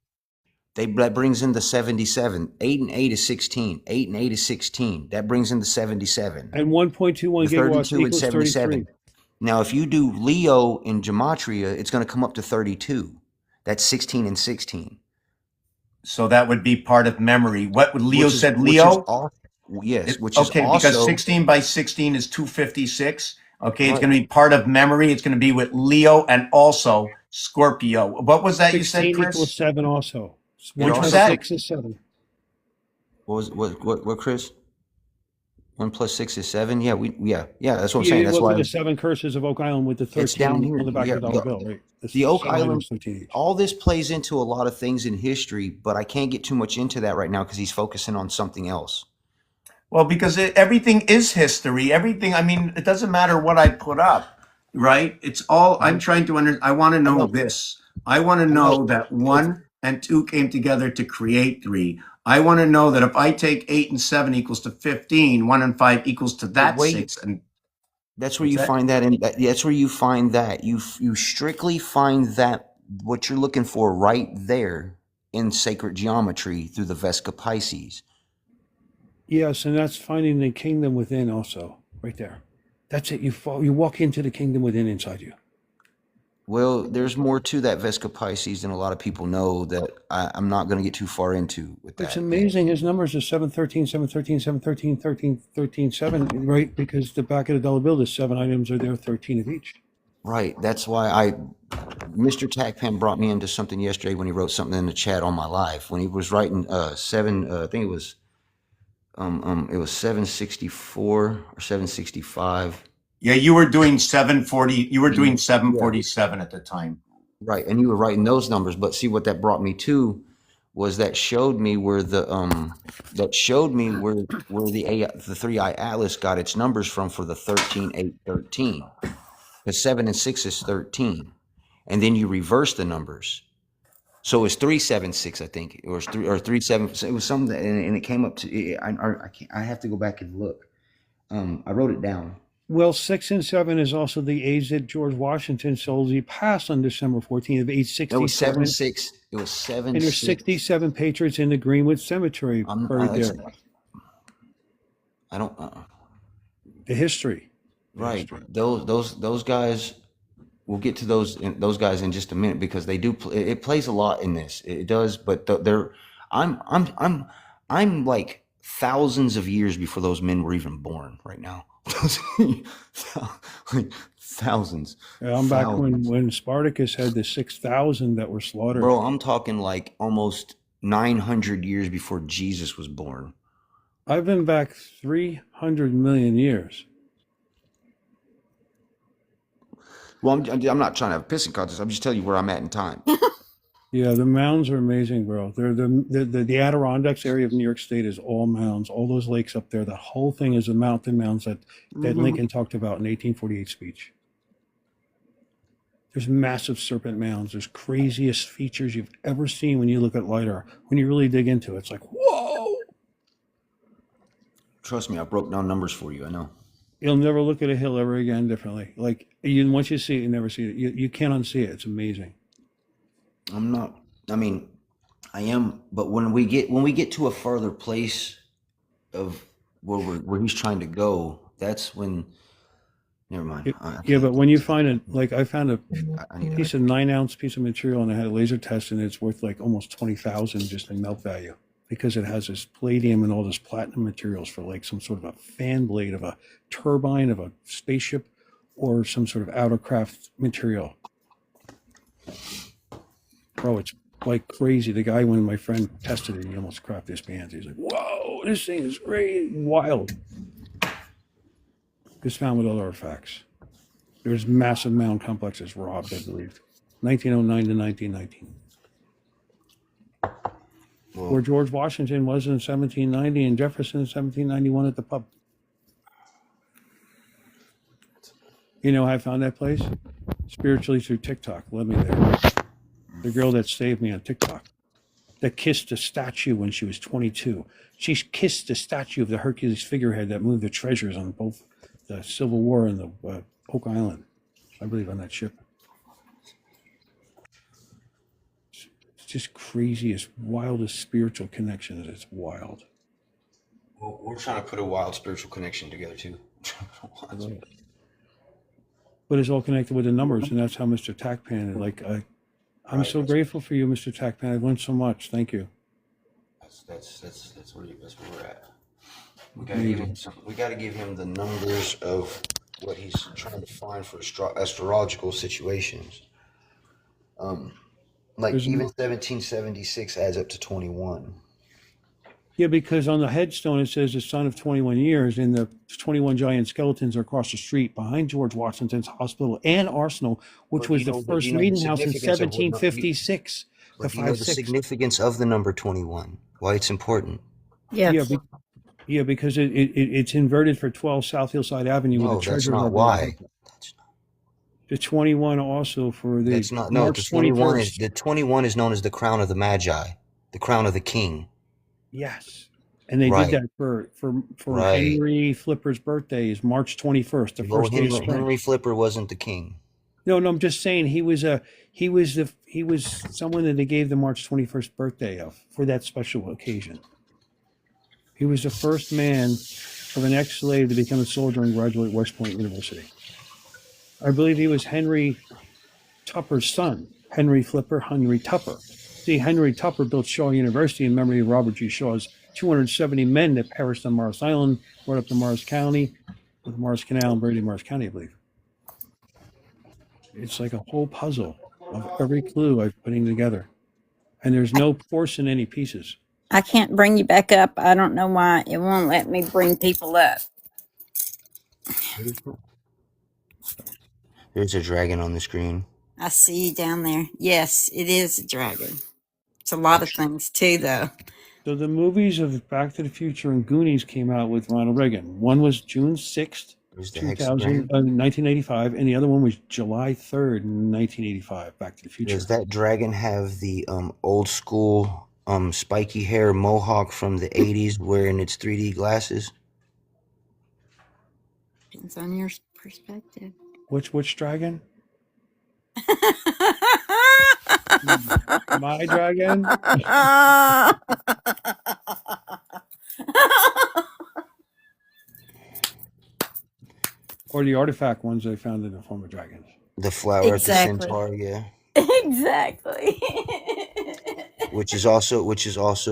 That brings in the 77. 8 and 8 is 16. 8 and 8 is 16. That brings in the 77. And 1.21 The gigawatts 32 and equals 77. 33. Now, if you do Leo in gematria, it's going to come up to 32. That's 16 and 16. So that would be part of memory. What would Leo said? Which Leo? is Okay, also, because 16 by 16 is 256. Okay, it's Right. going to be part of memory. It's going to be with Leo and also Scorpio. What was that you said, 16 Chris? equals 7 also. Which 1 was plus that? 6 is 7. What, Chris? 1 plus 6 is 7. Yeah, that's what I'm saying. You That's look why at the 7 curses of Oak Island with the 13 it's down here. on the back Yeah, of the dollar bill, right? the Oak 7 items, Island, 13 each. all this plays into a lot of things in history, but I can't get too much into that right now because he's focusing on something else. Well, because everything is history. Everything, I mean, it doesn't matter what I put up, right? It's all, I'm trying to I want to know this. I want to know that 1 and 2 came together to create 3. I want to know that if I take 8 and 7 equals to 15, 1 and 5 equals to that 6. And that's where you find that, and that's where you find that. You strictly find that what you're looking for right there in sacred geometry through the Vesca Pisces. Yes, and that's finding the kingdom within also, right there. That's it. You walk into the kingdom within inside you. Well, there's more to that Vesca Pisces than a lot of people know that I'm not going to get too far into with that. It's amazing. His numbers are 713, 713, 713, 13, 13, 7, right? Because the back of the dollar bill, the 7 items are there, 13 of each. Right. That's why Mr. Tacpan brought me into something yesterday when he wrote something in the chat on my live. When he was writing I think it was 764 or 765. yeah, you were doing 740. You were doing 747 at the time. Right, and you were writing those numbers, but see what that brought me to was that showed me where the the 3-eye atlas got its numbers from for the 13 8 13. Because 7 and 6 is 13, and then you reverse the numbers, so it's 376, I think, or 37. It was something that, and it came up to. I have to go back and look. I wrote it down. Well, 6 and 7 is also the age that George Washington sold. He passed on December 14th of age 67. It was 7-6. It was 7. And there's 67 patriots in the Greenwood Cemetery buried there. I don't. The history. Right. Those guys. We'll get to those guys in just a minute because they do. It plays a lot in this. It does. But I'm like thousands of years before those men were even born. Right now. Like thousands. Yeah, I'm back when Spartacus had the 6,000 that were slaughtered. Bro, I'm talking like almost 900 years before Jesus was born. I've been back 300 million years. Well, I'm not trying to have a pissing contest. I'm just telling you where I'm at in time. Yeah, the mounds are amazing, bro. They're the Adirondacks area of New York State is all mounds. All those lakes up there, the whole thing is a mountain mounds that Lincoln talked about in 1848 speech. There's massive serpent mounds. There's craziest features you've ever seen when you look at LiDAR. When you really dig into it, it's like, whoa! Trust me, I broke down numbers for you. I know. You'll never look at a hill ever again differently. Like you, once you see it, you never see it. You can't unsee it. It's amazing. I'm not. I mean, I am. But when we get to a farther place of where he's trying to go, that's when. Never mind. I Yeah, but can't. when you find it, like I found a I need piece of 9-ounce piece of material and I had a laser test and it's worth like almost 20,000 just in melt value because it has this palladium and all this platinum materials for like some sort of a fan blade of a turbine of a spaceship or some sort of outercraft material. Bro, it's like crazy. The guy, when my friend tested it, he almost crapped his pants. He's like, whoa, this thing is crazy, wild. It's found with other artifacts. There's massive mound complexes robbed, I believe. 1909 to 1919. Well, Where George Washington was in 1790 and Jefferson in 1791 at the pub. You know how I found that place? Spiritually through TikTok. Led me there. The girl that saved me on TikTok. That kissed a statue when she was 22. She kissed the statue of the Hercules figurehead that moved the treasures on both the Civil War and the Oak Island, I believe, on that ship. It's just craziest, wildest spiritual connections. It's wild. well, we're trying to put a wild spiritual connection together too. But it's all connected with the numbers, and that's how Mr. Tackpan. Like I'm so grateful for you, Mr. Tackpan. I've learned so much. Thank you. That's where we're at. We gotta give him we gotta give him the numbers of what he's trying to find for astrological situations. Like There's even no- 1776 adds up to 21. Yeah, because on the headstone it says the son of 21 years, and the 21 giant skeletons are across the street behind George Washington's hospital and arsenal, which But was you the know, first the reading house in significance of what 1756. but The you know the 5-6. significance of the number 21. Why it's important. Yeah, Yes. yeah, because it's inverted for 12 South Hillside Avenue with No, the that's treasure not of why. the 21 also for the That's not no. The March 21 is 21st. the 21 is known as the crown of the Magi, the crown of the king. Yes. And they Right. did that for Right. Henry Flipper's birthday is March 21st, the Well, first day of spring. Henry Flipper wasn't the king. No, I'm just saying he was someone that they gave the March 21st birthday of for that special occasion. He was the first man of an ex-slave to become a soldier and graduate West Point University. I believe he was Henry Tupper's son, Henry Flipper, Henry Tupper. See, Henry Tupper built Shaw University in memory of Robert G. Shaw's 270 men that perished on Morris Island, brought up to Morris County, with the Morris Canal and buried in Morris County, I believe. It's like a whole puzzle of every clue I'm putting together. And there's no force in any pieces. I can't bring you back up. I don't know why it won't let me bring people up. There's a dragon on the screen. I see you down there. Yes, it is a dragon. It's a lot of things too, though. So the movies of Back to the Future and Goonies came out with Ronald Reagan. One was June 6th, There's the 1985, and the other one was July 3rd, 1985, Back to the Future. Does that dragon have the old school spiky hair mohawk from the 80s wearing its 3D glasses? Depends on your perspective. Which dragon? My dragon? Or the artifact ones they found in the form of dragons? The flower Exactly. at the centaur, yeah. Exactly. Which is also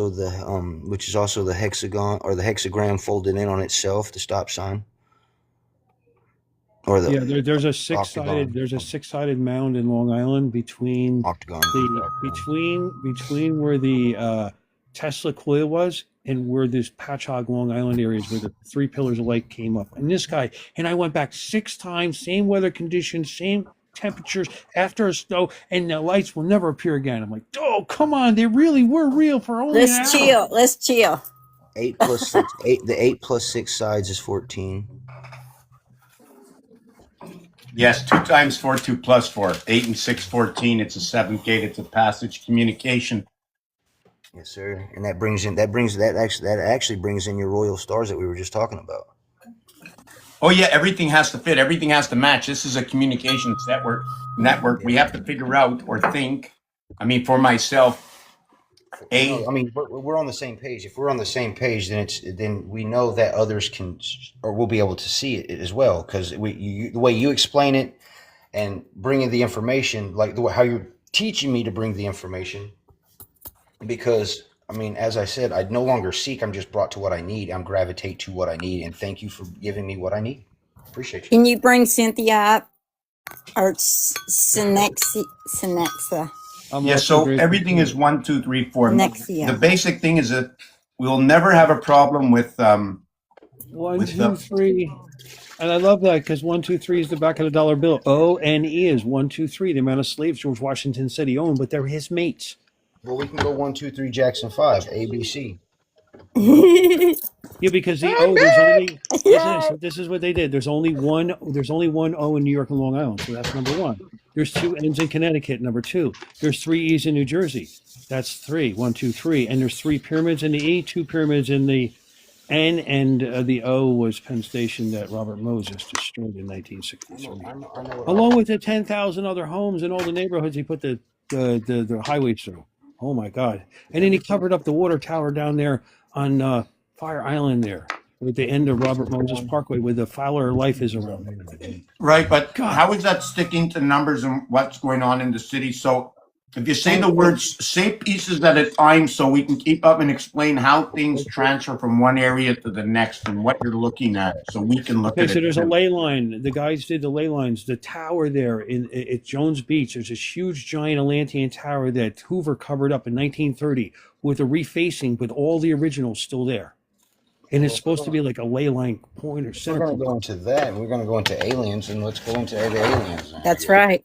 the hexagon or the hexagram folded in on itself, the stop sign. Or the Yeah, there's a octagon. six-sided mound in Long Island between Octagon. between where the Tesla coil was and where this Patchogue Long Island area is where the three pillars of light came up. And this guy, and I went back 6 times, same weather conditions, same temperatures after a snow, and the lights will never appear again. I'm like, oh, come on, they really were real for only an hour. Let's chill. Let's chill. 8 plus 6. 8. The 8 plus 6 sides is 14. Yes, 2 times 4, 2 plus 4. 8 and 6, 14. It's a 7th gate. It's a passage communication. Yes, sir. And that actually brings in your royal stars that we were just talking about. Oh yeah, everything has to fit. Everything has to match. This is a communications network. We have to figure out or think. I mean, for myself, No, I mean we're on the same page. If we're on the same page, then we know that others can or will be able to see it as well. Because the way you explain it and bringing the information, like how you're teaching me to bring the information. Because I mean, as I said, I no longer seek. I'm just brought to what I need. I'm gravitate to what I need. And thank you for giving me what I need. Appreciate you. Can you bring Cynthia up or Synexa? I'm yeah. also So grateful everything for is 1, 2, 3, 4. The Nexia. basic thing is that we'll never have a problem with one, two, the. three. And I love that because 1, 2, 3 is the back of the dollar bill. ONE is 1, 2, 3, the amount of slaves George Washington said he owned, but they're his mates. Well, we can go 1, 2, 3 Jackson 5 ABC. Yeah, because the O, there's only listen to Yeah. this. This is what they did. There's only one O in New York and Long Island. So that's number one. There's 2 N's in Connecticut, number 2. There's 3 E's in New Jersey. That's 3. 1, 2, 3. And there's 3 pyramids in the E, 2 pyramids in the N, and the O was Penn Station that Robert Moses destroyed in 1963. I know Along with the 10,000 other homes in all the neighborhoods he put the highways through. Oh my God! And then he covered up the water tower down there on Fire Island there, with the end of Robert Moses Parkway, where the Fowler Life is around there. Right, but God. how is that sticking to numbers and what's going on in the city? So if you say the words, say pieces at a time so we can keep up and explain how things transfer from one area to the next and what you're looking at so we can look Okay, at so it there's a too. ley line. The guys did the ley lines. The tower there at Jones Beach, there's this huge giant Atlantean tower that Hoover covered up in 1930 with a refacing, with all the originals still there. And it's supposed to be like a ley line point or We're center going to point. go into that. We're going to go into aliens, and let's go into the aliens. Then. That's right.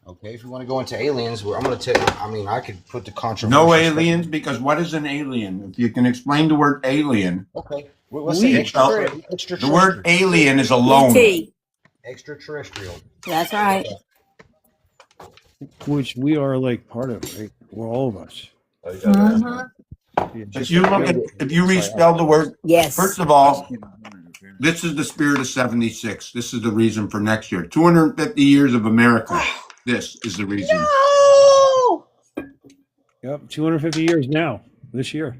Okay, if you want to go into aliens, I'm going to tell you. I mean, I could put the controversial. No stuff- aliens, because what is an alien? If you can explain the word alien, Okay, well, let's say extraterrestrial. the word alien is alone. ET. Extraterrestrial. That's right. Which we are like part of, right? We're all of us. If you look at, if you respell the word, Yes. first of all, this is the spirit of 76. This is the reason for next year. 250 years of America. This is the reason. No! Yep, 250 years now, this year.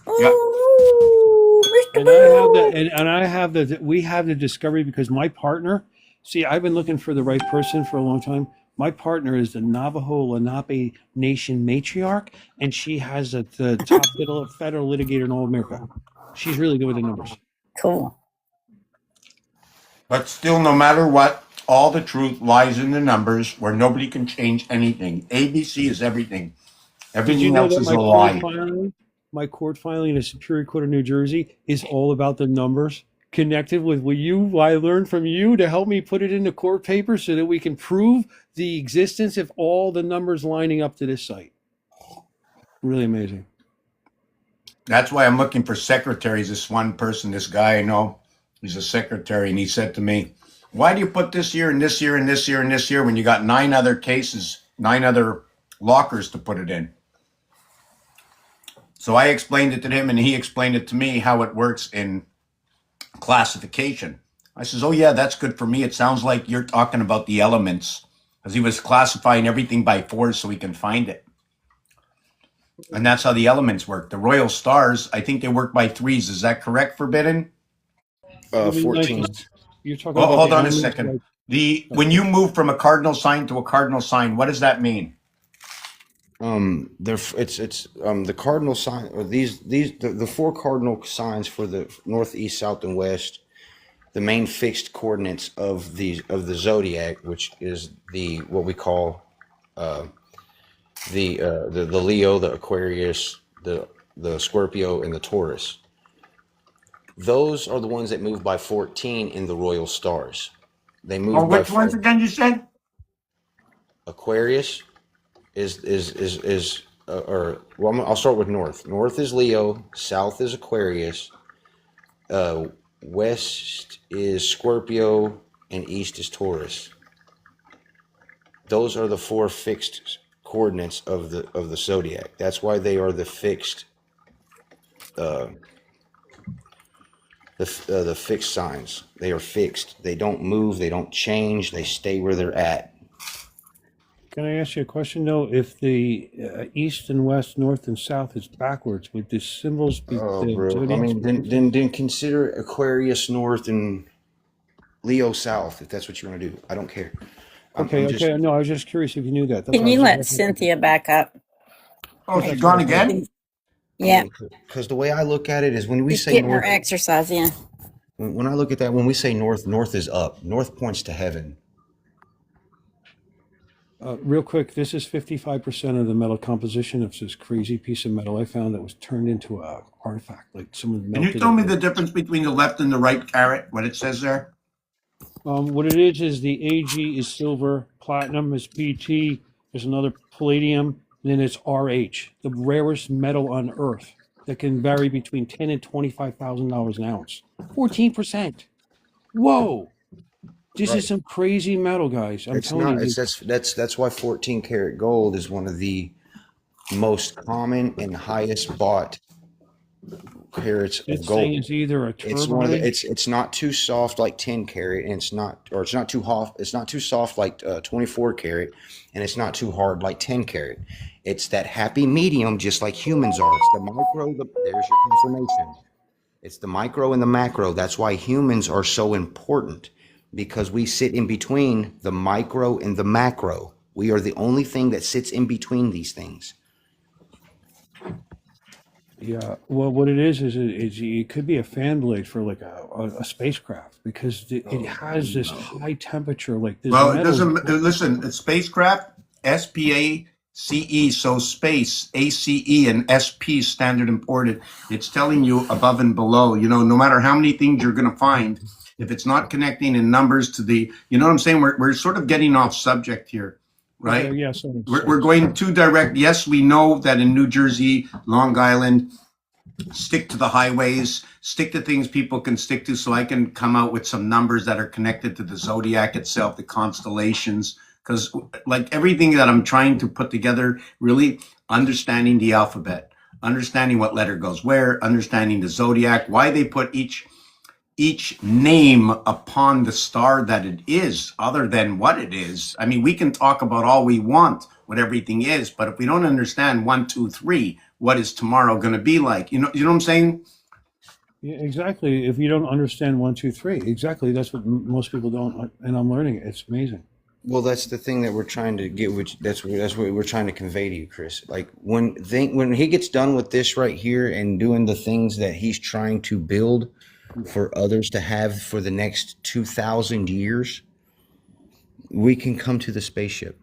Ooh, Mr. And I have Boo. the, and I have the, we have the discovery because my partner, see, I've been looking for the right person for a long time. My partner is the Navajo Lenape Nation matriarch, and she has the top federal litigator in all America. She's really good with the numbers. Cool. But still, no matter what, all the truth lies in the numbers where nobody can change anything. ABC is everything. Did you Everything know else that is a lie. my court filing in the Superior Court of New Jersey is all about the numbers connected with what I learned from you to help me put it into court paper so that we can prove the existence of all the numbers lining up to this site. Really amazing. That's why I'm looking for secretaries. This one person, this guy I know, he's a secretary, and he said to me, why do you put this year and this year and this year and this year when you got 9 other cases, 9 other lockers to put it in? So I explained it to him, and he explained it to me how it works in classification. I says, oh yeah, that's good for me. It sounds like you're talking about the elements, because he was classifying everything by 4s so he can find it. And that's how the elements work. The royal stars, I think they work by 3s. Is that correct, Forbidden? 14. You're talking Well, about hold the on a elements, second. like- When you move from a cardinal sign to a cardinal sign, what does that mean? The cardinal sign, or the 4 cardinal signs for the north, east, south, and west. The main fixed coordinates of the zodiac, which is what we call the Leo, the Aquarius, the Scorpio, and the Taurus. Those are the ones that move by 14 in the royal stars. They move by Which ones again you said? Aquarius I'll start with north. North is Leo, south is Aquarius, west is Scorpio, and east is Taurus. Those are the 4 fixed coordinates of the zodiac. That's why they are the fixed the fixed signs. They are fixed. They don't move. They don't change. They stay where they're at. Can I ask you a question though? If the east and west, north and south is backwards, would the symbols be Oh, the bro. I zodiacs? mean, then consider Aquarius north and Leo south if that's what you want to do. I don't care. Okay, I'm just okay. No, I was just curious if you knew that. That's Can why I you was let just Cynthia back up? Oh, That's she's what I gone thought. again? Yeah, because the way I look at it is when we she's say getting her north. exercise in. When I look at that, when we say north, north is up. North points to heaven. Real quick, this is 55% of the metal composition of this crazy piece of metal I found that was turned into a artifact. Like someone Can you melted tell me it. the difference between the left and the right carat, what it says there? What it is the AG is silver, platinum is PT, there's another palladium, and then it's RH, the rarest metal on Earth that can vary between $10,000 and $25,000 an ounce. 14%. Whoa! This Right. is some crazy metal, guys. I'm It's telling not. you. It's that's why 14 karat gold is one of the most common and highest bought carats of This thing gold. is either a It's one of the. turbine. It's not too soft like 10 karat, and it's not too hot. It's not too soft like 24 karat, and it's not too hard like 10 karat. It's that happy medium, just like humans are. It's the micro. There's your confirmation. It's the micro and the macro. That's why humans are so important, because we sit in between the micro and the macro. We are the only thing that sits in between these things. Yeah, well, what it is it could be a fan blade for like a spacecraft because it has this high temperature, like this Well, it metal. doesn't, listen, it's spacecraft, SPACE, so space, ACE, and SP, standard imported. It's telling you above and below, no matter how many things you're going to find, if it's not connecting in numbers to you know what I'm saying? We're sort of getting off subject here, right? Okay, yeah, so We're going too direct. Yes, we know that in New Jersey, Long Island, stick to the highways, stick to things people can stick to, so I can come out with some numbers that are connected to the zodiac itself, the constellations, because like everything that I'm trying to put together, really understanding the alphabet, understanding what letter goes where, understanding the zodiac, why they put each name upon the star that it is, other than what it is. I mean, we can talk about all we want, what everything is, but if we don't understand 1, 2, 3, what is tomorrow going to be like? You know what I'm saying? yeah, exactly. If you don't understand 1, 2, 3, exactly, that's what most people don't, and I'm learning it. It's amazing. Well, that's the thing that we're trying to get, which that's what we're trying to convey to you, Chris. Like when he gets done with this right here and doing the things that he's trying to build for others to have for the next 2,000 years, we can come to the spaceship.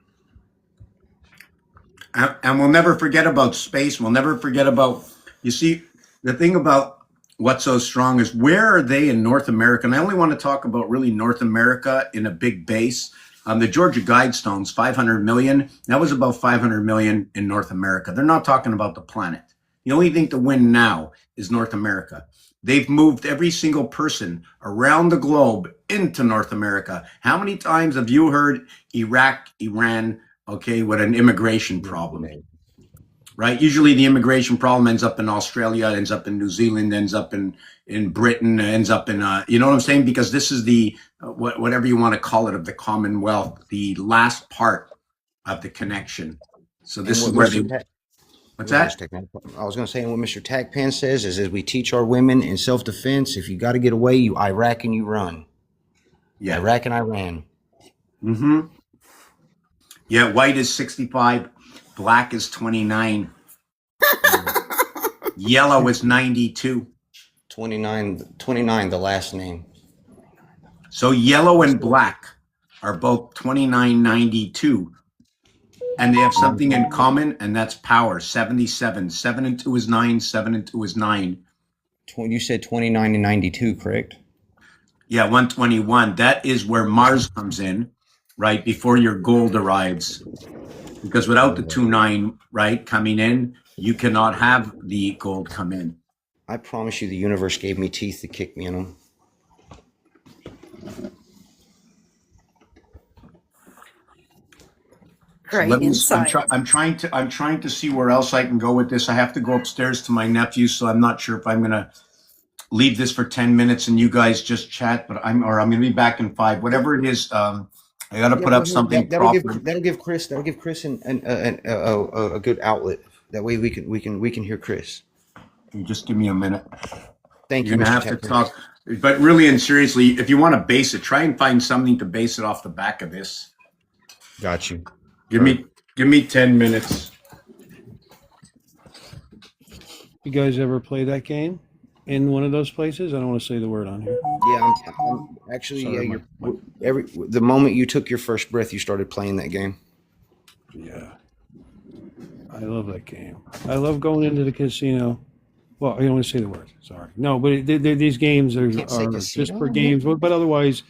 And we'll never forget about space. We'll never forget about, you see, the thing about what's so strong is where are they in North America? And I only want to talk about really North America in a big base. The Georgia Guidestones, 500 million. That was about 500 million in North America. They're not talking about the planet. The only thing to win now is North America. They've moved every single person around the globe into North America. How many times have you heard Iraq, Iran, okay, with an immigration problem? Right? Usually the immigration problem ends up in Australia, ends up in New Zealand, ends up in Britain, ends up in, you know what I'm saying? Because this is the, whatever you want to call it, of the Commonwealth, the last part of the connection. So this is where they, what's that? I was going to say, and what Mr. Tackpan says is, as we teach our women in self-defense, if you got to get away, you Iraq and you run. Yeah. Iraq and Iran. Mm-hmm. Yeah, white is 65, black is 29, yellow is 92. 29, the last name. So yellow and black are both 2992. And they have something in common, and that's power, 77. 7 and 2 is 9, 7 and 2 is 9. You said 29 and 92, correct? Yeah, 121. That is where Mars comes in, right, before your gold arrives. Because without the 2-9, right, coming in, you cannot have the gold come in. I promise you the universe gave me teeth to kick me in them. Great insight. I'm trying to see where else I can go with this. I have to go upstairs to my nephew, so I'm not sure if I'm gonna leave this for 10 minutes and you guys just chat, but I'm going to be back in 5, whatever it is. I got to Yeah, put go up ahead. something That'll proper. give Chris a good outlet. That way we can hear Chris. You just give me a minute. Thank You're you, going to Mr. have to Tepper. talk, but really and seriously, if you want to base it, try and find something to base it off the back of this. Got you. Give me 10 minutes. You guys ever play that game in one of those places? I don't want to say the word on here. Yeah, I'm actually. Sorry, Yeah, the moment you took your first breath, you started playing that game. Yeah. I love that game. I love going into the casino. Well, I don't want to say the word. Sorry. No, but these games are Can't say just casino for on games. But otherwise,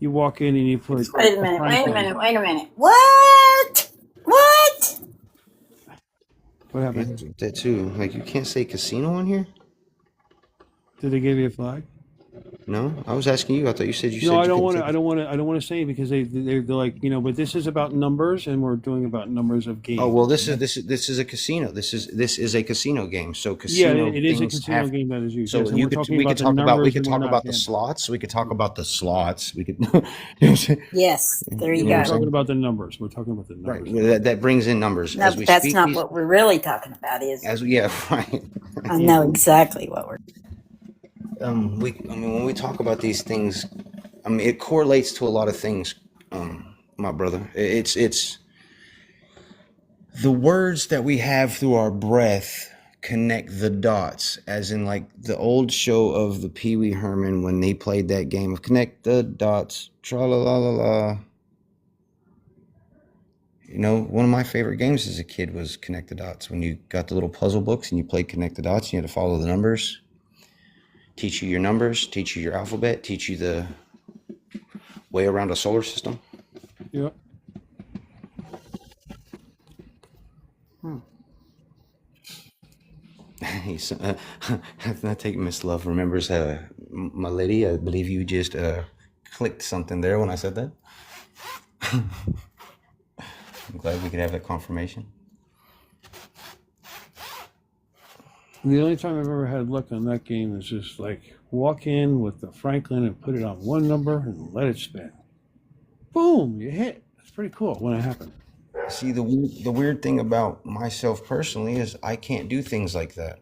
you walk in and you put. Wait a minute. Wait a minute. Wait a minute. What? What? What Yeah, happened? that too. Like you can't say casino on here. Did they give you a flag? No, I was asking you. I thought you said you said. No, I you don't couldn't want say to. I don't want to. I don't want to say because they're like But this is about numbers, and we're doing about numbers of games. Oh well, this is a casino. This is a casino game. So Yeah, casino it is a things casino have. game that is used. So Yes, and you we're could talking we about could the talk about numbers and the whatnot, yeah. slots. We could talk about the slots. We could. You know what I'm saying? Yes, there you You know We're what I'm go. talking about the numbers. We're talking about the Right. numbers. Well, that brings in numbers No, as we but that's speak. not These, what we're really talking about, is it? as yeah, right. I know exactly what we're. I mean, when we talk about these things, I mean, it correlates to a lot of things, my brother. It's the words that we have through our breath connect the dots, as in like the old show of the Pee Wee Herman when they played that game of connect the dots, tra la la la la. You know, one of my favorite games as a kid was Connect the Dots. When you got the little puzzle books and you played Connect the Dots, you had to follow the numbers. Teach you your numbers, teach you your alphabet, teach you the way around a solar system. Yeah. He's, I think Miss Love remembers my lady. I believe you just clicked something there when I said that. I'm glad we could have that confirmation. The only time I've ever had luck on that game is just like walk in with the Franklin and put it on one number and let it spin. Boom, you hit. That's pretty cool when it happened. See, the weird thing about myself personally is I can't do things like that.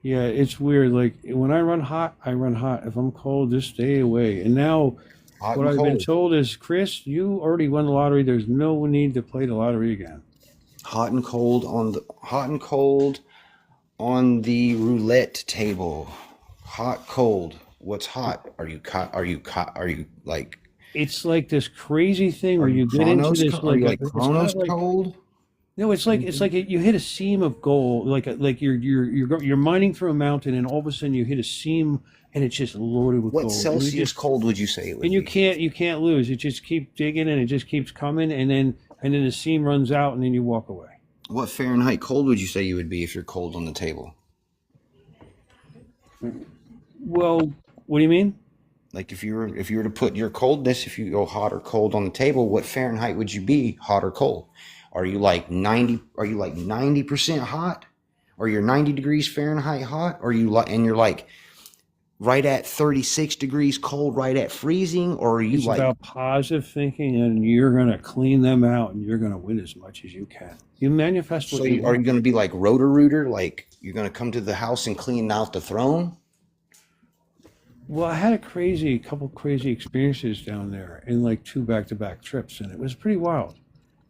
Yeah, it's weird. Like when I run hot, I run hot. If I'm cold, just stay away. And now Hot what and I've been cold. told is, Chris, you already won the lottery. There's no need to play the lottery again. Hot and cold on the roulette table. Hot, cold. What's hot? Are you like? It's like this crazy thing where you get into Chronos? this Are you like it's Chronos not like cold? no, it's like you hit a seam of gold, like you're mining through a mountain, and all of a sudden you hit a seam, and it's just loaded with What gold. And Celsius you just cold would you say it would and you be? can't lose. You just keep digging, and it just keeps coming, and then the seam runs out, and then you walk away. What Fahrenheit cold would you say you would be if you're cold on the table? Well, what do you mean? Like if you were to put your coldness, if you go hot or cold on the table, what Fahrenheit would you be, hot or cold? Are you like 90% hot? Or you're 90 degrees Fahrenheit hot? Or you're like right at 36 degrees cold, right at freezing? Or are you It's like about positive thinking, and you're gonna clean them out, and you're gonna win as much as you can. You manifest what so you are want. you going to be like Roto-Rooter? Like you're going to come to the house and clean out the throne? Well, I had a couple crazy experiences down there in like 2 back-to-back trips, and it was pretty wild.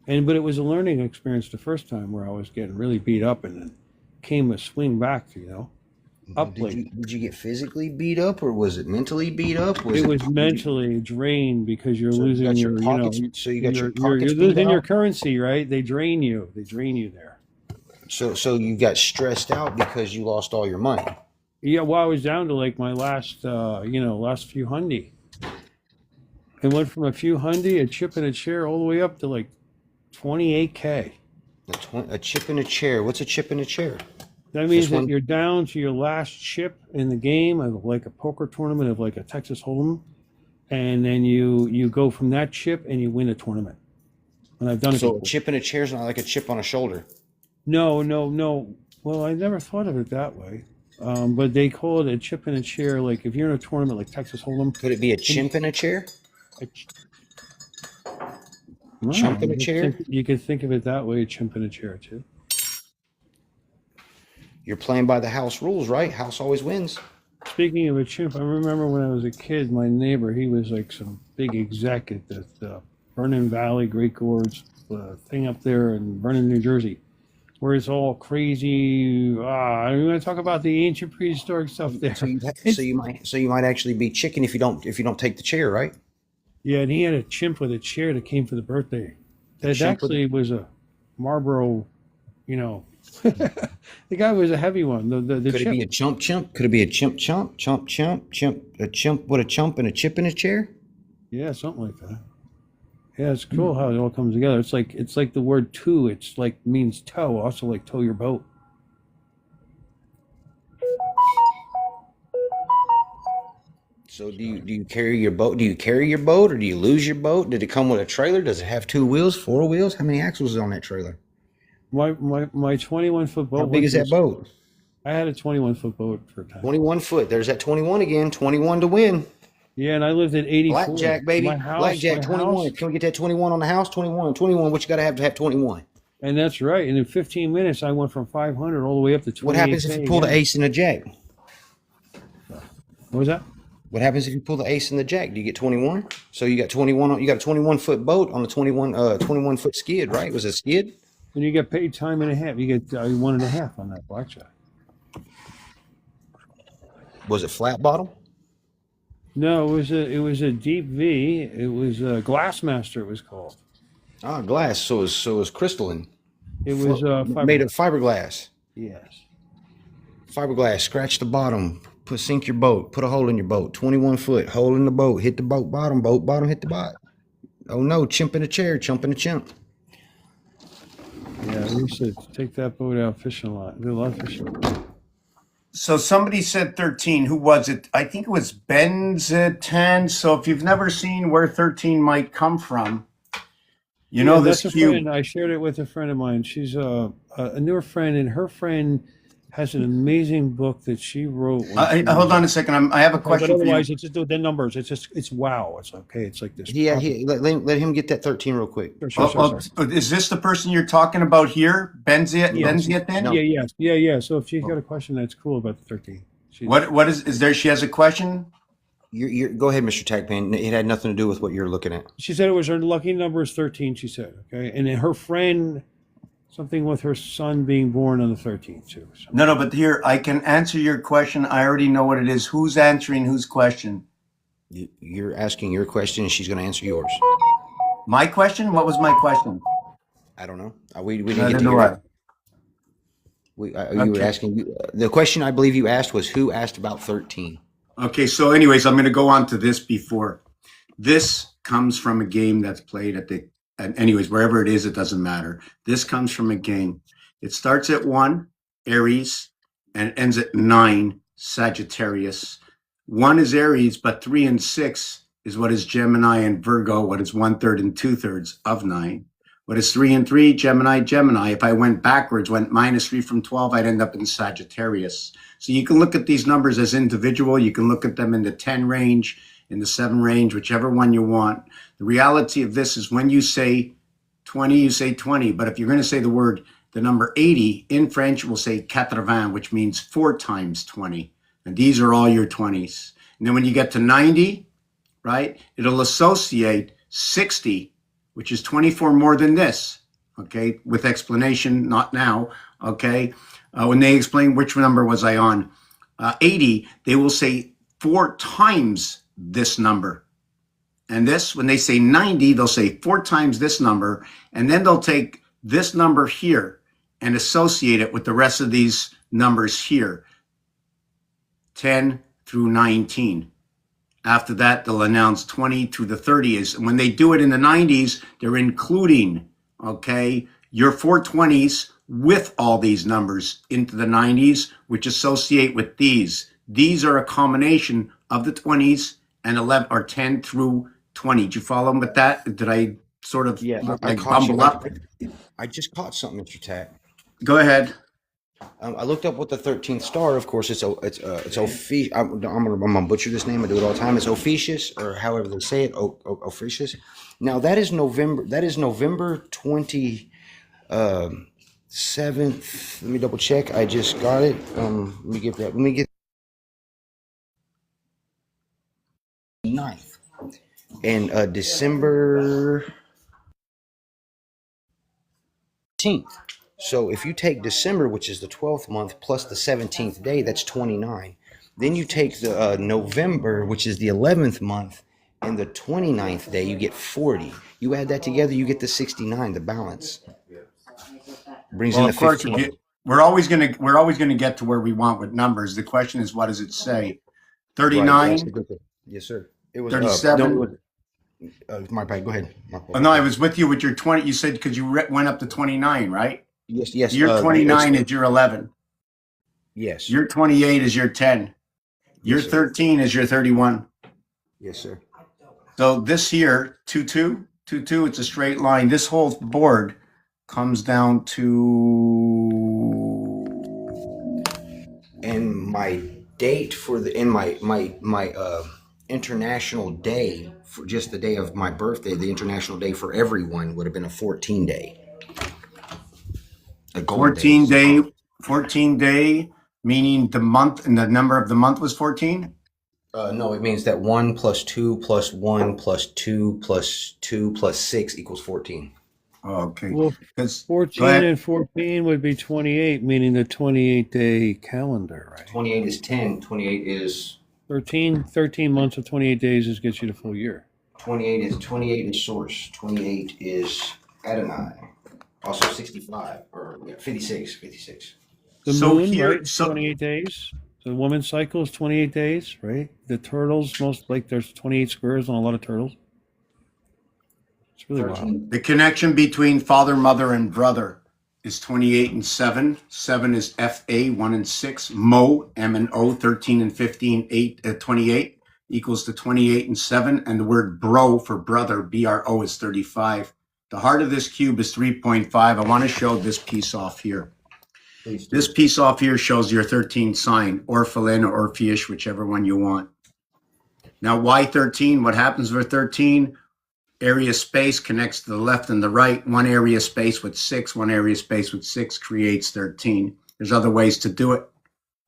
But it was a learning experience the first time where I was getting really beat up, and then came a swing back, up late. Did you get physically beat up, or was it mentally beat up? It was mentally drained because you're So you losing got your your, pockets. So you got your you're pockets beat losing your out. currency, right? They drain you. They drain you there. So you got stressed out because you lost all your money. Yeah, well, I was down to like my last few hundy. It went from a few hundy, a chip and a chair, all the way up to like 28K. A chip in a chair. What's a chip in a chair? That means Just that one. you're down to your last chip in the game of like a poker tournament of like a Texas Hold'em, and then you go from that chip and you win a tournament. And I've done it So a before. chip in a chair is not like a chip on a shoulder. No. Well, I never thought of it that way. But they call it a chip in a chair. Like if you're in a tournament like Texas Hold'em, Could it be a chimp in a chair? a wow, Chump in a chair? you could think of it that way, a chimp in a chair too. You're playing by the house rules, right? House always wins. Speaking of a chimp, I remember when I was a kid, my neighbor, he was like some big exec at the Vernon Valley Great Gorge thing up there in Vernon, New Jersey, where it's all crazy. I'm going to talk about the ancient prehistoric stuff there. So you might actually be chicken if you don't take the chair, right? Yeah, and he had a chimp with a chair that came for the birthday. That actually was a Marlboro, you know. The guy was a heavy one. The Could it chimp. be a chump? Could it be a chimp? A chimp with a chump and a chip in a chair? Yeah, something like that. Yeah, it's cool how it all comes together. It's like the word "to." It's like means tow, also like tow your boat. So do you carry your boat? Do you carry your boat, or do you lose your boat? Did it come with a trailer? Does it have 2 wheels, 4 wheels? How many axles is on that trailer? My 21-foot boat. How big is that boat? I had a 21-foot boat for a time. 21 foot. There's that 21 again. 21 to win. Yeah, and I lived at 84. Blackjack, baby. Blackjack, 21. Can we get that 21 on the house? 21. What you got to have 21? And that's right. And in 15 minutes, I went from 500 all the way up to 28. What happens if you pull the ace and the jack? What was that? What happens if you pull the ace and the jack? Do you get 21? So you got 21. You got a 21-foot boat on the 21-foot skid, right? Was it a skid? And you get paid time and a half. You get 1.5 on that blackjack. Was it flat bottom? No, it was a deep V. It was a Glassmaster. It was called. Ah, glass. So it was crystalline. It was made of fiberglass. Yes. Fiberglass. Scratch the bottom. Sink your boat. Put a hole in your boat. 21 foot. Hole in the boat. Hit the boat bottom. Boat bottom. Hit the bottom. Oh no! Chimp in a chair. Chump in a chimp. Yeah, we used to take that boat out fishing a lot. We did a lot of fishing. So somebody said 13. Who was it? I think it was Ben's 10. So if you've never seen where 13 might come from, you know this that's a cube. friend. I shared it with a friend of mine. She's a newer friend, and her friend has an amazing book that she wrote. Hold on a second. I have a But question for you. otherwise, it's just the numbers. It's wow. It's okay. It's like this. Yeah, let him get that 13 real quick. Sure. Is this the person you're talking about here? Benziat? Yes. Benziat then? No. Yeah. So if she's got a question, that's cool about the 13. What is there? She has a question? You're go ahead, Mr. Tagpan. It had nothing to do with what you're looking at. She said it was her lucky number is 13. She said, okay, and then her friend, something with her son being born on the 13th too. So. No, but here I can answer your question. I already know what it is. Who's answering whose question? You're asking your question, and she's going to answer yours. My question? What was my question? I don't know. We didn't get to hear it. You were asking the question. I believe you asked was who asked about 13. Okay, so anyways, I'm going to go on to this before. This comes from a game that's played and anyways, wherever it is, it doesn't matter. This comes from a game. It starts at 1, Aries, and it ends at 9, Sagittarius. 1 is Aries, but 3 and 6 is what is Gemini and Virgo, what is 1/3 and 2/3 of 9. What is 3 and 3? Gemini. If I went backwards, went -3 from 12, I'd end up in Sagittarius. So you can look at these numbers as individual. You can look at them in the 10 range, in the 7 range, whichever one you want. The reality of this is when you say 20, you say 20. But if you're going to say the number 80, in French, we'll say 80, which means 4 times 20. And these are all your 20s. And then when you get to 90, right, it'll associate 60, which is 24 more than this, okay, with explanation, not now, okay. When they explain which number was I on, 80, they will say 4 times this number. And this, when they say 90, they'll say 4 times this number, and then they'll take this number here and associate it with the rest of these numbers here, 10 through 19. After that, they'll announce 20 through the 30s. And when they do it in the 90s, they're including, okay, your 420s with all these numbers into the 90s, which associate with these. These are a combination of the 20s and 11 or 10 through 20. Did you follow them with that? Did I sort of I caught bumble up? I just caught something, Mr. Tack. Go ahead. I looked up what the 13th star. Of course, it's Ophiuchus. I'm gonna butcher this name. I do it all the time. It's Ophiuchus, or however they say it. Ophiuchus. Now that is November. That is November 27th. Let me double check. I just got it. Let me get that. Let me get 9th. And December 18th. So if you take December, which is the 12th month, plus the 17th day, that's 29. Then you take the November, which is the 11th month, and the 29th day, you get 40. You add that together, you get the 69, the balance. Brings Well, in of the course, 15. we're always gonna get to where we want with numbers. The question is, what does it say? Right, that's the 39, good thing. Yes, sir. It was, no, 37. my bad, go ahead. Oh, no, I was with you with your 20. You said because you went up to 29, right? Yes, yes, Your 29 is your 11. yes, Your 28 is your 10. Your yes, sir. 13 is your 31. Yes, sir. So this here, 2, 2, 2, 2, it's a straight line. This whole board comes down to And my date for the in my international day for just the day of my birthday, the international day for everyone would have been a 14 day, a gold day. 14 day, 14 day, meaning the month and the number of the month was 14. No, it means that 1 plus 2 plus 1 plus 2 plus 2 plus 6 equals 14. Oh, okay. Well, Because go 14 ahead. and 14 would be 28, meaning the 28-day calendar, right? 28 is 10. 28 is 13 months of 28 days is gets you the full year. 28 is source. 28 is Adonai. Also 65 or 56. 56. The So moon, here, right, is so 28 days. The woman's cycle is 28 days, right? The turtles, most like there's 28 squares on a lot of turtles. It's really wild. 13. the connection between father, mother, and brother is 28 and 7. 7 is FA, 1 and 6. Mo, M and O, 13 and 15, 28 equals to 28 and 7. And the word bro for brother, BRO, is 35. The heart of this cube is 3.5. I want to show this piece off here. Please do. This piece off here shows your 13 sign, Orphalin or Orpheus, whichever one you want. Now, why 13? What happens with 13? Area space connects to the left and the right. One area space with 6, one area space with 6 creates 13. There's other ways to do it.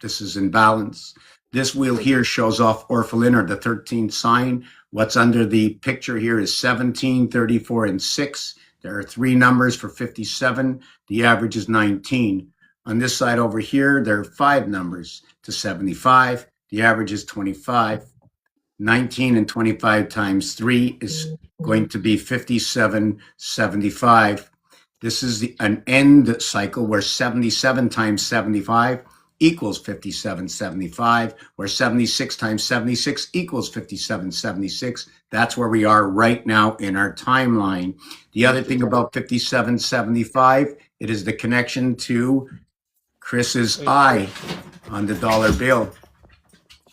This is in balance. This wheel here shows off Orphalin or the 13th sign. What's under the picture here is 17, 34, and 6. There are 3 numbers for 57. The average is 19. On this side over here, there are 5 numbers to 75. The average is 25. 19 and 25 times 3 is going to be 5775. This is an end cycle where 77 times 75 equals 5775, where 76 times 76 equals 5776. That's where we are right now in our timeline. The other thing about 5775, it is the connection to Chris's eye on the dollar bill.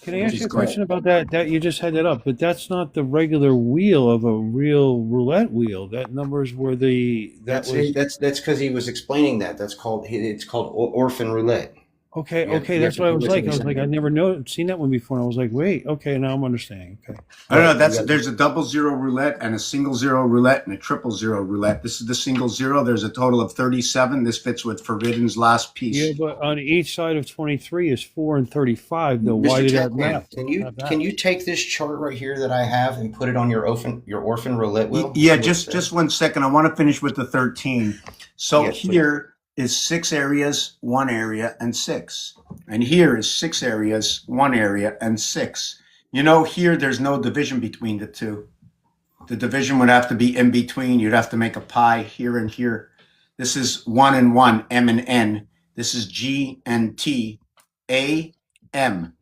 Can I ask you a question about that? That you just had that up, but that's not the regular wheel of a real roulette wheel. That numbers were That's because he was explaining that. It's called orphan roulette. Okay, Yeah, okay, you that's have what I to was listen like. to I was like, something. I never seen that one before. And I was like, wait, okay, now I'm understanding. Okay. I don't know. Right, There's a 00 roulette and a single 0 roulette and a 000 roulette. This is the single 0. There's a total of 37. This fits with Forbidden's last piece. Yeah, but on each side of 23 is 4 and 35. Though, why Mr. did that Tatman, math? can you take this chart right here that I have and put it on your orphan roulette wheel? Yeah, See what it says? just 1 second. I want to finish with the 13. So Yes, please. here is 6 areas, 1 area, and 6. And here is 6 areas, 1 area, and 6. You know, here there's no division between the two. The division would have to be in between. You'd have to make a pi here and here. This is 1 and 1, M and N. This is G and T, A, M.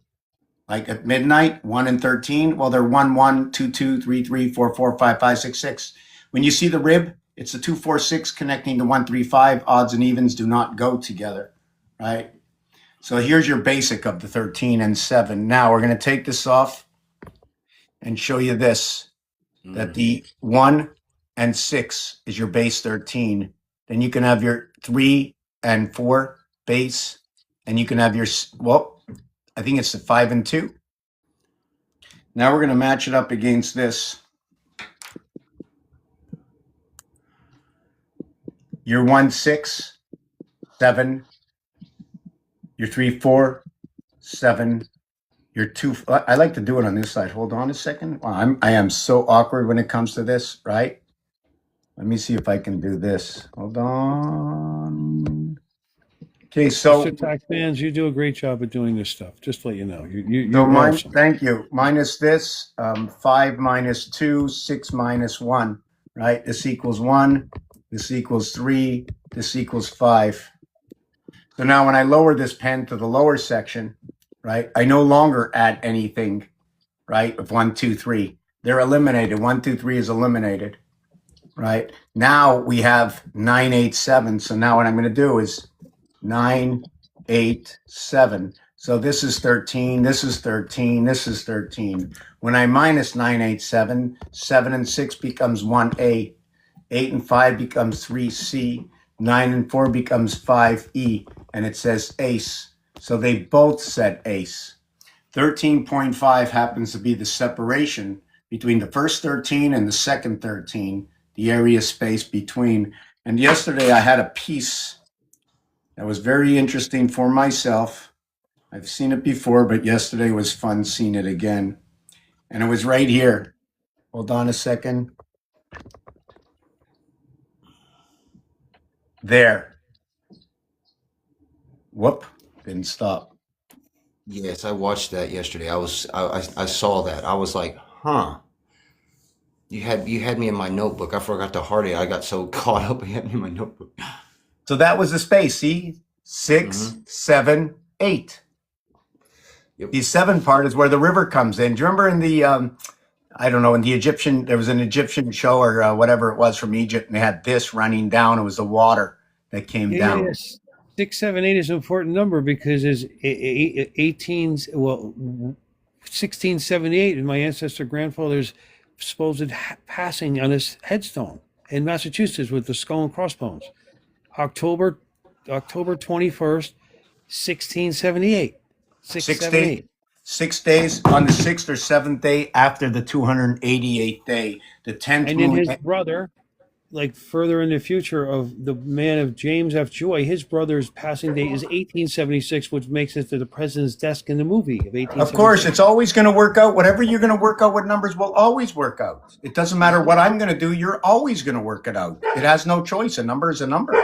Like at midnight, 1 and 13. Well, they're 1, 1, 2, 2, 3, 3, 4, 4, 5, 5, 6, 6. When you see the rib, it's the 2, 4, 6 connecting to 1, 3, 5. Odds and evens do not go together, right? So here's your basic of the 13 and 7. Now we're going to take this off and show you this, that the 1 and 6 is your base 13. Then you can have your 3 and 4 base and you can have your, well, I think it's the 5 and 2. Now we're going to match it up against this. Your 1, 6, 7. Your 3, 4, 7. Your 2. I like to do it on this side. Hold on a second. Wow, I am so awkward when it comes to this, right? Let me see if I can do this. Hold on. Okay, so Mr. Tax fans, you do a great job at doing this stuff. Just to let you know, so you're mine. awesome. Thank you. Minus this, 5 minus 2, 6 minus 1. Right. This equals 1. This equals 3. This equals 5. So now when I lower this pen to the lower section, right, I no longer add anything, right, of 1, 2, 3. They're eliminated. 1, 2, 3 is eliminated, right? Now we have 9, 8, 7. So now what I'm going to do is 9, 8, 7. So this is 13. This is 13. This is 13. When I minus 9, 8, 7, 7 and 6 becomes 1A. 8 and 5 becomes 3C. 9 and 4 becomes 5E. And it says ace. So they both said ace. 13.5 happens to be the separation between the first 13 and the second 13, the area space between. And yesterday I had a piece that was very interesting for myself. I've seen it before, but yesterday was fun seeing it again. And it was right here. Hold on a second. There. Whoop. Didn't stop. Yes, I watched that yesterday. I saw that. I was like, huh. You had me in my notebook. I forgot to heart it. I got so caught up. You had me in my notebook. So that was the space. See? 6, 7, 8. Yep. The 7 part is where the river comes in. Do you remember in the, I don't know, in the Egyptian, there was an Egyptian show or whatever it was from Egypt, and they had this running down. It was the water that came down. Yes. 6, 7, 8 is an important number because it's 1678 and my ancestor grandfather's supposed passing on his headstone in Massachusetts with the skull and crossbones. October 21st, 1678. 6, 6 7, days, 8. 6 days on the 6th or 7th day after the 288th day, the 10th And then moon. his brother, like further in the future of the man of James F. Joy, his brother's passing date is 1876, which makes it to the president's desk in the movie of 1876. Of course, it's always going to work out. Whatever you're going to work out with numbers will always work out. It doesn't matter what I'm going to do. You're always going to work it out. It has no choice. A number is a number.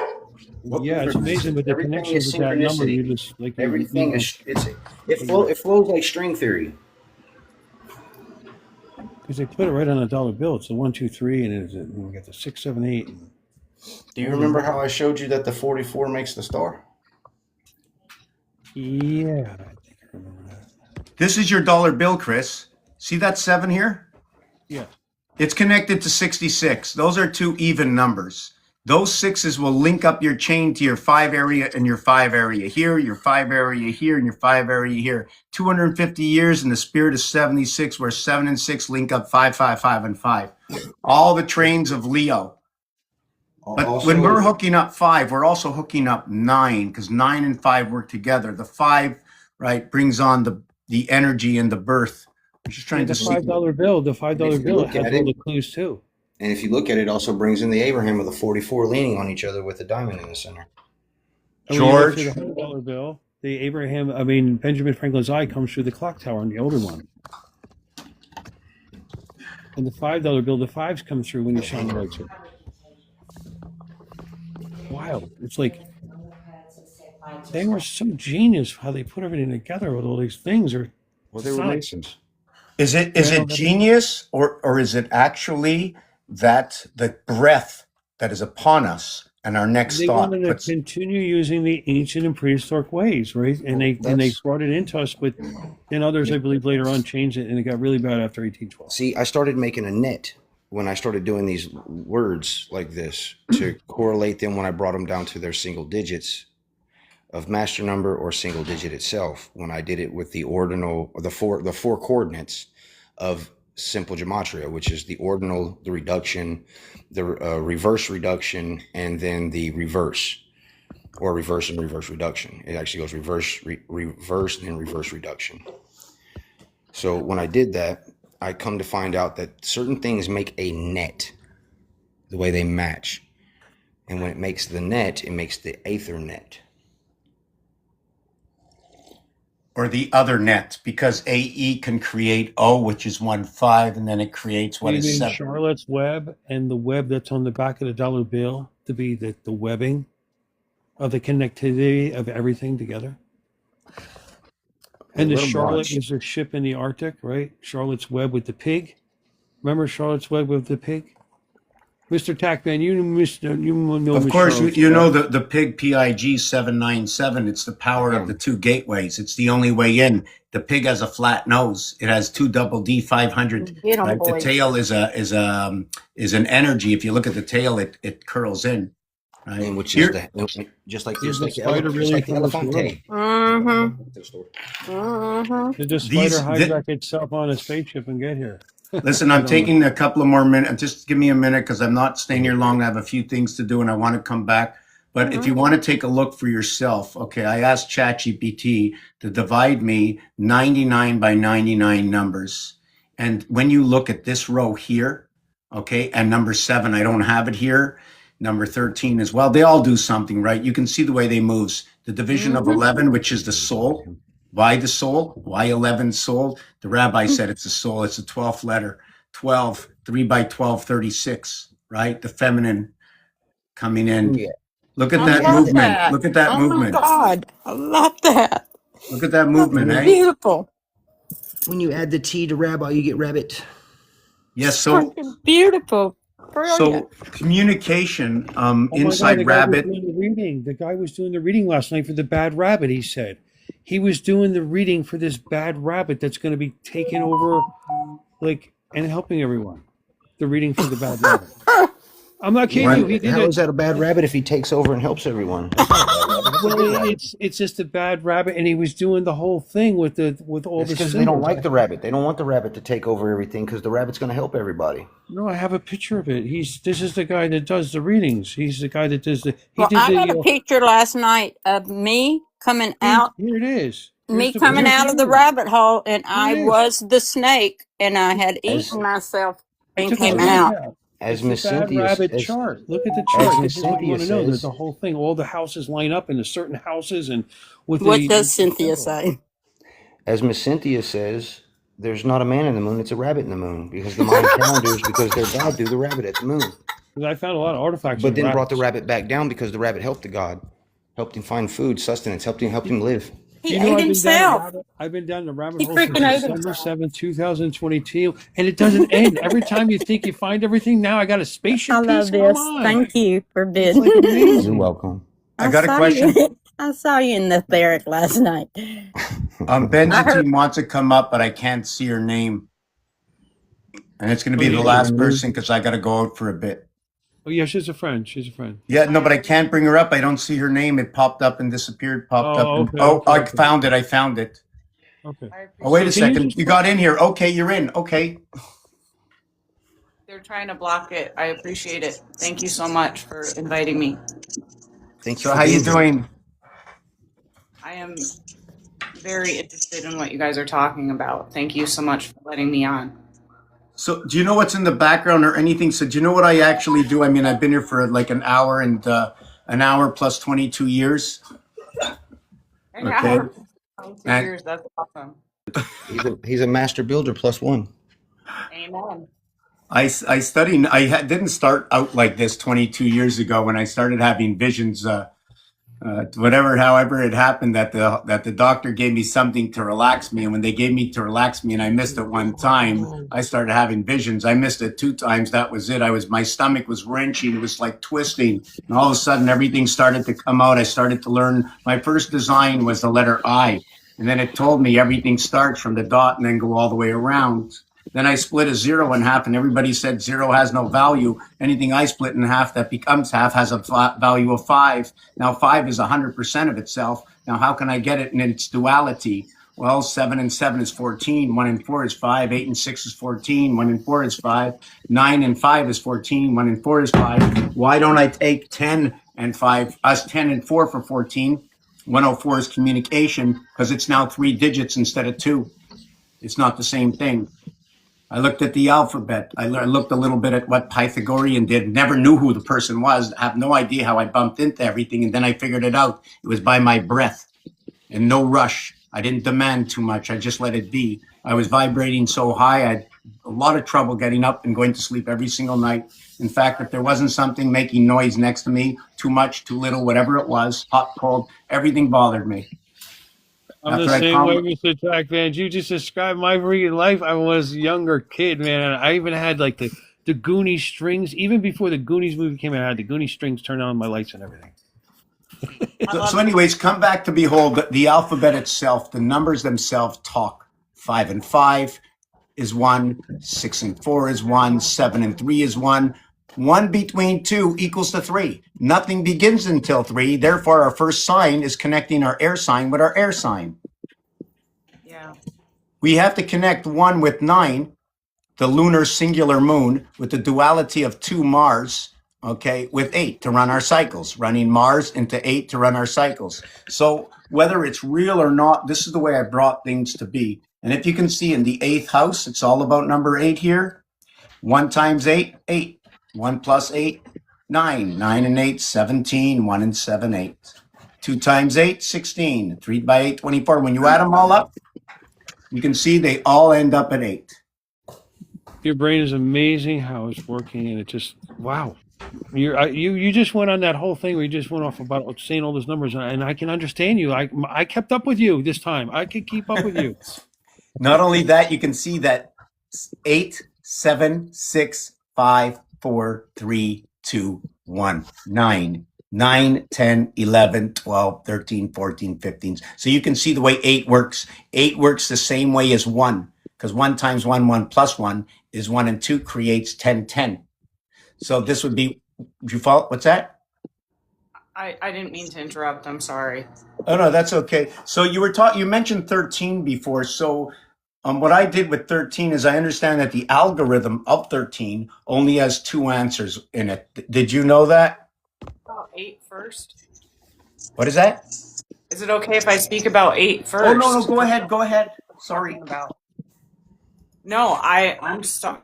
Yeah, it's amazing, but the Everything connection is with that number, synchronicity. you just like Everything is it flows like string theory. because they put it right on a dollar bill. It's the 1, 2, 3, and we got the 6, 7, 8. Do you remember how I showed you that the 44 makes the star? Yeah, I think I remember that. This is your dollar bill, Chris. See that 7 here? Yeah. It's connected to 66. Those are two even numbers. Those 6s will link up your chain to your 5 area and your 5 area here, your 5 area here, and your 5 area here. 250 years in the spirit of 76, where 7 and 6 link up 5, 5, 5, and 5. All the trains of Leo. But Also, when we're hooking up 5, we're also hooking up 9, because 9 and 5 work together. The 5, right, brings on the energy and the birth. I'm just trying And the to see. $5 bill, the $5 if you bill look has at all it- the clues too. and if you look at it, it also brings in the Abraham with the 44 leaning on each other with the diamond in the center. And when you go George. through the $100 bill, Benjamin Franklin's eye comes through the clock tower in the older one. And the $5 bill, the 5s come through when you shine the lights in. Wild. It's like they were so genius how they put everything together with all these things. Well, they were Masons. Is it Yeah. genius or is it actually that the breath that is upon us and our next They thought wanted to puts continue using the ancient and prehistoric ways, right? And they That's- brought it into us, but then others, I believe, later on changed it, and it got really bad after 1812. See, I started making a net when I started doing these words like this to correlate them when I brought them down to their single digits of master number or single digit itself. When I did it with the ordinal, or the four coordinates of simple gematria, which is the ordinal, the reduction, the reverse reduction, and then the reverse. or reverse and reverse reduction. It actually goes reverse and then reverse reduction. So when I did that, I come to find out that certain things make a net the way they match. And when it makes the net, it makes the Aether net. Or the other net, because AE can create O, which is 1,5, and then it creates what is Leaving 7. Charlotte's web and the web that's on the back of the dollar bill to be the webbing of the connectivity of everything together. And the Charlotte is a ship in the Arctic, right? Charlotte's Web with the pig. Remember Charlotte's Web with the pig? Mr. Tackman, you know. Of Miss course, Charlotte's you know Web. the PIG PIG 797. It's the power of the two gateways. It's the only way in. The pig has a flat nose. It has two double D 500. Get 'em, Right? The boys. tail is an energy. If you look at the tail, it curls in. Right? And which Here- is just like Is just the like the spider really like the from this Elefante. Did the spider These- hijack itself on a spaceship and get here? Listen, I'm taking a couple of more minutes. Just give me a minute because I'm not staying here long. I have a few things to do and I want to come back. But if you want to take a look for yourself, okay, I asked ChatGPT to divide me 99 by 99 numbers. And when you look at this row here, okay, and number 7, I don't have it here. Number 13 as well. They all do something, right? You can see the way they moves. The division of 11, which is the soul. Why the soul? Why 11 soul? The rabbi said it's a soul. It's a 12th letter. 12, 3 by 12, 36, right? The feminine coming in. Yeah. Look at I that love movement. that. Look at that Oh movement. my God, I love that. Look at that movement, That's eh? beautiful. When you add the T to rabbi, you get rabbit. Yes, so Freaking beautiful. Brilliant. communication Oh my God, inside the guy was rabbit. doing the reading. The guy was doing the reading last night for the bad rabbit, he said. He was doing the reading for this bad rabbit that's going to be taking over, like, and helping everyone. The reading for the bad rabbit. I'm not kidding you. He did How it. is that a bad rabbit if he takes over and helps everyone? That's not a bad rabbit. That's a good Well, rabbit. it's just a bad rabbit, and he was doing the whole thing with all It's the because they don't symbols. like the rabbit. They don't want the rabbit to take over everything because the rabbit's going to help everybody. No, I have a picture of it. This is the guy that does the readings. He's the guy that does the. He Well, did I the. got a picture last night of me coming out, Here it is. me Here's the coming picture. out of the rabbit hole, and I Here it is. was the snake, and I had As- eaten myself I and took a came picture. out. As It's Miss the bad Cynthia, rabbit as, chart. Look at the as chart. Miss This is what you Cynthia want to know. There's says, the whole thing. All the houses line up into certain houses, and with What the does Cynthia symbol. say? as Miss Cynthia says, there's not a man in the moon; it's a rabbit in the moon because the Mayan calendars, because their god threw the rabbit at the moon, 'Cause I found a lot of artifacts. but of then brought the rabbits. rabbit back down because the rabbit helped the god, helped him find food, sustenance, helped him live. He You know, ate I've been down the himself. rabbit. I've been down the rabbit He hole since freaking ate December himself. 7th, 2022, and it doesn't end. Every time you think you find everything, now I got a spaceship I piece. love Come this. on. Thank you for It's like bidding. You're amazing. welcome. I got a saw question. you. I saw you in the barrack last night. Benjamin wants to come up, but I can't see her name. And it's going to be the last person because I got to go out for a bit. Oh, yeah, she's a friend. She's a friend. Yeah, no, but I can't bring her up. I don't see her name. It popped up and disappeared, popped up. Oh, And, okay, oh, okay, I okay. found it. I found it. Okay. Oh, wait a So can you second. just You got in here. Okay, you're in. Okay. They're trying to block it. I appreciate it. Thank you so much for inviting me. Thank you. So for how you being here. doing? I am very interested in what you guys are talking about. Thank you so much for letting me on. So do you know what's in the background or anything? So do you know what I actually do? I mean, I've been here for like an hour plus 22 years. Okay. 22 years. That's awesome. He's a master builder +1. Amen. I studied. Didn't start out like this 22 years ago when I started having visions. However it happened that the doctor gave me something to relax me, and when they gave me to relax me, and I missed it one time, I started having visions. I missed it 2 times. That was it. My stomach was wrenching. It was like twisting, and all of a sudden everything started to come out. I started to learn. My first design was the letter I, and then it told me everything starts from the dot and then go all the way around. Then I split a 0 in half, and everybody said 0 has no value. Anything I split in half that becomes half has a value of 5. Now 5 is 100% of itself. Now how can I get it in its duality? Well, 7 and 7 is 14. 1 and 4 is 5. 8 and 6 is 14. 1 and 4 is 5. 9 and 5 is 14. 1 and 4 is 5. Why don't I take 10 and 5, us 10 and 4 for 14. 104 is communication because it's now 3 digits instead of 2. It's not the same thing. I looked at the alphabet. I looked a little bit at what Pythagorean did. Never knew who the person was. I have no idea how I bumped into everything. And then I figured it out. It was by my breath and no rush. I didn't demand too much. I just let it be. I was vibrating so high. I had a lot of trouble getting up and going to sleep every single night. In fact, if there wasn't something making noise next to me, too much, too little, whatever it was, hot, cold, everything bothered me. I'm the After I same way, calmed, Mr. Track Man. You just described my freaking life. I was a younger kid, man, and I even had like the Goonies strings. Even before the Goonies movie came out, I had the Goonies strings turned on my lights and everything. So anyways, come back to behold the alphabet itself, the numbers themselves talk. 5 and 5 is 1, 6 and 4 is 1, 7 and 3 is 1. 1 between 2 equals to 3. Nothing begins until 3. Therefore, our first sign is connecting our air sign with our air sign. Yeah. We have to connect 1 with 9, the lunar singular moon, with the duality of 2 Mars, okay, with 8 to run our cycles, running Mars into 8 to run our cycles. So whether it's real or not, this is the way I brought things to be. And if you can see in the 8th house, it's all about number 8 here. 1 times 8, 8. 1 plus 8, 9. 9 and 8, 17. 1 and 7, 8. 2 times 8, 16. 3 by 8, 24. When you add them all up, you can see they all end up at 8. Your brain is amazing how it's working, and it just wow. You just went on that whole thing where you just went off about saying all those numbers, and I can understand you. I kept up with you this time. I could keep up with you. Not only that, you can see that 8, 7, 6, 5, 4, 3, 2, 1, 9. 9, 10, 11, 12, 13, 14, 15. So you can see the way 8 works. 8 works the same way as 1, because 1 times 1, 1 plus 1 is 1, and 2 creates 10, 10. So this would be, did you follow? What's that? I didn't mean to interrupt. I'm sorry. Oh, no, that's okay. So you mentioned 13 before. So what I did with 13 is I understand that the algorithm of 13 only has 2 answers in it. Did you know that? About 8 first. What is that? Is it okay if I speak about 8 first? Oh, no, go ahead. Go ahead. Sorry. About. No, I'm sorry.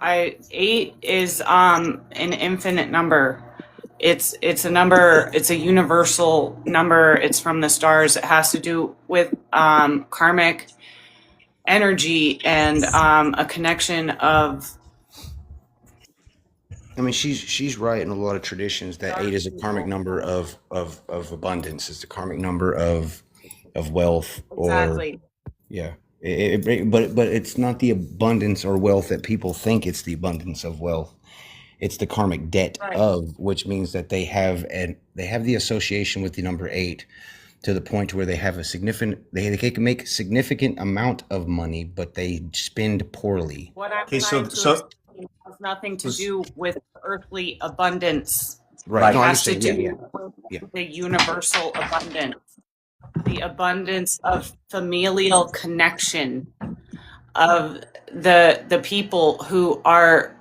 8 is an infinite number. It's a number. It's a universal number. It's from the stars. It has to do with karmic energy and a connection of. I mean, she's right in a lot of traditions that 8 is a karmic number of abundance. It's the karmic number of wealth, Exactly. or yeah. But it's not the abundance or wealth that people think it's the abundance of wealth. It's the karmic debt Right. of, which means that they have the association with the number 8 to the point where they have they can make significant amount of money, but they spend poorly. What I'm Okay, trying to explain has nothing to do with earthly abundance. Right. It No, I has to understand. do with the universal abundance, the abundance of familial connection of the people who are.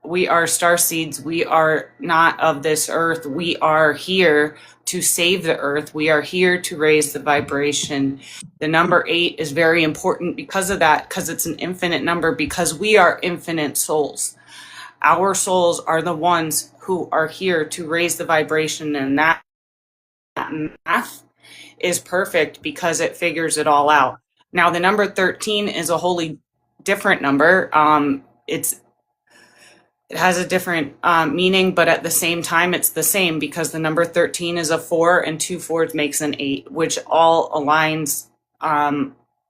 We are starseeds. We are not of this earth. We are here to save the earth. We are here to raise the vibration. The number 8 is very important because of that, because it's an infinite number, because we are infinite souls. Our souls are the ones who are here to raise the vibration, and that math is perfect because it figures it all out. Now, the number 13 is a wholly different number. It has a different meaning, but at the same time, it's the same because the number 13 is a 4 and 2 fours makes an 8, which all aligns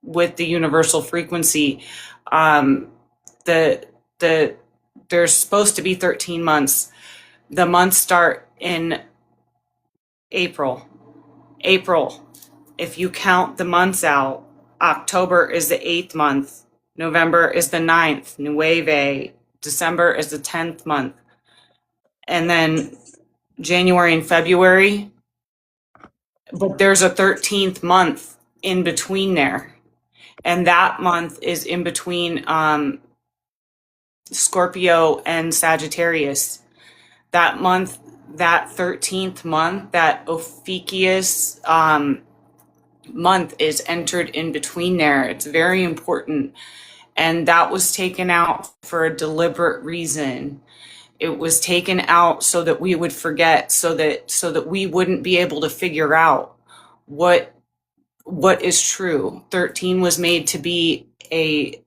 with the universal frequency. There's supposed to be 13 months. The months start in April. If you count the months out, October is the 8th month. November is the 9th, Nueve. December is the 10th month. And then January and February. But there's a 13th month in between there. And that month is in between Scorpio and Sagittarius. That month, that 13th month, that Ophiuchus month is entered in between there. It's very important. And that was taken out for a deliberate reason. It was taken out so that we would forget, so that we wouldn't be able to figure out what is true. 13 was made to be a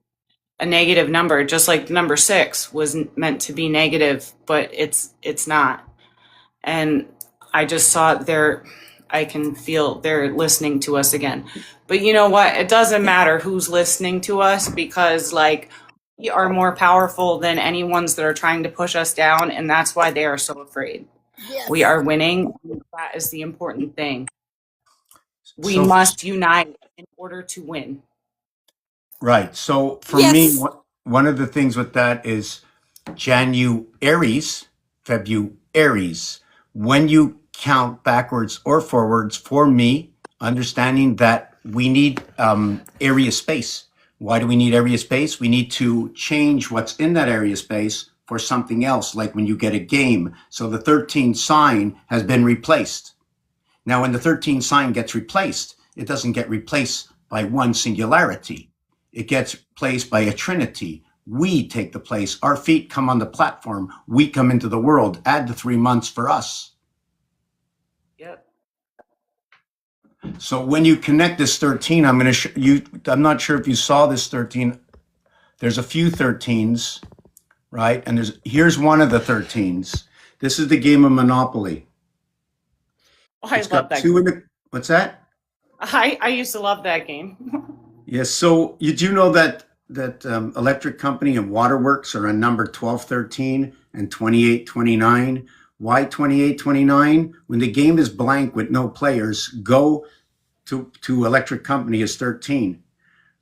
negative number, just like the number 6 was meant to be negative, but it's not. And I just saw it there. I can feel they're listening to us again. But you know what? It doesn't matter who's listening to us, because like we are more powerful than any ones that are trying to push us down, and that's why they are so afraid. Yes. We are winning. That is the important thing. We So- must unite in order to win. Right. So for Yes. me, one of the things with that is Januaries, Februaries. When you count backwards or forwards, for me, understanding that we need area space. Why do we need area space? We need to change what's in that area space for something else, like when you get a game. So the 13 sign has been replaced. Now, when the 13 sign gets replaced, it doesn't get replaced by one singularity. It gets placed by a trinity. We take the place. Our feet come on the platform. We come into the world. Add the 3 months for us. Yep. So when you connect this 13, I'm going to I'm not sure if you saw this 13. There's a few 13s, right? And here's one of the 13s. This is the game of Monopoly. Oh, I It's love got that. two in the, what's that? I used to love that game. Yes. So you do know that electric company and waterworks are on number 1213 and 2829. Why 2829? When the game is blank with no players, go to electric company is 13.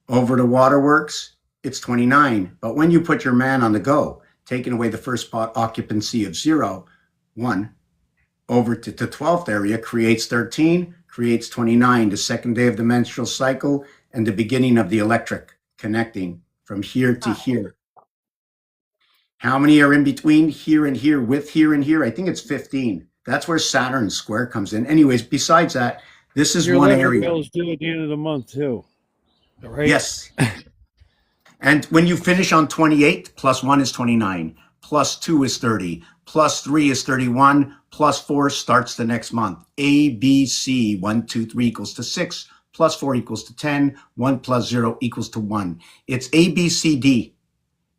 Over to waterworks, it's 29. But when you put your man on the go, taking away the first spot occupancy of 0, 1, over to the 12th area creates 13, creates 29, the second day of the menstrual cycle, and the beginning of the electric connecting from here to here. How many are in between here and here with here and here? I think it's 15. That's where Saturn square comes in. Anyways, besides that, this is Your one electric area. bill is due at the end of the month too. Right? Yes. And when you finish on 28, plus 1 is 29, plus 2 is 30, plus 3 is 31, plus 4 starts the next month. A, B, C, 1, 2, 3 equals to 6, plus 4 equals to 10, 1 plus 0 equals to 1. It's A, B, C, D.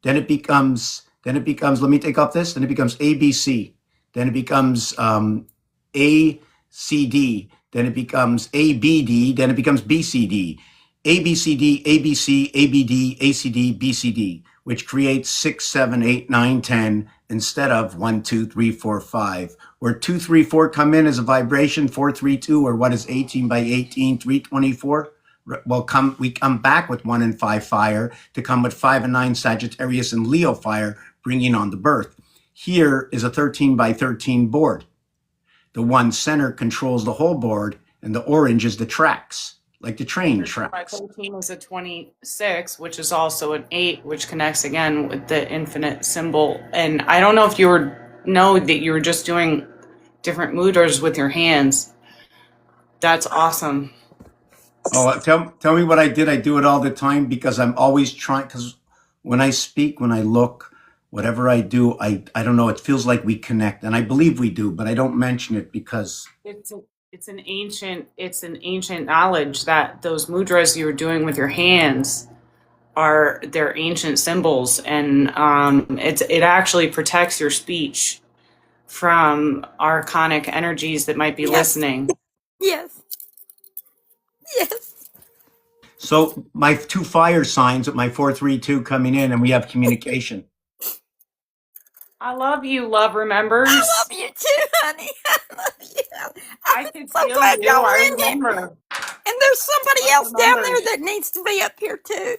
Then it becomes, let me take off this, then it becomes A, B, C. Then it becomes A, C, D. Then it becomes A, B, D. Then it becomes B, C, D. A, B, C, D, A, B, C, A, B, D, A, C, D, B, C, D, which creates 6, 7, 8, 9, 10, instead of 1, 2, 3, 4, 5. Where 2, 3, 4 come in as a vibration, 4, 3, 2, or what is 18 by 18, 324? Well, we come back with 1 and 5 fire to come with 5 and 9 Sagittarius and Leo fire, bringing on the birth. Here is a 13 by 13 board. The one center controls the whole board, and the orange is the tracks, like the train tracks. 13 is a 26, which is also an 8, which connects again with the infinite symbol. And I don't know if you know that you were just doing different mudras with your hands. That's awesome. Oh, tell me what I did. I do it all the time because I'm always trying, because when I speak, when I look, whatever I do, I don't know, it feels like we connect, and I believe we do, but I don't mention it because It's an ancient knowledge that those mudras you were doing with your hands they're ancient symbols, and it actually protects your speech from archonic energies that might be listening. Yes. Yes. so my 2 fire signs with my 432 coming in, and we have communication. I love you, love remembers. I love you too, honey. I love you. I can so feel glad you. y'all were I in here. remember. And there's somebody I else down remember. there that needs to be up here too.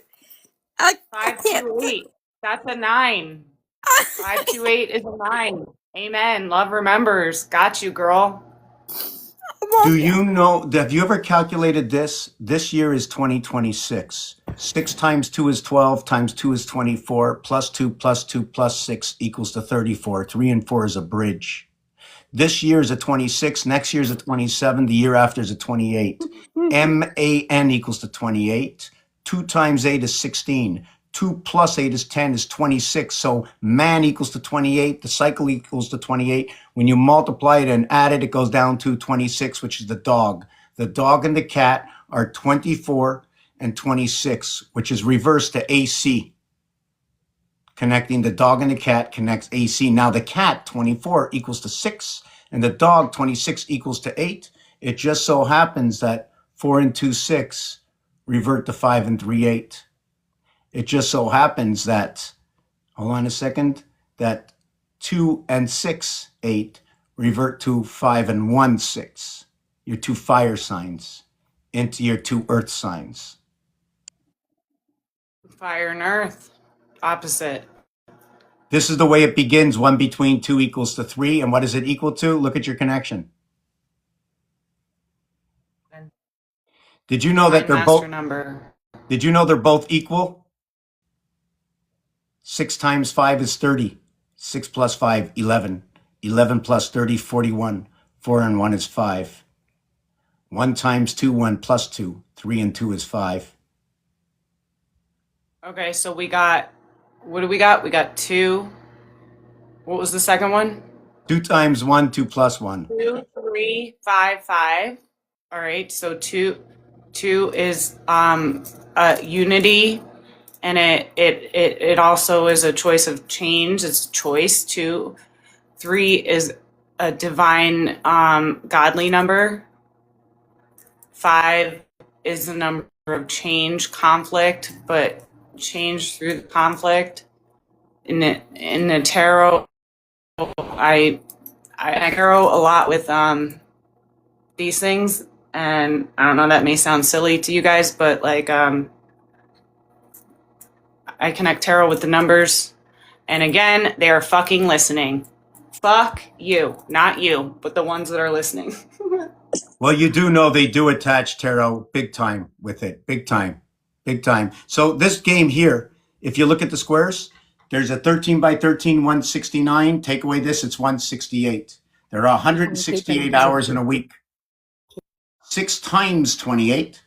I can't. 528. That's a 9. 528 is a 9. Amen. Love remembers. Got you, girl. Do you know, have you ever calculated this? This year is 2026. 6 times 2 is 12, times 2 is 24, plus 2 plus 2 plus 6 equals to 34. 3 and 4 is a bridge. This year is a 26. Next year is a 27. The year after is a 28. MAN equals to 28. 2 times 8 is 16. 2 plus 8 is 10 is 26. So man equals to 28. The cycle equals to 28. When you multiply it and add it, it goes down to 26, which is the dog. The dog and the cat are 24 and 26, which is reversed to AC. Connecting the dog and the cat connects AC. Now the cat, 24, equals to 6, and the dog, 26, equals to 8. It just so happens that 4 and 2, 6, revert to 5 and 3, 8. It just so happens that, hold on a second, that 2 and 6, 8, revert to 5 and 1, 6. Your 2 fire signs into your 2 earth signs. Fire and earth. Opposite. This is the way it begins. 1 between 2 equals to 3. And what is it equal to? Look at your connection. Did you know that they're both Number. Did you know they're both equal? 6 times 5 is 30. 6 plus 5, 11. 11 plus 30, 41. 4 and 1 is 5. 1 times 2, 1 plus 2. 3 and 2 is 5. Okay, so we got, what do we got? We got 2. What was the second one? 2 times 1, 2 plus 1. 2, 3, 5, 5. All right, so 2 is unity, and it also is a choice of change. It's a choice. 2, 3 is a divine godly number. 5 is the number of change, conflict, but change through the conflict. In the tarot, I tarot a lot with these things, and I don't know, that may sound silly to you guys, but like I connect tarot with the numbers, and again, they are fucking listening. Fuck you, not you, but the ones that are listening. Well, you do know they do attach tarot big time with it. Big time. Big time. So this game here, if you look at the squares, there's a 13 by 13, 169. Take away this, it's 168. There are 168 hours in a week. 6 times 28,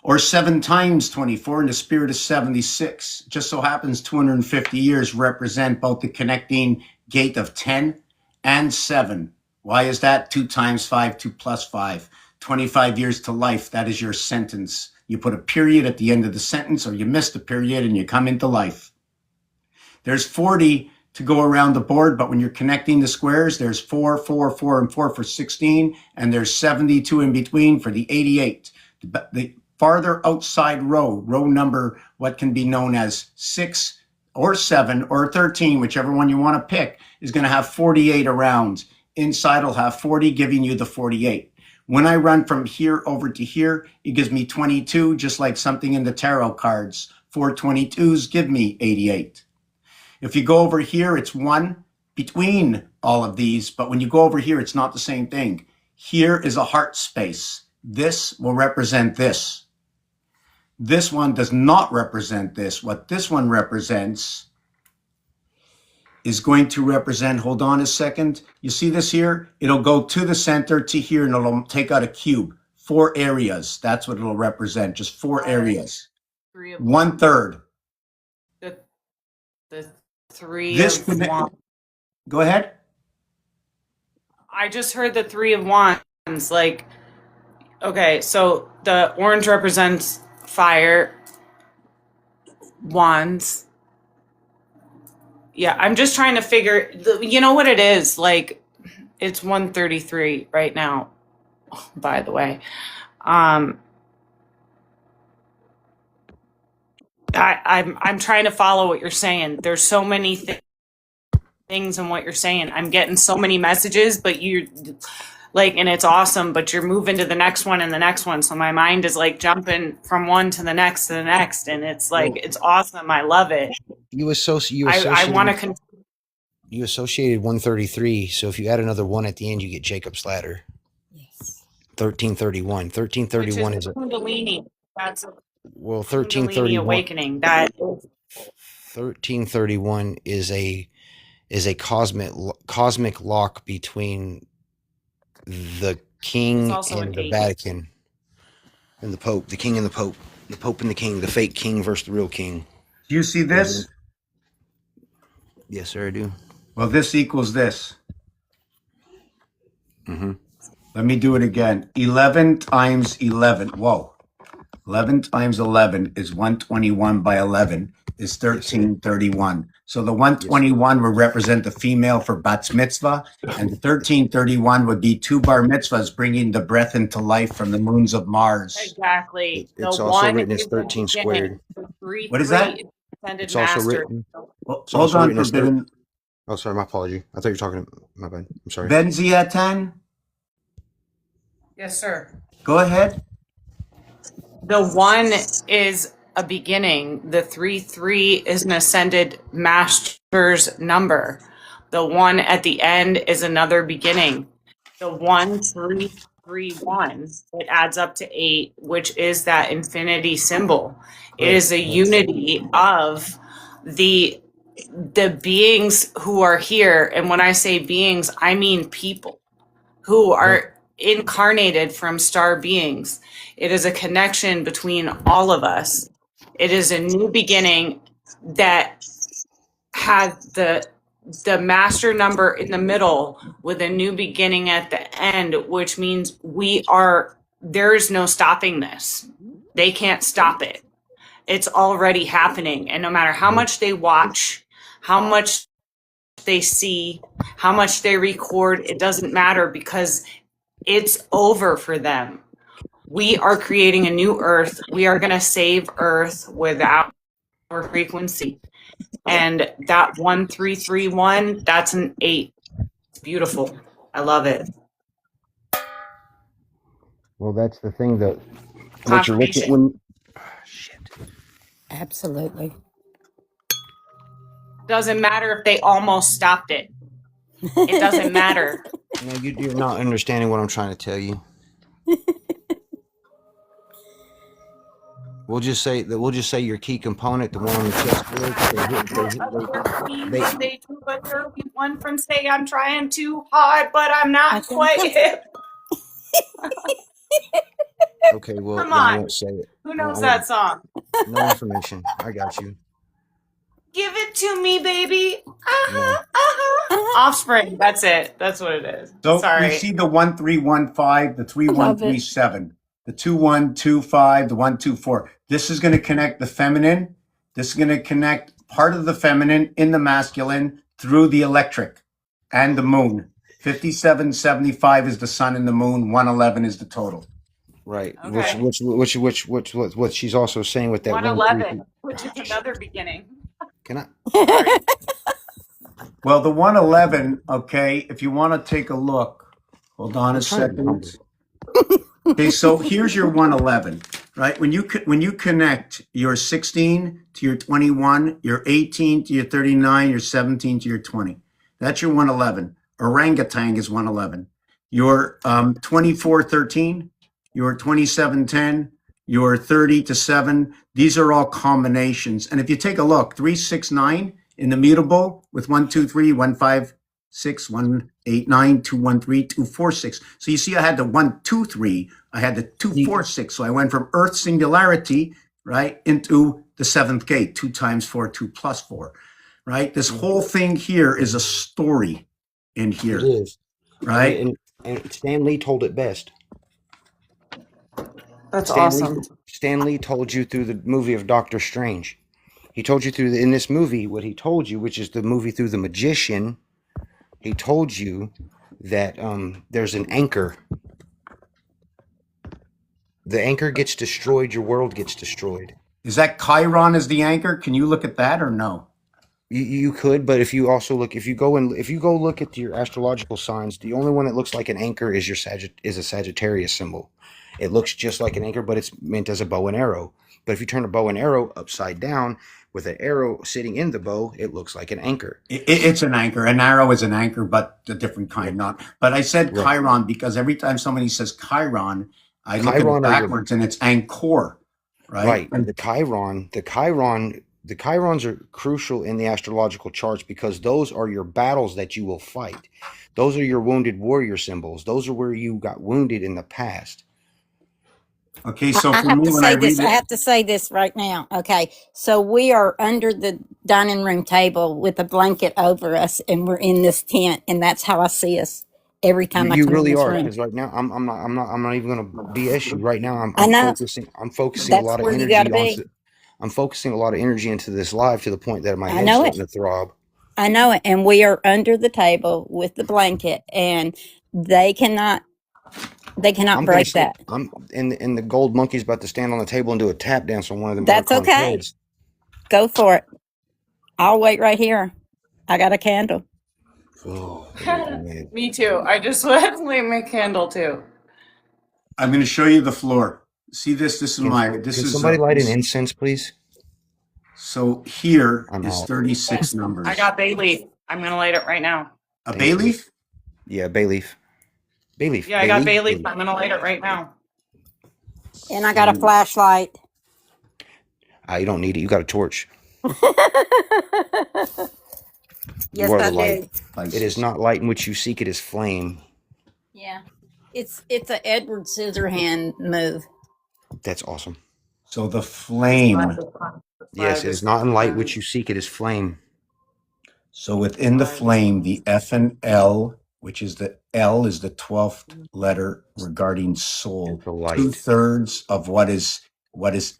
or 7 times 24, and the spirit is 76. Just so happens 250 years represent both the connecting gate of 10 and 7. Why is that? 2 times 5, 2 plus 5. 25 years to life, that is your sentence. You put a period at the end of the sentence, or you missed a period and you come into life. There's 40 to go around the board, but when you're connecting the squares, there's 4, 4, 4, and 4 for 16, and there's 72 in between for the 88. The farther outside row number, what can be known as 6 or 7 or 13, whichever one you want to pick, is going to have 48 around. Inside will have 40, giving you the 48. When I run from here over to here, it gives me 22, just like something in the tarot cards. 4 22s give me 88. If you go over here, it's 1 between all of these, but when you go over here, it's not the same thing. Here is a heart space. This will represent this. This one does not represent this. What this one represents is going to represent, hold on a second. You see this here? It'll go to the center, to here, and it'll take out a cube. 4 areas. That's what it'll represent. Just 4 areas. 1/3. The 3 This of wands. Go ahead. I just heard the 3 of wands. Like, okay, so the orange represents fire, wands. Yeah, I'm just trying to figure, you know what it is? Like, it's 1:33 right now, by the way. I'm trying to follow what you're saying. There's so many things in what you're saying. I'm getting so many messages, but you like, and it's awesome, but you're moving to the next one and the next one. So my mind is like jumping from one to the next to the next. And it's like, it's awesome. I love it. You I want to you associated 133. So if you add another 1 at the end, you get Jacob's ladder. Yes. 1331. 1331 is a Kundalini. That's a well. Kundalini 1331 awakening. That 1331 is is a cosmic lock between the king It's also and an the 8. Vatican and the Pope, the king and the Pope, the Pope and the king, the fake king versus the real king. Do you see this? Yes, sir, I do. Well, this equals this. Mm-hmm. Let me do it again. 11 times 11. Whoa. 11 times 11 is 121 by 11 is 1331. So the 121 would represent the female for bat mitzvah, and the 1331 would be 2 bar mitzvahs bringing the breath into life from the moons of Mars. Exactly. The It's also 1 written as is the 13 beginning. squared. The 3 What is 3 that? is ascended It's also master. written. Well, It's hold also on, written as Forbidden. Oh, sorry, my apology. I thought you were talking. My bad. I'm sorry. Benziatan, Yes, sir. go ahead. The 1 is a beginning. The 3 3 is an ascended master's number. The 1 at the end is another beginning. The 1 3 3 1, it adds up to 8, which is that infinity symbol. It is a unity of the beings who are here, and when I say beings, I mean people who are incarnated from star beings. It is a connection between all of us. It is a new beginning that has the master number in the middle with a new beginning at the end, which means there is no stopping this. They can't stop it. It's already happening. And no matter how much they watch, how much they see, how much they record, it doesn't matter because it's over for them. We are creating a new Earth. We are going to save Earth without our frequency. And that 1331, that's an 8. It's beautiful. I love it. Well, that's the thing that what you're looking at Confirmation. when. Shit. Absolutely. Doesn't matter if they almost stopped it. It doesn't matter. No, you're not understanding what I'm trying to tell you. We'll just say your key component, the one on the chessboard. They do a 31 from say I'm trying too hard, but I'm not quite hip. Okay, well, Come then I on. won't say it. Who knows that song? No information. I got you. Give it to me, baby. Offspring. That's it. That's what it is. So Sorry. we see the 1315, the 3137, the 2125, the 124. This is going to connect the feminine. This is going to connect part of the feminine in the masculine through the electric and the moon. 5775 is the sun and the moon. 111 is the total. Right. Okay. What she's also saying with that 111, which is another beginning. Can I? Sorry. Well, the 111, okay, if you want to take a look, hold on a trying to be second. Okay, so here's your 111, right? When you connect your 16 to your 21, your 18 to your 39, your 17 to your 20, that's your 111. Orangutan is 111. Your 2413, your 2710, your 30 to 7, these are all combinations. And if you take a look, 369 in the mutable with 1, 2, 3, 1, 5, 6, 1, 8, 9, 2, 1, 3, 2, 4, 6. So you see, I had the 1, 2, 3. I had the 2, 4, 6. So I went from Earth singularity, right, into the seventh gate, 2 times 4, 2 plus 4, right? This whole thing here is a story in here, It is. right? And Stan Lee told it best. That's awesome. Stan Lee told you through the movie of Doctor Strange. He told you in this movie what he told you, which is the movie through the magician. He told you that there's an anchor. The anchor gets destroyed, your world gets destroyed. Is that Chiron as the anchor? Can you look at that or no? You could, but if you also look, if you go look at your astrological signs, the only one that looks like an anchor is a Sagittarius symbol. It looks just like an anchor, but it's meant as a bow and arrow. But if you turn a bow and arrow upside down with an arrow sitting in the bow, it looks like an anchor. It's an anchor. An arrow is an anchor, but a different kind. Not. But I said Chiron because every time somebody says Chiron, I look at it backwards and it's anchor, right? Right. And the Chiron the chirons are crucial in the astrological charts because those are your battles that you will fight. Those are your wounded warrior symbols. Those are where you got wounded in the past. Okay, so I for have me, to when I say read this. I it, have to say this right now. Okay. So we are under the dining room table with a blanket over us, and we're in this tent, and that's how I see us every time I You come in really this are, room. because right now I'm not even gonna BS you. Right now I I'm know focusing a that's lot of where you got to energy be. I'm focusing a lot of energy into this live to the point that my I head's know it. starting to throb. I know it. And we are under the table with the blanket, and they cannot. They cannot I'm gonna break say that. I'm and the gold monkey's about to stand on the table and do a tap dance on one of them That's archon okay. cards. Go for it. I'll wait right here. I got a candle. Oh, it'll make me mad. Me too. I just went light my candle too. I'm going to show you the floor. See this? Can somebody light an incense, please? So here I'm is out. 36 I numbers. got bay leaf. I'm gonna light it right now. A bay Thank you. leaf? Yeah, bay leaf. Bay leaf. Yeah, I Bay got leaf. bay Bay leaf. leaf. I'm gonna light it right now. And I got a flashlight. You don't need it. You got a torch. Yes, You are I the light. do. It is not light in which you seek, it is flame. Yeah. It's a Edward Scissorhand move. That's awesome. So the flame. Yes, it is not in light which you seek, it is flame. So within the flame, the F and L, which is the L is the 12th letter regarding soul. Is the light. 2/3 of what is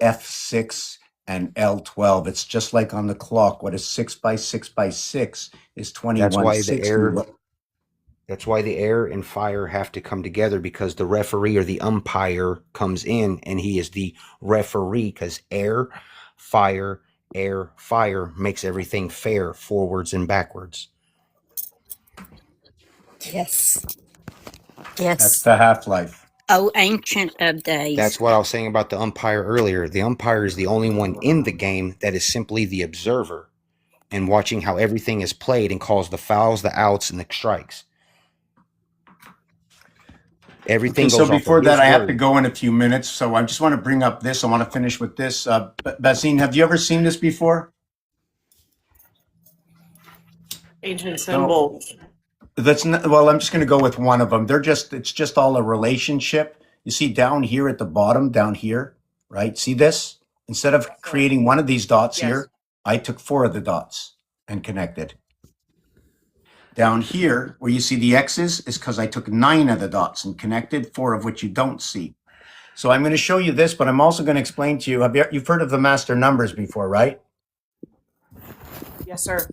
F6 and L12. It's just like on the clock. What is 6 by 6 by 6 is 2160. That's why the air and fire have to come together, because the referee or the umpire comes in and he is the referee, because air, fire makes everything fair forwards and backwards. Yes. That's Yes. the half-life. Oh, ancient of days. That's what I was saying about the umpire earlier. The umpire is the only one in the game that is simply the observer and watching how everything is played and calls the fouls, the outs, and the strikes. Everything Okay, goes so off before of that, his I have to word. go in a few minutes. So I just want to bring up this. I want to finish with this. Basine, have you ever seen this before? Ancient symbols. That's not, well, I'm just going to go with one of them. It's just all a relationship. You see down here at the bottom, down here, right? See this? Instead of creating one of these dots Yes. here, I took 4 of the dots and connected. Down here, where you see the X's, is because I took 9 of the dots and connected, 4 of which you don't see. So I'm going to show you this, but I'm also going to explain to you, you've heard of the master numbers before, right? Yes, sir.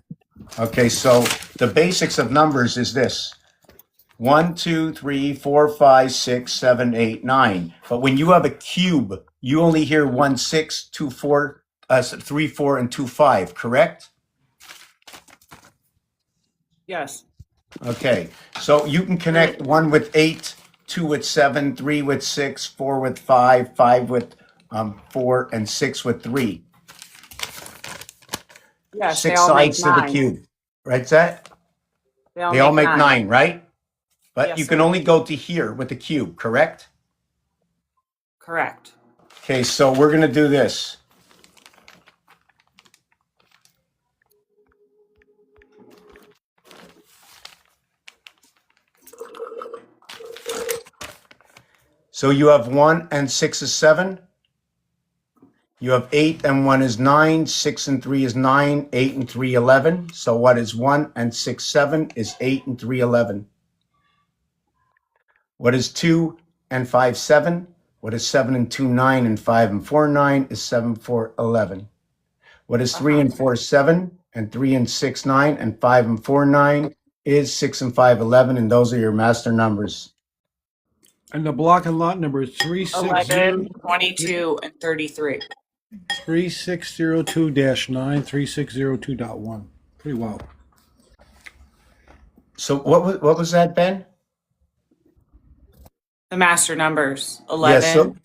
Okay, so the basics of numbers is this: 1, 2, 3, 4, 5, 6, 7, 8, 9. But when you have a cube, you only hear 1, 6, 2, 4, 3, 4, and 2, 5, correct? Yes. Okay, so you can connect 1 with 8, 2 with 7, 3 with 6, 4 with 5, 5 with 4, and 6 with 3. Yes, they 6 all make sides to the 9. cube, right, Zach? They all They all make 9. 9, right? But Yes, you can sir. only go to here with the cube, correct? Correct. Okay, so we're going to do this. So you have 1 and 6 is 7. You have 8 and 1 is 9. 6 and 3 is 9. 8 and 3, 11. So what is 1 and 6, 7 is 8 and 3, 11. What is 2 and 5, 7? What is 7 and 2, 9, and 5 and 4, 9 is 7, 4, 11. What is 3 and 4, 7, and 3 and 6, 9, and 5 and 4, 9 is 6 and 5, 11, and those are your master numbers. And the block and lot number is 11, 22, and 33. 3602-9, 3602.1. Pretty well. So what was that, Ben? The master numbers 11,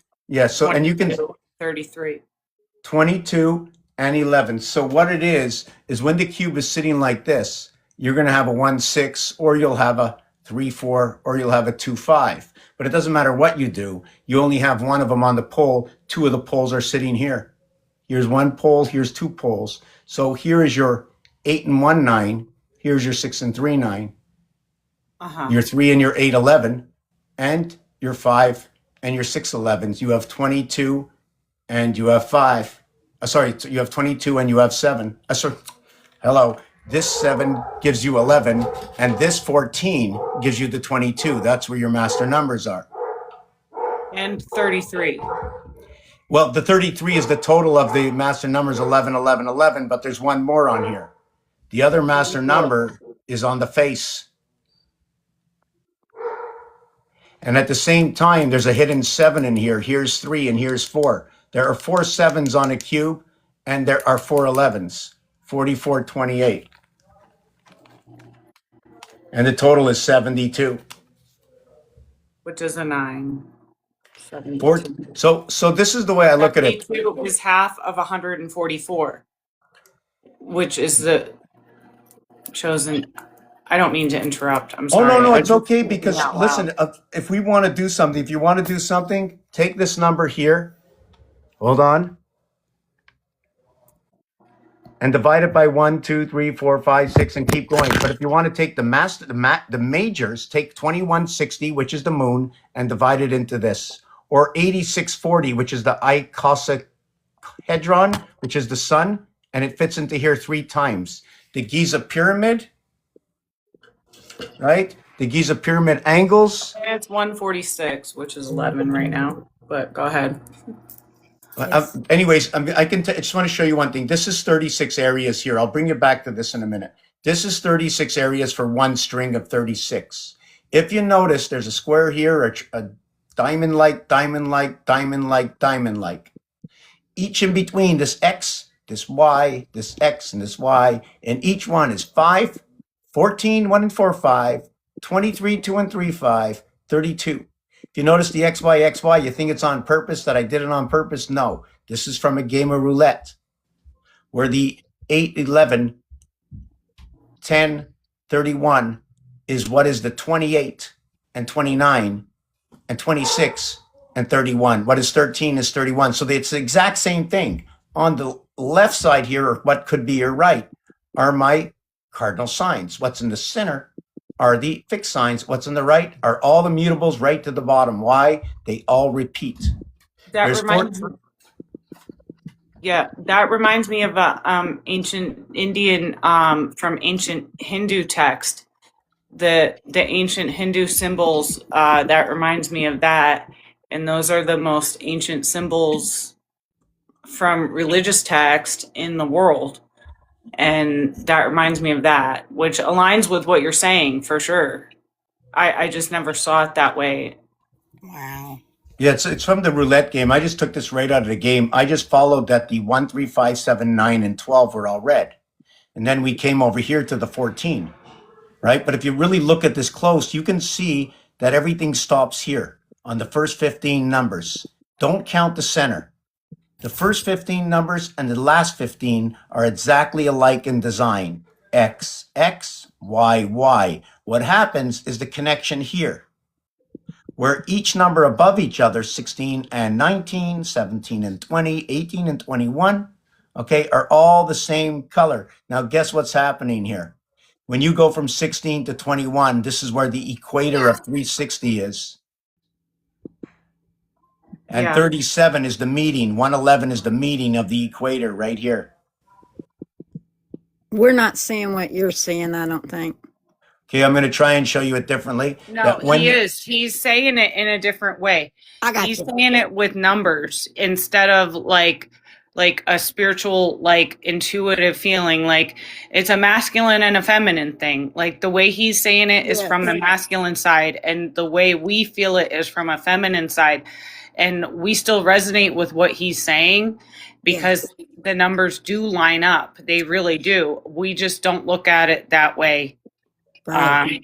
So and you can 33. 22 and 11. So what it is when the cube is sitting like this, you're going to have a 1, 6, or you'll have a 3, 4, or you'll have a 2, 5. But it doesn't matter what you do. You only have one of them on the pole. 2 of the poles are sitting here. Here's 1 pole, here's 2 poles. So here is your 8 and 1 9. Here's your 6 and 3 9. Your 3 and your 8 11, and your 5 and your 6 11s. You have 22 and you have 5. Sorry, you have 22 and you have 7. Sorry. Hello. This 7 gives you 11, and this 14 gives you the 22. That's where your master numbers are. And 33. Well, the 33 is the total of the master numbers 11, 11, 11, but there's one more on here. The other master number is on the face. And at the same time, there's a hidden 7 in here. Here's 3 and here's 4. There are 4 7s on a cube, and there are 4 11s, 44, 28. And the total is 72. Which is a 9. 72. So this is the way I look at it. 72 is half of 144, which is the chosen. I don't mean to interrupt. I'm Oh, sorry. no, I it's just okay, thinking because out loud. listen, if we want to do something, if you want to do something, take this number here, hold on, and divide it by 1, 2, 3, 4, 5, 6, and keep going. But if you want to take the majors, take 2160, which is the moon, and divide it into this, or 8640, which is the icosahedron, which is the sun, and it fits into here 3 times. The Giza pyramid, right? The Giza pyramid angles. And it's 146, which is 11 right now. But go ahead. Yes. Anyways, I just want to show you one thing. This is 36 areas here. I'll bring you back to this in a minute. This is 36 areas for one string of 36. If you notice, there's a square here, a diamond-like, diamond-like, diamond-like, diamond-like. Each in between, this X, this Y, this X, and this Y, and each one is 5, 14, 1 and 4, 5, 23, 2 and 3, 5, 32. If you notice the XY, you think it's on purpose, that I did it on purpose? No. This is from a game of roulette where the 8, 11, 10, 31 is what is the 28 and 29 and 26 and 31. What is 13 is 31. So it's the exact same thing. On the left side here, or what could be your right, are my cardinal signs. What's in the center are the fixed signs. What's on the right are all the mutables right to the bottom. Why? They all repeat. That There's reminds that reminds me of a ancient Indian from ancient Hindu text. The ancient Hindu symbols, that reminds me of that. And those are the most ancient symbols from religious text in the world. And that reminds me of that, which aligns with what you're saying for sure. I just never saw it that way. Wow. Yeah, it's from the roulette game. I just took this right out of the game. I just followed that the 1, 3, 5, 7, 9, and 12 were all red. And then we came over here to the 14, right? But if you really look at this close, you can see that everything stops here on the first 15 numbers. Don't count the center. The first 15 numbers and the last 15 are exactly alike in design. X, X, Y, Y. What happens is the connection here, where each number above each other, 16 and 19, 17 and 20, 18 and 21, okay, are all the same color. Now, guess what's happening here? When you go from 16 to 21, this is where the equator of 360 is. And Yeah. 37 is the meeting. 111 is the meeting of the equator right here. We're not seeing what you're seeing, I don't think. Okay, I'm going to try and show you it differently. No, That when he you- is. He's saying it in a different way. I got He's you. saying it with numbers instead of like a spiritual, like intuitive feeling. Like it's a masculine and a feminine thing. Like the way he's saying it is Yes. from the masculine side, and the way we feel it is from a feminine side. And we still resonate with what he's saying because the numbers do line up. They really do. We just don't look at it that way. Right.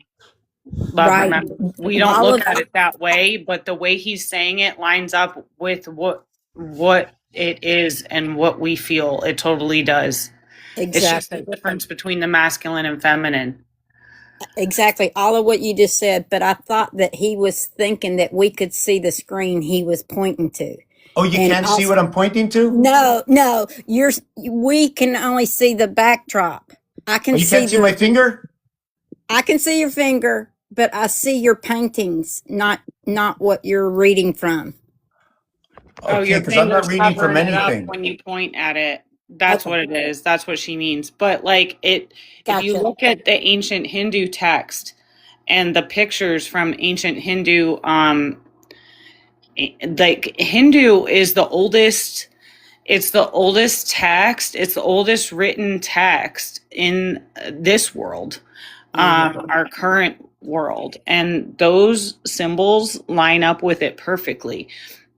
But Right. remember, we don't All look of at it that way, but the way he's saying it lines up with what it is and what we feel. It totally does. It's just the Exactly. difference between the masculine and feminine. Exactly. All of what you just said. But I thought that he was thinking that we could see the screen he was pointing to. Oh, you And can't see also, what I'm pointing to? no, we can only see the backdrop. I Oh, can you see can't see my finger? I can see your finger, but I see your paintings, not what you're reading from. Oh, Okay, your because I'm not finger's reading from covering it up anything. when you point at it. That's Okay, what it is. That's what she means. But like it, if you gotcha. look at the ancient Hindu text and the pictures from ancient Hindu, like Hindu is the oldest. It's the oldest text. It's the oldest written text in this world, our current world, and those symbols line up with it perfectly.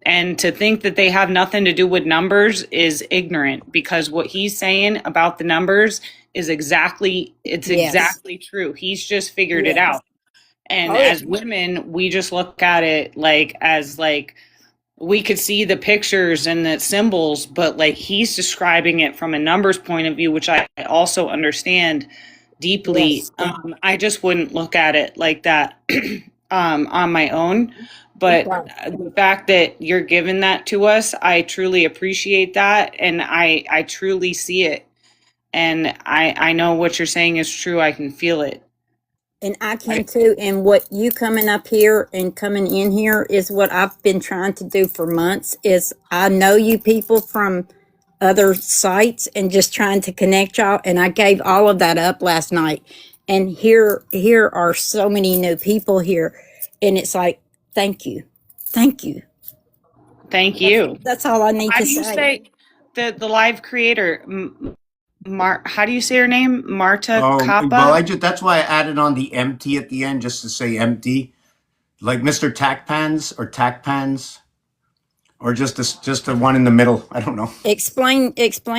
And to think that they have nothing to do with numbers is ignorant, because what he's saying about the numbers is it's Yes. exactly true. He's just figured it Yes. out. And Oh yeah. as women, we just look at it like as like we could see the pictures and the symbols, but like he's describing it from a numbers point of view, which I also understand deeply. Yes. I just wouldn't look at it like that on my own. But Right. the fact that you're giving that to us, I truly appreciate that. And I truly see it. And I know what you're saying is true. I can feel it. And I can too. And what you coming up here and coming in here is what I've been trying to do for months. Is I know you people from other sites and just trying to connect y'all. And I gave all of that up last night. And here are so many new people here, and it's like, thank you. Thank you. That's all I need How to do you say. say the live creator? How do you say her name? Marta Oh, well, Kappa? that's why I added on the empty at the end, just to say empty. Like Mr. Tackpans or Tackpans, or just the one in the middle. I don't know. Explain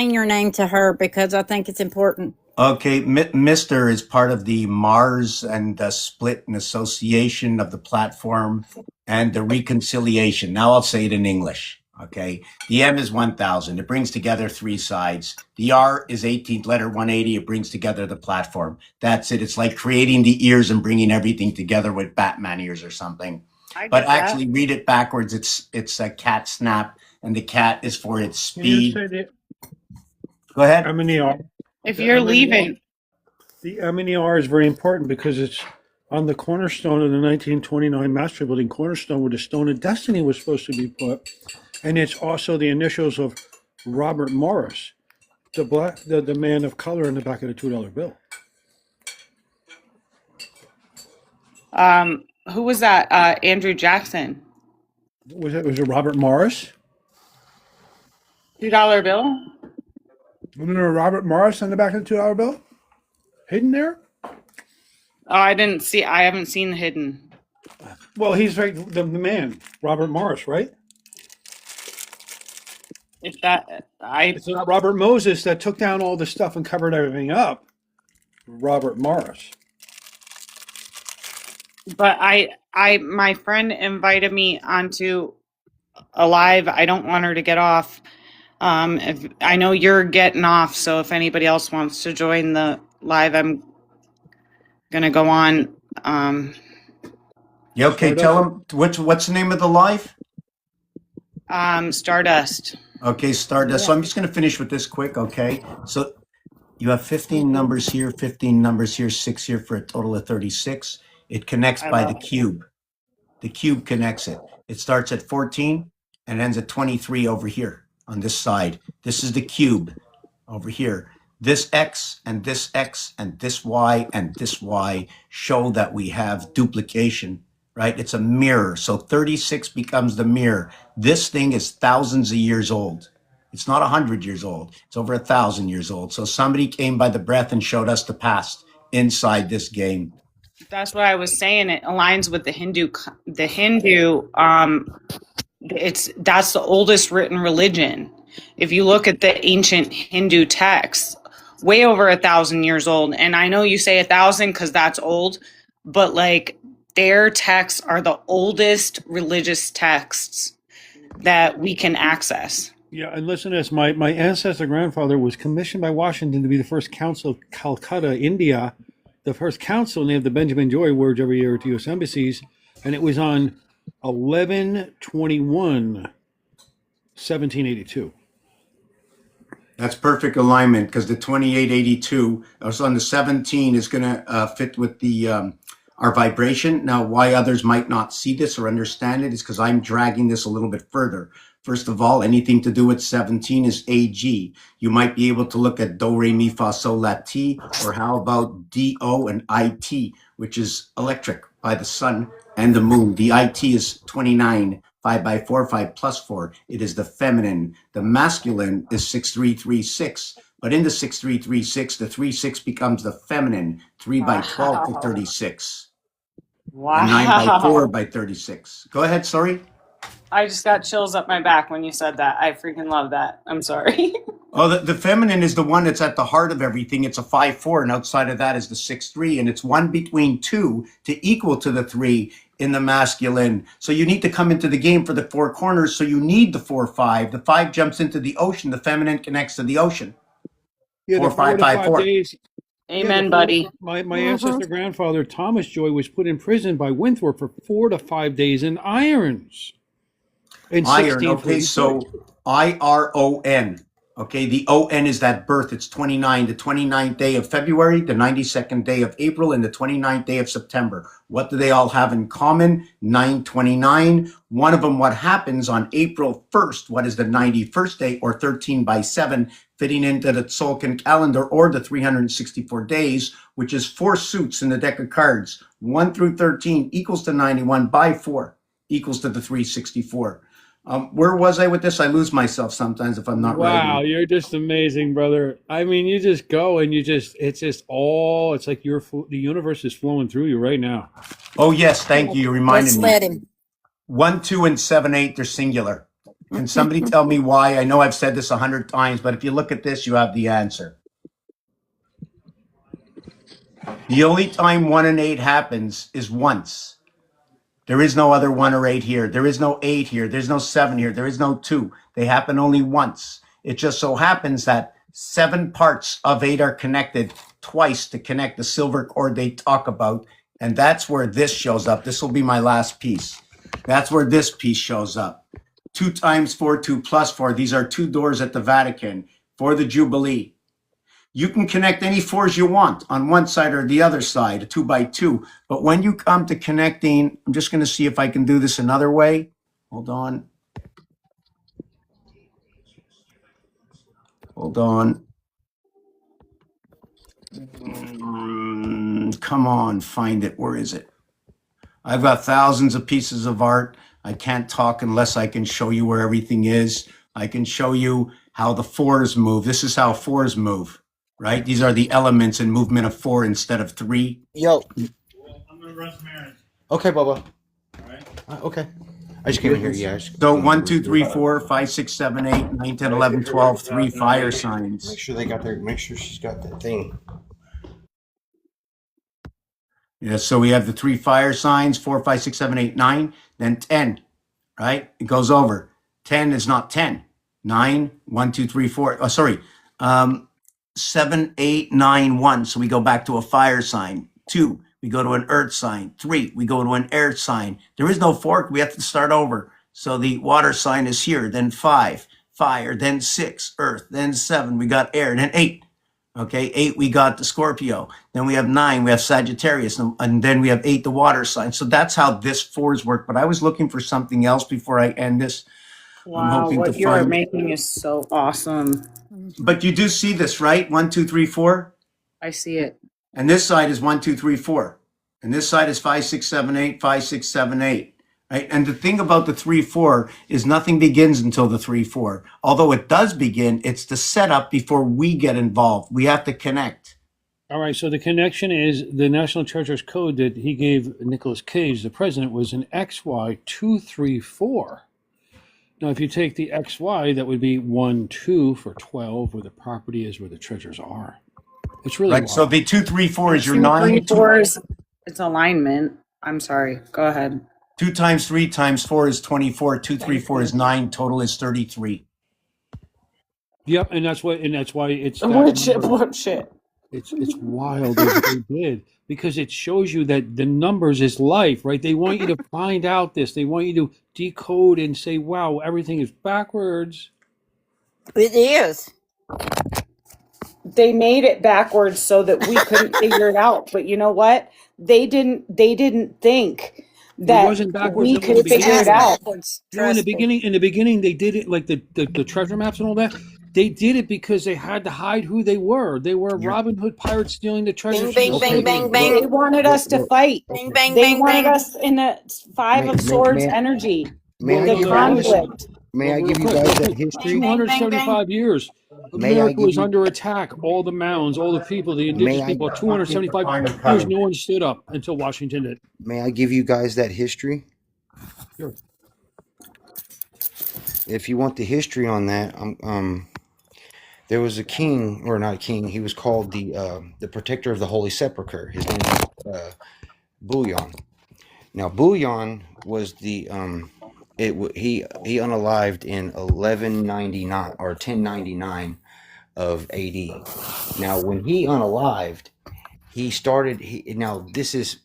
your name to her because I think it's important. Okay, Mr. is part of the Mars and the split and association of the platform and the reconciliation. Now I'll say it in English. Okay, the M is 1000. It brings together three sides. The R is 18th letter 180. It brings together the platform. That's it. It's like creating the ears and bringing everything together with Batman ears or something. I But get that. actually, read it backwards. It's a cat snap, and the cat is for its Can you speed. say the Go ahead. M and the R? If The you're M and the R. leaving, The M and the R is very important because it's on the cornerstone of the 1929 Master Building cornerstone where the Stone of Destiny was supposed to be put, and it's also the initials of Robert Morris, the man of color in the back of the $2 bill. who was that? Andrew Jackson. Was it Robert Morris? $2 bill? Wasn't there a Robert Morris on the back of the $2 bill? Hidden there? Oh, I didn't see. I haven't seen the hidden. Well, he's right, the man, Robert Morris, right? If that, It's not Robert Moses that took down all the stuff and covered everything up. Robert Morris. but my friend invited me onto a live. I don't want her to get off. If I know you're getting off, so if anybody else wants to join the live, I'm gonna go on. Yeah, okay, tell them what's the name of the live? Stardust. Okay, Stardust. So I'm just going to finish with this quick. Okay, so you have 15 numbers here, 15 numbers here, 6 here for a total of 36. It connects by the cube. The cube connects it. It starts at 14 and ends at 23 over here on this side. This is the cube over here. This X and this X and this Y and this Y show that we have duplication, right? It's a mirror. So 36 becomes the mirror. This thing is thousands of years old. It's not 100 years old. It's over 1,000 years old. So somebody came by the breath and showed us the past inside this game. That's what I was saying. It aligns with the Hindu. The Hindu. That's the oldest written religion. If you look at the ancient Hindu texts, way over 1,000 years old. And I know you say 1,000 because that's old, but like their texts are the oldest religious texts that we can access. Yeah, and listen to this. My ancestor grandfather was commissioned by Washington to be the first consul of Calcutta, India, the first consul, and they have the Benjamin Joy Awards every year at the U.S. embassies, and it was on 11/21 1782. That's perfect alignment because the 2882 so on the 17 is going to fit with the our vibration. Now, why others might not see this or understand it is because I'm dragging this a little bit further. First of all, anything to do with 17 is AG. You might be able to look at Do, Re, Mi, Fa, Sol, La, Ti, or how about DO and IT, which is electric by the sun and the moon. The IT is 29, 5 by 4, 5 plus 4. It is the feminine. The masculine is 6336. But in the 6336, the 36 becomes the feminine, 3 by 12 to Wow. 36. And 9 by 4 Wow. by 36. Go ahead, sorry. I just got chills up my back when you said that. I freaking love that. I'm sorry. Oh, the feminine is the one that's at the heart of everything. It's a 5-4, and outside of that is the 6-3, and it's one between two to equal to the 3 in the masculine. So you need to come into the game for the 4 corners. So you need the 4-5. The 5 jumps into the ocean. The feminine connects to the ocean. Yeah, 4 the 4 5 to 5 5 4. days. Amen, Yeah, buddy. my ancestor grandfather Thomas Joy was put in prison by Winthrop for 4 to 5 days in irons in Iron. Okay, 1643. so IRON. Okay, the ON is that birth. It's 29, the 29th day of February, the 92nd day of April, and the 29th day of September. What do they all have in common? 929. One of them, what happens on April 1st? What is the 91st day, or 13 by 7, fitting into the Tzolk'in calendar, or the 364 days, which is 4 suits in the deck of cards. 1 through 13 equals to 91 by 4 equals to the 364. Where was I with this? I lose myself sometimes if I'm not Wow, writing. you're just amazing, brother. I mean, you just go and it's just all, it's like the universe is flowing through you right now. Oh, yes. Thank you. You reminded Just me. let him. 1, 2, and 7, 8, they're singular. Can somebody tell me why? I know I've said this 100 times, but if you look at this, you have the answer. The only time 1 and 8 happens is once. There is no other 1 or 8 here. There is no 8 here. There's no 7 here. There is no 2. They happen only once. It just so happens that 7 parts of 8 are connected twice to connect the silver cord they talk about. And that's where this shows up. This will be my last piece. That's where this piece shows up. 2 times 4, 2 plus 4. These are 2 doors at the Vatican for the Jubilee. You can connect any 4s you want on one side or the other side, a 2 by 2. But when you come to connecting, I'm just going to see if I can do this another way. Hold on. Hold on. Come on, find it. Where is it? I've got thousands of pieces of art. I can't talk unless I can show you where everything is. I can show you how the 4s move. This is how 4s move, right? These are the elements in movement of 4 instead of 3. Yo. I'm gonna run some errands. Okay, Bubba. Alright. Okay. I just came in here. Yeah. So 1, 2, 3, 4, 5, 6, 7, 8, 9, 10, 11, 12, 3 fire Make signs. sure they got their. Make sure she's got that thing. Yeah, so we have the 3 fire signs, 4, 5, 6, 7, 8, 9, then 10, right? It goes over. 10 is not 10. 9, 1, 2, 3, 4. Oh, sorry. 7, 8, 9, 1. So we go back to a fire sign. 2, we go to an earth sign. 3, we go to an air sign. There is no fork. We have to start over. So the water sign is here. Then 5, fire. Then 6, earth. Then 7, we got air. Then 8. Okay, 8, we got the Scorpio. Then we have 9, we have Sagittarius. And then we have 8, the water sign. So that's how this 4s work. But I was looking for something else before I end this. Wow, hoping what to you are find- making is so awesome. But you do see this, right? 1, 2, 3, 4. I see it. And this side is 1, 2, 3, 4. And this side is 5, 6, 7, 8, 5, 6, 7, 8. Right? And the thing about the 3, 4 is nothing begins until the 3, 4. Although it does begin, it's the setup before we get involved. We have to connect. All right, so the connection is the National Treasurer's Code that he gave Nicolas Cage, the president, was an XY234. Now, if you take the XY, that would be 1, 2 for 12, where the property is, where the treasures are. It's really Right. So wild. the 2, 3, 4 is your 2, 3, 9. 4 is it's alignment. I'm sorry. Go ahead. 2 times 3 times 4 is 24. 2, 3, 4 is 9. Total is 33. Yep, and that's why it's that What shit? number. What shit? It's wild what they did because it shows you that the numbers is life, right? They want you to find out this. They want you to decode and say, "Wow, everything is backwards." It is. They made it backwards so that we couldn't figure it out. But you know what? They didn't think It that wasn't backwards we though in the could It's figure as it beginning. out. backwards. No, in the Trust me. beginning, they did it like the treasure maps and all that. They did it because they had to hide who they were. They were You're Robin Hood pirates stealing the treasure Bing, from bing, the okay. bing, slave bang, owners. Well, They bang. wanted well, us to well fight. Bing, okay. bang, They bang, wanted bang. us in the Five May of may Swords may I, energy, may I Well, the give you guys listen. conflict. may Well, I real give you quick, real guys that quick. Bang, history? bang, bang, bang. 275 years. May I America give was you under attack. All the mounds, all the people, the may indigenous I people. I'll keep the 275 final years, coming. no one stood up until Washington did. may I give you guys that history? Sure. If you want the history on that, there was a king, or not a king. He was called the protector of the Holy Sepulchre. His name was Bouillon. Now Bouillon was he unalived in 1199 or 1099 of AD. Now when he unalived, he started. Now this is,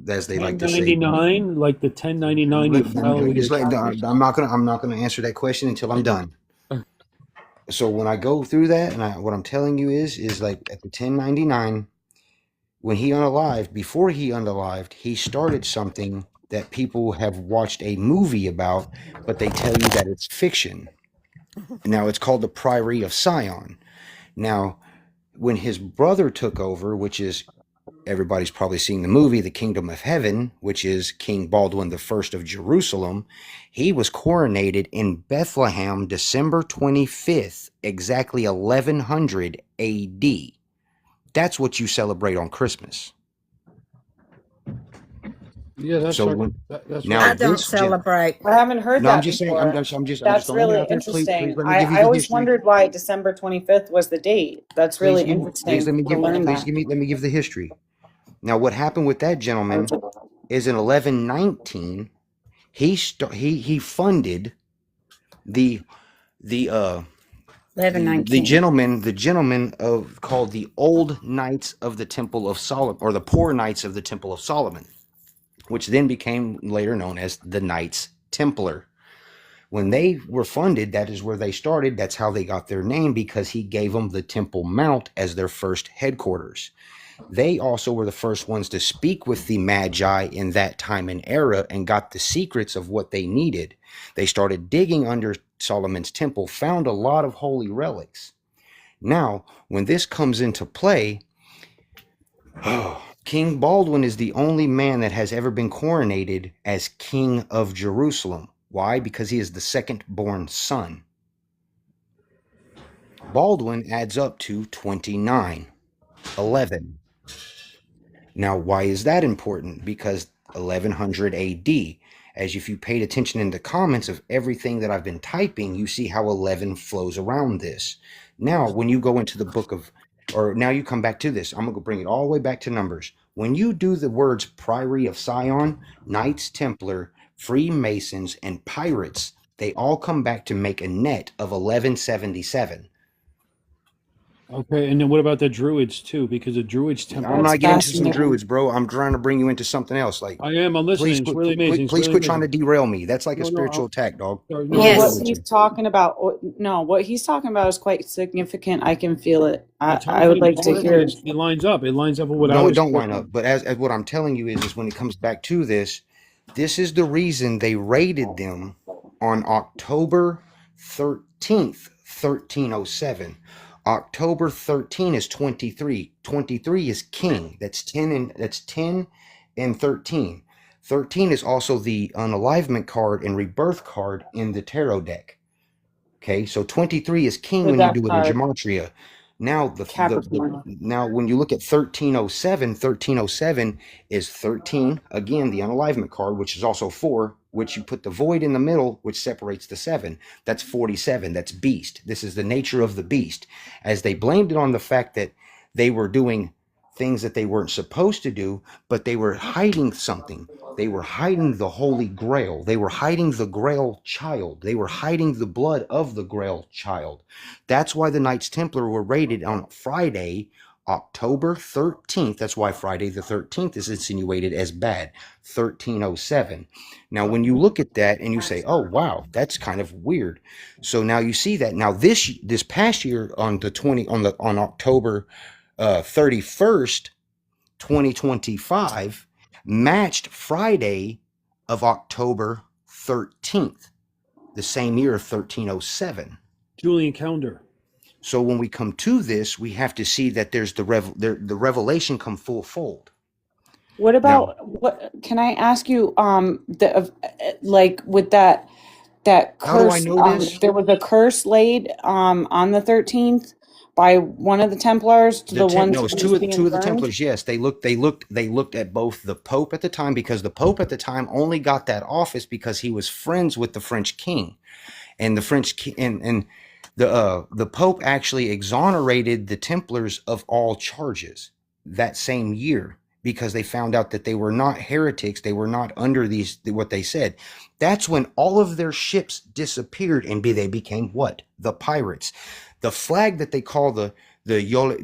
as they like to say. 1099, like the 1099 you file with your Just let, taxes. I'm not gonna answer that question until I'm done. So when I go through that, and what I'm telling you is like at the 1099, when he unalived, before he unalived, he started something that people have watched a movie about, but they tell you that it's fiction. Now it's called the Priory of Sion. Now, when his brother took over, which is, everybody's probably seen the movie The Kingdom of Heaven, which is King Baldwin the First of Jerusalem, he was coronated in Bethlehem December 25th, exactly 1100 AD. That's what you celebrate on Christmas. Yeah, that's So right. when That's now I right. don't this celebrate. I haven't heard no, I'm that just saying, I'm before. just I'm just That's throwing it really out there. Please interesting. let me give you I the always history. wondered why December 25th was the date. That's really Please interesting let me to learn that. let me give the history. Now what happened with that gentleman is in 1119 he funded the the uh Eleven the nineteen. gentleman of called the Old Knights of the Temple of Solomon, or the Poor Knights of the Temple of Solomon, which then became later known as the Knights Templar. When they were funded, that is where they started. That's how they got their name, because he gave them the Temple Mount as their first headquarters. They also were the first ones to speak with the Magi in that time and era and got the secrets of what they needed. They started digging under Solomon's temple, found a lot of holy relics. Now, when this comes into play, King Baldwin is the only man that has ever been coronated as King of Jerusalem. Why? Because he is the second born son. Baldwin adds up to 29, 11. Now, why is that important? Because 1100 AD, as if you paid attention in the comments of everything that I've been typing, you see how 11 flows around this. Now, when you go into the book of, or now you come back to this, I'm going to bring it all the way back to Numbers. When you do the words Priory of Sion, Knights Templar, Freemasons, and Pirates, they all come back to make a net of 1177. Okay, and then what about the Druids too? Because the Druids temple. I'm That's not getting into some fascinating. druids, bro. I'm trying to bring you into something else. Like, I am. I'm listening. It's really amazing. It's please really quit trying to amazing. derail me. That's like a No, no, spiritual attack, dog. sorry, No, no, What's no. good what Yes. with he's you? talking about, no, what he's talking about is quite significant. I can feel it. I I told would you, like it's to hear it. it lines up. It lines up with what I No, it was don't line up. talking. But as what I'm telling you is when it comes back to this is the reason they raided them on October 13th, 1307. October 13 is 23. 23 is king. That's 10 and 13. 13 is also the unalivement card and rebirth card in the tarot deck. Okay, so 23 is king The when you death do it in card, gematria. Now Capricorn. now when you look at 1307, 1307 is 13, again the unalivement card, which is also 4, which you put the void in the middle, which separates the 7. That's 47. That's beast. This is the nature of the beast. As they blamed it on the fact that they were doing things that they weren't supposed to do, but they were hiding something. They were hiding the Holy Grail. They were hiding the Grail child. They were hiding the blood of the Grail child. That's why the Knights Templar were raided on Friday, October 13th. That's why Friday the 13th is insinuated as bad. 1307. Now, when you look at that and you say, "Oh, wow, that's kind of weird," so now you see that now this past year on the 20 on October 31st, 2025, matched Friday of October 13th, the same year of 1307. Julian calendar. So when we come to this, we have to see that there's the revelation come full fold. What Now, about what? Can I ask you? Like with that how do I curse. know this? There was a curse laid on the 13th by one of the Templars to the ones No, who it's was two of being the burned. Templars. Yes, they looked at both the Pope at the time, because the Pope at the time only got that office because he was friends with the French king, and the French king and the Pope actually exonerated the Templars of all charges that same year, because they found out that they were not heretics. They were not under these, what they said. That's when all of their ships disappeared and they became what? The pirates. The flag that they call the Yole,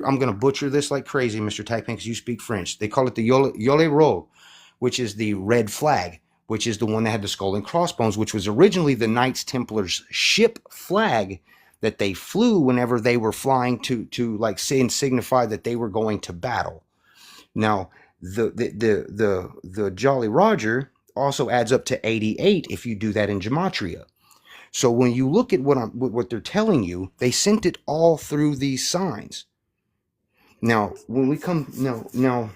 I'm going to butcher this like crazy, Mr. Tackpan, because you speak French. They call it the Yole Ro, which is the red flag, which is the one that had the skull and crossbones, which was originally the Knights Templars ship flag that they flew whenever they were flying to like say and signify that they were going to battle. Now, the Jolly Roger also adds up to 88 if you do that in gematria. So when you look at what they're telling you, they sent it all through these signs. Now, when we come now,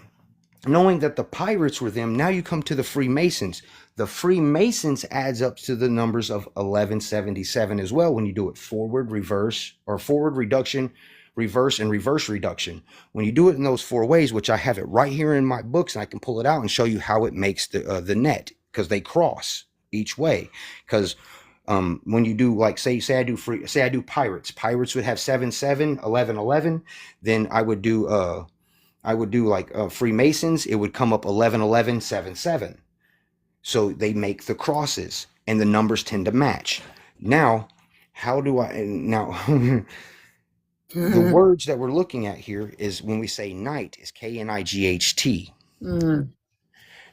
knowing that the pirates were them, now you come to the Freemasons. The Freemasons adds up to the numbers of 1177 as well when you do it forward, reverse, or forward reduction, reverse, and reverse reduction. When you do it in those four ways, which I have it right here in my books, and I can pull it out and show you how it makes the net, because they cross each way. Because when you do, like, say I do pirates would have 7 11 11. Then I would do like Freemasons, it would come up 11 11 7 7. So they make the crosses and the numbers tend to match. Now, how do I now the words that we're looking at here is when we say night is Knight.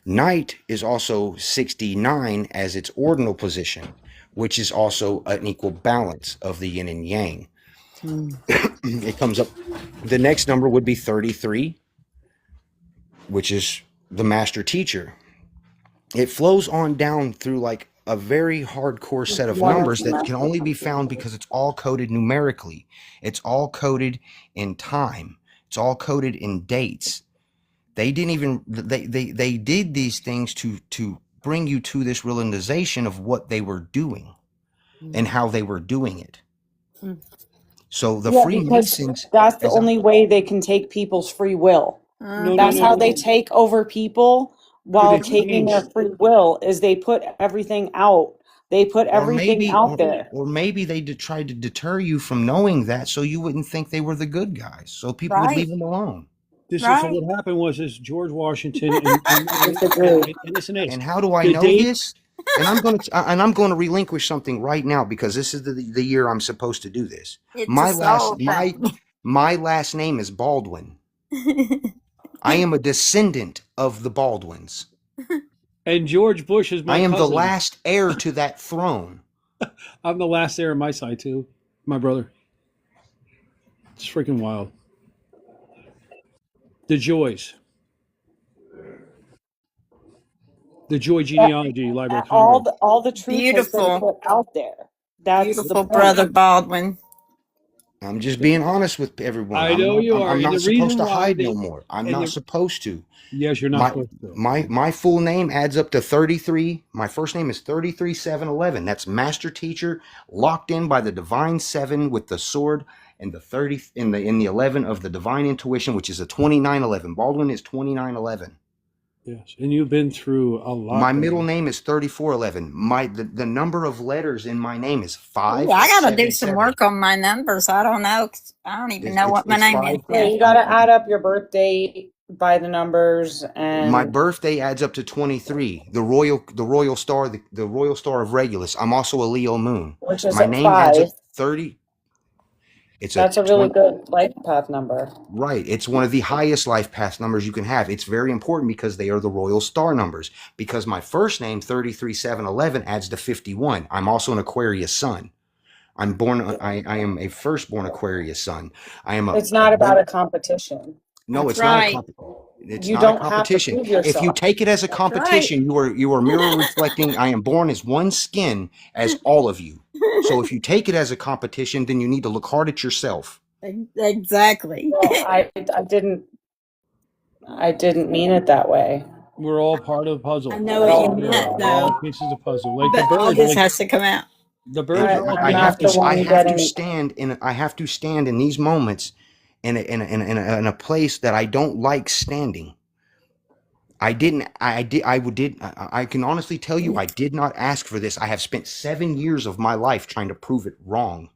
Night is also 69 as its ordinal position, which is also an equal balance of the yin and yang. It comes up, the next number would be 33, which is the master teacher. It flows on down through like a very hardcore set of numbers that can only be found because it's all coded numerically. It's all coded in time. It's all coded in dates. They didn't even, they did these things to bring you to this realization of what they were doing and how they were doing it. So the Freemasons, that's the only way they can take people's free will. That's how they take over people while taking their free will, is they put everything out. They put everything out there. Or maybe they tried to deter you from knowing that so you wouldn't think they were the good guys. So people would leave them alone. So what happened was this: George Washington and how do I know this? And I'm going to relinquish something right now, because this is the year I'm supposed to do this. My last name is Baldwin. I am a descendant of the Baldwins. And George Bush is my cousin. the last heir to that throne. I'm the last heir on my side too, my brother. It's freaking wild. The Joys. The Joy Genealogy Library. All the truth has been Beautiful. put out there. That's Beautiful, Brother Baldwin. I'm just being honest with everyone. I know you are. I'm And not the supposed reason to why hide they- no more. I'm and not the- supposed to. Yes, you're not supposed to. My full name adds up to 33. My first name is 33711. That's master teacher, locked in by the divine 7 with the sword, and the 30 in the 11 of the divine intuition, which is a 2911. Baldwin is 2911. Yes, and you've been through a lot. My middle name is 3411. The number of letters in my name is 5. Ooh, I gotta do some work on my numbers. I don't know. 'Cause I don't even know what my it's name five. is. Yeah, you got to add up your birthday by the numbers, and My birthday adds up to 23. The royal star, the royal star of Regulus. I'm also a Leo moon. which is My at name adds up 5. 30. It's That's a really good life path number. Right. It's one of the highest life path numbers you can have. It's very important because they are the royal star numbers. Because my first name, 33711, adds to 51. I'm also an Aquarius sun. I am a firstborn Aquarius sun. I am It's not about a competition. no, That's it's not a right. it's You not a don't have to competition. prove If you yourself. take it as a That's right. competition, you are mirror reflecting. I am born as one skin as all of you. So if you take it as a competition, then you need to look hard at yourself. Exactly. Well, I didn't mean it that way. We're all part of the puzzle. I know what you We're meant, all though. pieces of the puzzle. Like the But all birds, this like has to come out. the birds are all I'm pieces not the one I have to getting. stand in these moments in a place that I don't like standing. I can honestly tell you I did not ask for this. I have spent 7 years of my life trying to prove it wrong.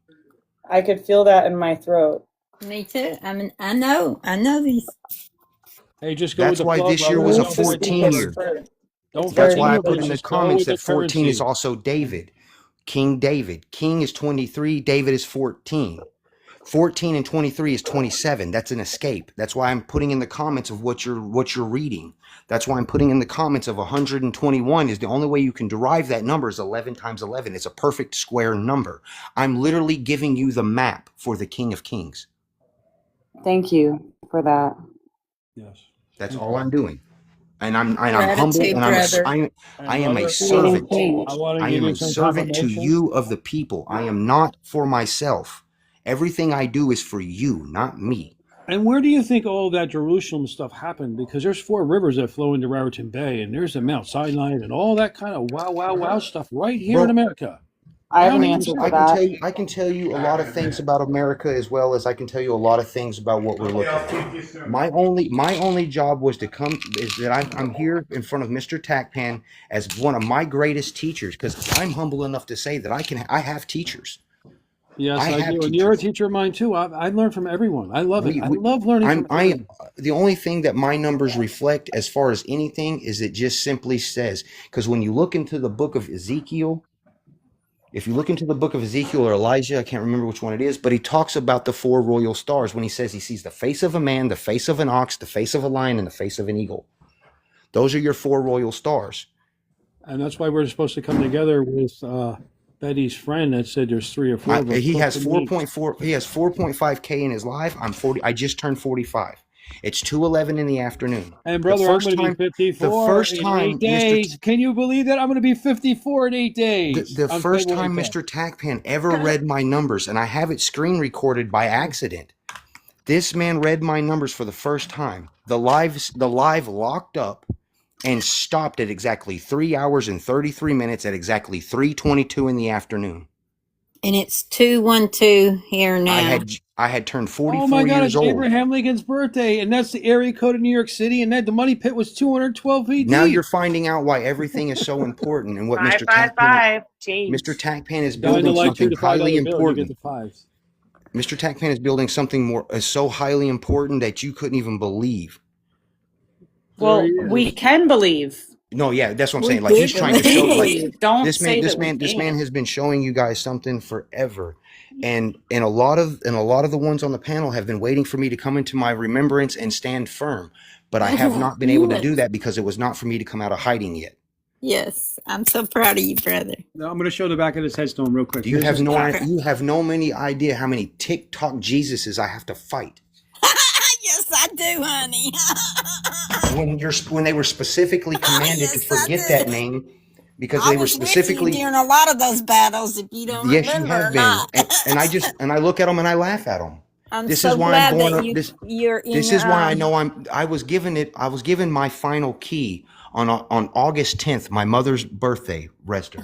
I could feel that in my throat. Me too. I mean, I know these. Hey, just go That's with the why flow, this year brother. was a Don't Needs to fight the speak 14 its universe. year. truth. Don't It's fight That's the very why I easy. put universe. in the Just go comments with the that 14 is currency. also David. King David. King is 23, David is 14. 14 and 23 is 27. That's an escape. That's why I'm putting in the comments of what you're reading. That's why I'm putting in the comments of 121 is the only way you can derive that number is 11 times 11. It's a perfect square number. I'm literally giving you the map for the King of Kings. Thank you for that. Yes. That's all I'm doing. And I'm humble Gratitude, and brother. And I am a brother, servant. I want to I give am you a some servant to confirmation. you of the people. I am not for myself. Everything I do is for you, not me. And where do you think all that Jerusalem stuff happened? Because there's 4 rivers that flow into Raritan Bay, and there's the Mount Sinai and all that kind of wow stuff right here in Bro, America. I have How an do you answer do for it? that. I can tell you a lot of things about America as well as I can tell you a lot of things about what we're looking at. My only job was to come is that I'm here in front of Mr. Tackpan as one of my greatest teachers because I'm humble enough to say that I have teachers. Yes, I I have do. And you're a teachers. teacher of mine too. I learn from everyone. I love it. I We love learning from I everyone. the only thing that my numbers reflect as far as anything is it just simply says because when you look into the book of Ezekiel, if you look into the book of Ezekiel or Elijah, I can't remember which one it is, but he talks about the 4 royal stars when he says he sees the face of a man, the face of an ox, the face of a lion, and the face of an eagle. Those are your 4 royal stars. And that's why we're supposed to come together with Betty's friend that said there's 3 or 4 of us. He Plus has the me. 4.4. He has 4.5K in his life. I'm 40. I just turned 45. It's 2:11 in the afternoon. And The brother, I'm first going to be time, the 54 first in 8 time, Mr. days. Can you believe that? I'm going to be 54 in 8 days The on first February time 10th. Mr. Tackpan ever read my numbers, and I have it screen recorded by accident. This man read my numbers for the first time. The live locked up and stopped at exactly 3 hours and 33 minutes at exactly 3:22 in the afternoon. And it's 212 here now. I had turned Oh my 44 God, years it's old. Abraham Lincoln's birthday, and that's the area code of New York City, and that the money pit was 212 Now AD. you're finding out why everything is so important and what Five, five, five. Change. Mr. Tackpan is Shine the building light through something the highly $5 bill, and you get important. the fives. Mr. Tackpan is building something more so highly important that you couldn't even believe. Well, There he is. we can believe. No, yeah, that's what I'm We saying. Like he's did trying to We show can like believe. Don't this say man that we this man can't. has been showing you guys something forever. And a lot of the ones on the panel have been waiting for me to come into my remembrance and stand firm. But I have not been able to do that because it was not for me to come out of hiding yet. Yes, I'm so proud of you, brother. Now, I'm going to show the back of this headstone real quick. You Here's have his plaque. you have no many idea how many TikTok Jesuses I have to fight. Yes, I do, honey. When they were specifically commanded to Yes, I forget do. that name because I they were was with you specifically during a lot of those battles, if you don't yes, you remember have or been. not. And I look at them and I laugh at them. I'm This so is why I'm glad born. that you're in This your is why I know I was given my final key on August 10th, my mother's birthday. Rest her.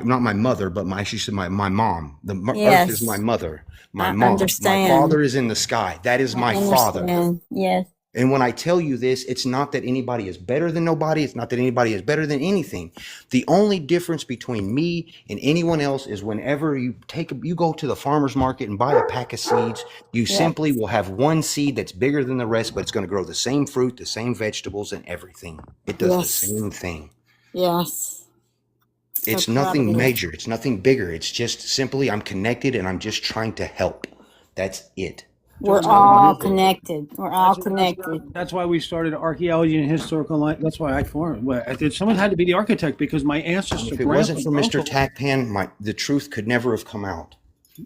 Not my mother, but she said my mom. The earth is my Yes, mother. My I mom. My understand. father is in the sky. That is I my father. understand. Yes. And when I tell you this, it's not that anybody is better than nobody. It's not that anybody is better than anything. The only difference between me and anyone else is whenever you go to the farmer's market and buy a pack of seeds, you simply will have one seed that's bigger than the rest, but it's going to grow the same fruit, the same vegetables, and everything. It does the same thing. Yes. So It's proud of nothing you. major. It's nothing bigger. It's just simply I'm connected and I'm just trying to help. That's it. We're John, all connected. We're all that's connected. that's why we started archaeology and historical line. That's why I formed. Well, someone had to be the architect because my And ancestor, if it wasn't for Mr. grandpa, Tackpan, the truth could never have come out.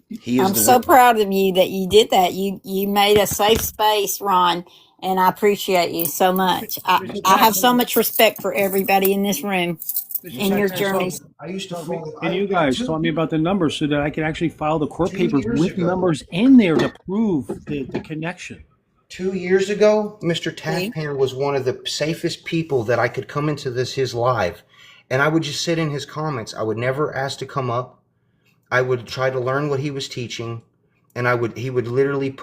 He is I'm the so real. proud of you that you did that. You made a safe space, Ron, and I appreciate you so much. Mr. I have so Tackpan, much respect for everybody in this room Mr. in your Tackpan, journeys. I used to follow. and you guys taught me about the numbers so that I could actually file the court 2 papers years with ago. numbers in there to prove the connection. 2 years ago, Mr. See? Tackpan was one of the safest people that I could come into his live, and I would just sit in his comments. I would never ask to come up. I would try to learn what he was teaching, and he would literally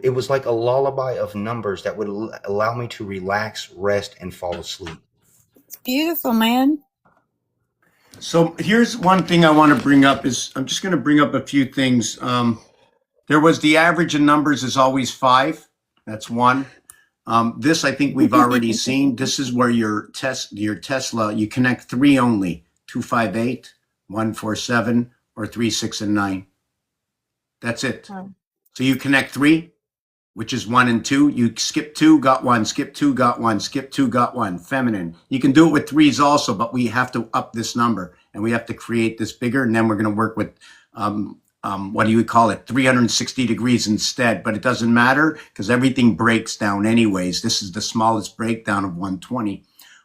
it was like a lullaby of numbers that would allow me to relax, rest, and fall asleep. It's beautiful, man. So here's one thing I want to bring up is I'm just going to bring up a few things. There was the average in numbers is always 5. That's 1. This I think we've already seen. This is where your Tesla, you connect 3 only, 258, 147, or 3, 6, and 9. That's it. Oh. So you connect 3, which is 1 and 2. You skip 2, got 1, skip 2, got 1, skip 2, got 1. Feminine. You can do it with 3s also, but we have to up this number and we have to create this bigger. And then we're going to work with, what do you call it? 360 degrees instead, but it doesn't matter because everything breaks down anyways. This is the smallest breakdown of 120.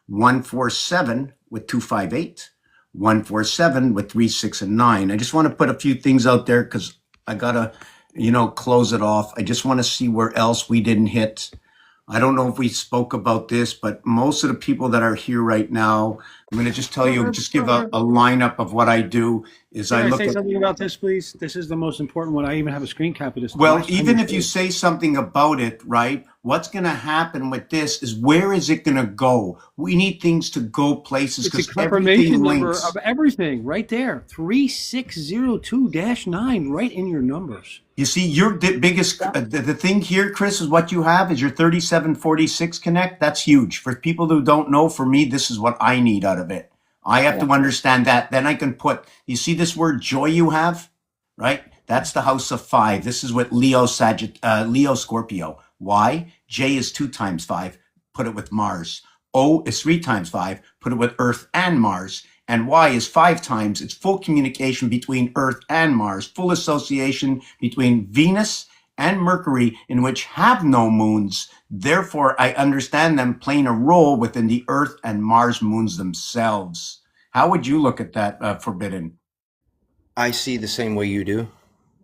147 with 258, 147 with 3, 6, and 9. I just want to put a few things out there because I got to, close it off. I just want to see where else we didn't hit. I don't know if we spoke about this, but most of the people that are here right now, I'm going to just tell you, just give a lineup of what I do is Can I I look say at, something about this, please? This is the most important one. I even have a screen cap of this. well, even if you say something about it, right, what's going to happen with this is where is it going to go? We need things to go places it's a because confirmation everything number links. of everything right there. 3602-9 right in your numbers. You see, your biggest, the thing here, Chris, is what you have is your 3746 connect. That's huge. For people who don't know, for me, this is what I need out of it. I have to understand that. Then I can put, you see this word joy you have, right? That's the house of 5. This is what Leo Scorpio. Why? J is 2 times 5. Put it with Mars. O is 3 times 5. Put it with Earth and Mars. And Y is 5 times. It's full communication between Earth and Mars, full association between Venus and Mercury, in which have no moons. Therefore, I understand them playing a role within the Earth and Mars moons themselves. How would you look at that, Forbidden? I see the same way you do.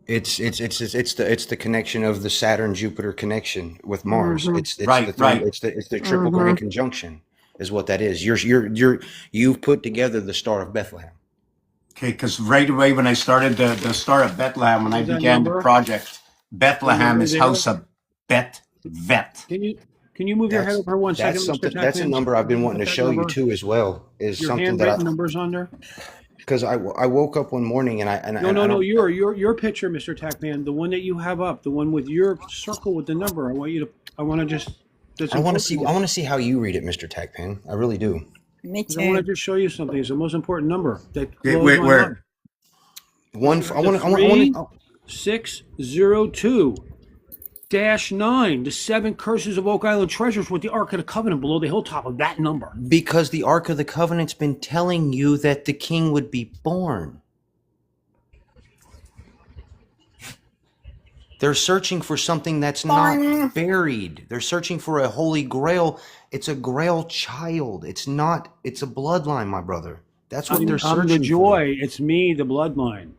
It's the connection of the Saturn Jupiter connection with Mars. It's Right, the right. it's the triple grand conjunction is what that is. You've put together the Star of Bethlehem. Okay, because right away when I started the Star of Bethlehem, when I Is that began the number? project, Bethlehem is there? house of Vet. Can you move your head over 1 second, That's Mr. something. That's a Tackman? number I've been wanting to That show you number? too as well. Is Your something that handwritten numbers on there? because I woke up one morning and I No, your picture, Mr. Tackman, the one that you have up, the one with your circle with the number. I want to just. I want to see how you read it, Mr. Tackpan. I really do. Me I want to too. just show you something. It's the most important number that Okay, blows wait, my where? mind. One. I want to. 3602-9, the 7 curses of Oak Island treasures with the Ark of the Covenant below the hilltop of that number. Because the Ark of the Covenant's been telling you that the king would be born. They're searching for something that's not buried. They're searching for a holy grail. It's a grail child. It's not, it's a bloodline, my brother. That's what they're searching I'm the for. joy. It's me, the bloodline.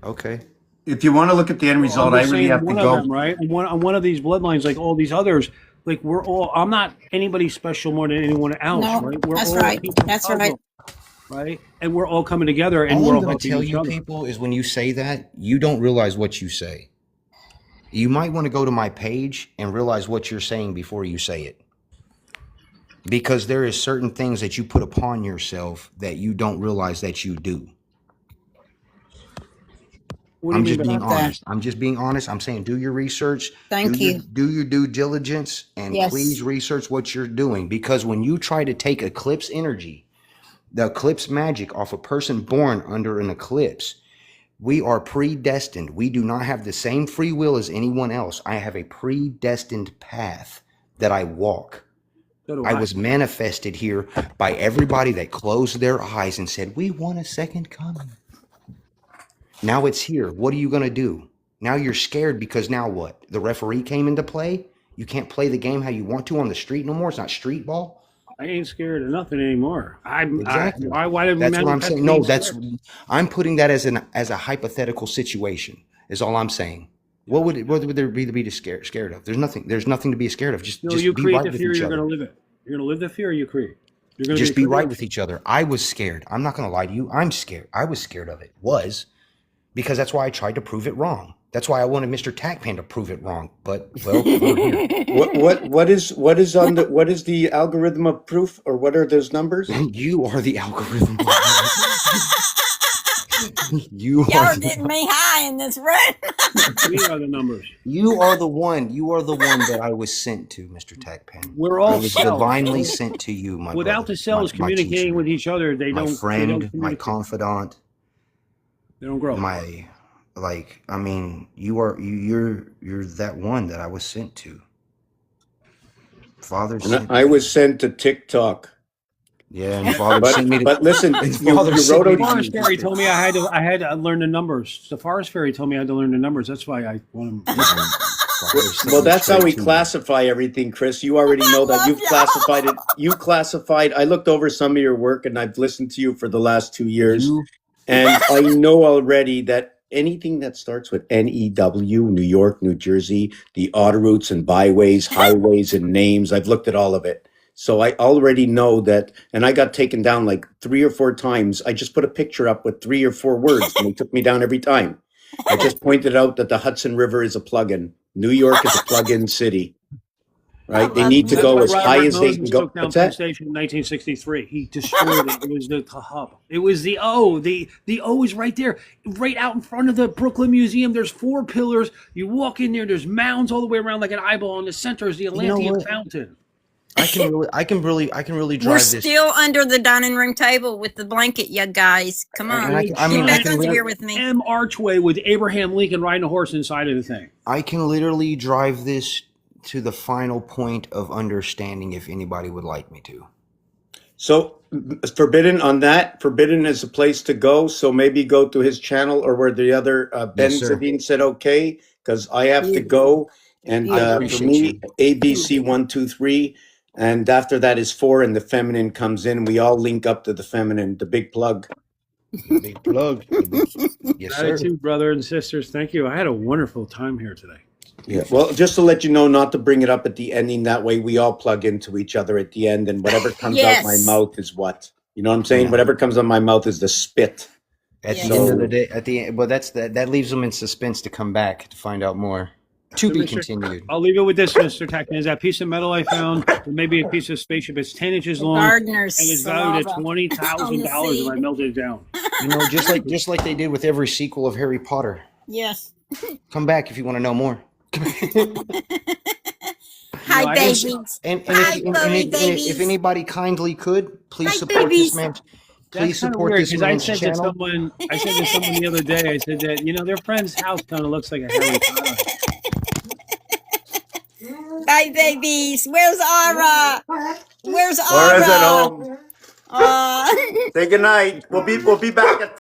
Okay. If you want to look at the end result, I'm I just really saying have to one of go. them, right? On one of these bloodlines, like all these others, like we're all. I'm not anybody special more than anyone else, No, right? We're that's all right. people That's of right. them, right? And we're all coming together, and All we're I'm all going to helping tell each you other. people is when you say that, you don't realize what you say. You might want to go to my page and realize what you're saying before you say it. Because there is certain things that you put upon yourself that you don't realize that you do. What do I'm you just mean by being about that? honest. I'm just being honest. I'm saying do your research. Thank you. Do your due diligence and Yes. please research what you're doing. Because when you try to take eclipse energy, the eclipse magic off a person born under an eclipse, We are predestined. We do not have the same free will as anyone else. I have a predestined path that I walk. So do I was manifested here by everybody that closed their eyes and said, we want a second coming. Now it's here. What are you going to do? Now you're scared because now what? The referee came into play? You can't play the game how you want to on the street no more? It's not street ball? I ain't scared of nothing anymore. Exactly. Why did we That's what I'm manifest saying. No, being that's scared? I'm putting that as a hypothetical situation is all I'm saying. What would there be to be scared of? There's nothing to be scared of. Just You be create right the with fear, each you're other. going to live it. You're going to live the fear you create. You're going to Just be right with each other. I was scared. I'm not going to lie to you. I'm scared. I was scared of it. Because that's why I tried to prove it wrong. That's why I wanted Mr. Tackpan to prove it wrong. But well, we're here. What is the algorithm of proof, or what are those numbers? You are the algorithm. You Y'all are are getting me high in this room. We are the numbers. You are the one. You are the one that I was sent to, Mr. Tackpan. We're all I was cells. divinely sent to you, my Without brother, the cells my communicating teacher, with each other, they my don't. friend, they don't my communicate. confidant, They don't grow. you're that one that I was sent to. Father And sent I me. was sent to TikTok. Yeah, and Father sent me to. But listen, And you Father sent wrote me out to Forest you. Fairy told me I had to learn the numbers. The Forest Fairy told me I had to learn the numbers. That's why I want to. Father sent Well, me that's how straight we to you. classify everything, Chris. You already know that love you've y'all. classified it. You classified. I looked over some of your work, and I've listened to you for the last 2 years, You and I know already that anything that starts with NEW, New York, New Jersey, the autoroutes and byways, highways, and names. I've looked at all of it. So I already know that, and I got taken down like 3 or 4 times. I just put a picture up with 3 or 4 words, and they took me down every time. I just pointed out that the Hudson River is a plug-in. New York is a plug-in city, right? They love need to That's you. go why as high Robert as they can Moses go. took down What's Penn that? Station in 1963. He destroyed it. It was the hub. It was the O. The O is right there, right out in front of the Brooklyn Museum. There's 4 pillars. You walk in there. There's mounds all the way around like an eyeball. In the center is the know Atlantean what? fountain. I can really drive We're this. still under the dining room table with the blanket, you guys. Come on. And I Get back can under lit- here with me. M archway with Abraham Lincoln riding a horse inside of the thing. I can literally drive this to the final point of understanding if anybody would like me to. So Forbidden is a place to go. So maybe go to his channel or where the other Ben Yes, sir. Zadine said okay, because I have to go. And I for appreciate me, you. ABC 1, 2, 3, and after that is 4, and the feminine comes in. We all link up to the feminine, the big plug. The big plug. Yes, sir. Gratitude, brothers and sisters. Thank you. I had a wonderful time here today. Yeah. Well, just to let you know, not to bring it up at the ending. That way, we all plug into each other at the end, and whatever comes out my Yes. mouth is what, you know what I'm saying. Yeah. Whatever comes out my mouth is the spit. At Yes. the end of the So- day, at the end, well, that leaves them in suspense to come back to find out more. To So, be Mr. continued. I'll leave it with this, Mr. Tackman. Is that piece of metal I found, or maybe a piece of spaceship? It's 10 inches long, Gardener's and it's valued at saliva $20,000 on the if I seed. melted it down. You know, just like they did with every sequel of Harry Potter. Yes. Come back if you want to know more. Hi, I babies. just- And Hi, furry babies. if anybody kindly could, please Hi, support babies. this man. That's Please kind of support weird this because I man's said to channel. someone, the other day, I said that their friend's house kind of looks like a Harry Potter. Hi, babies. Where's Ara? Where's Laura's at Ara? home. Say goodnight. We'll be back at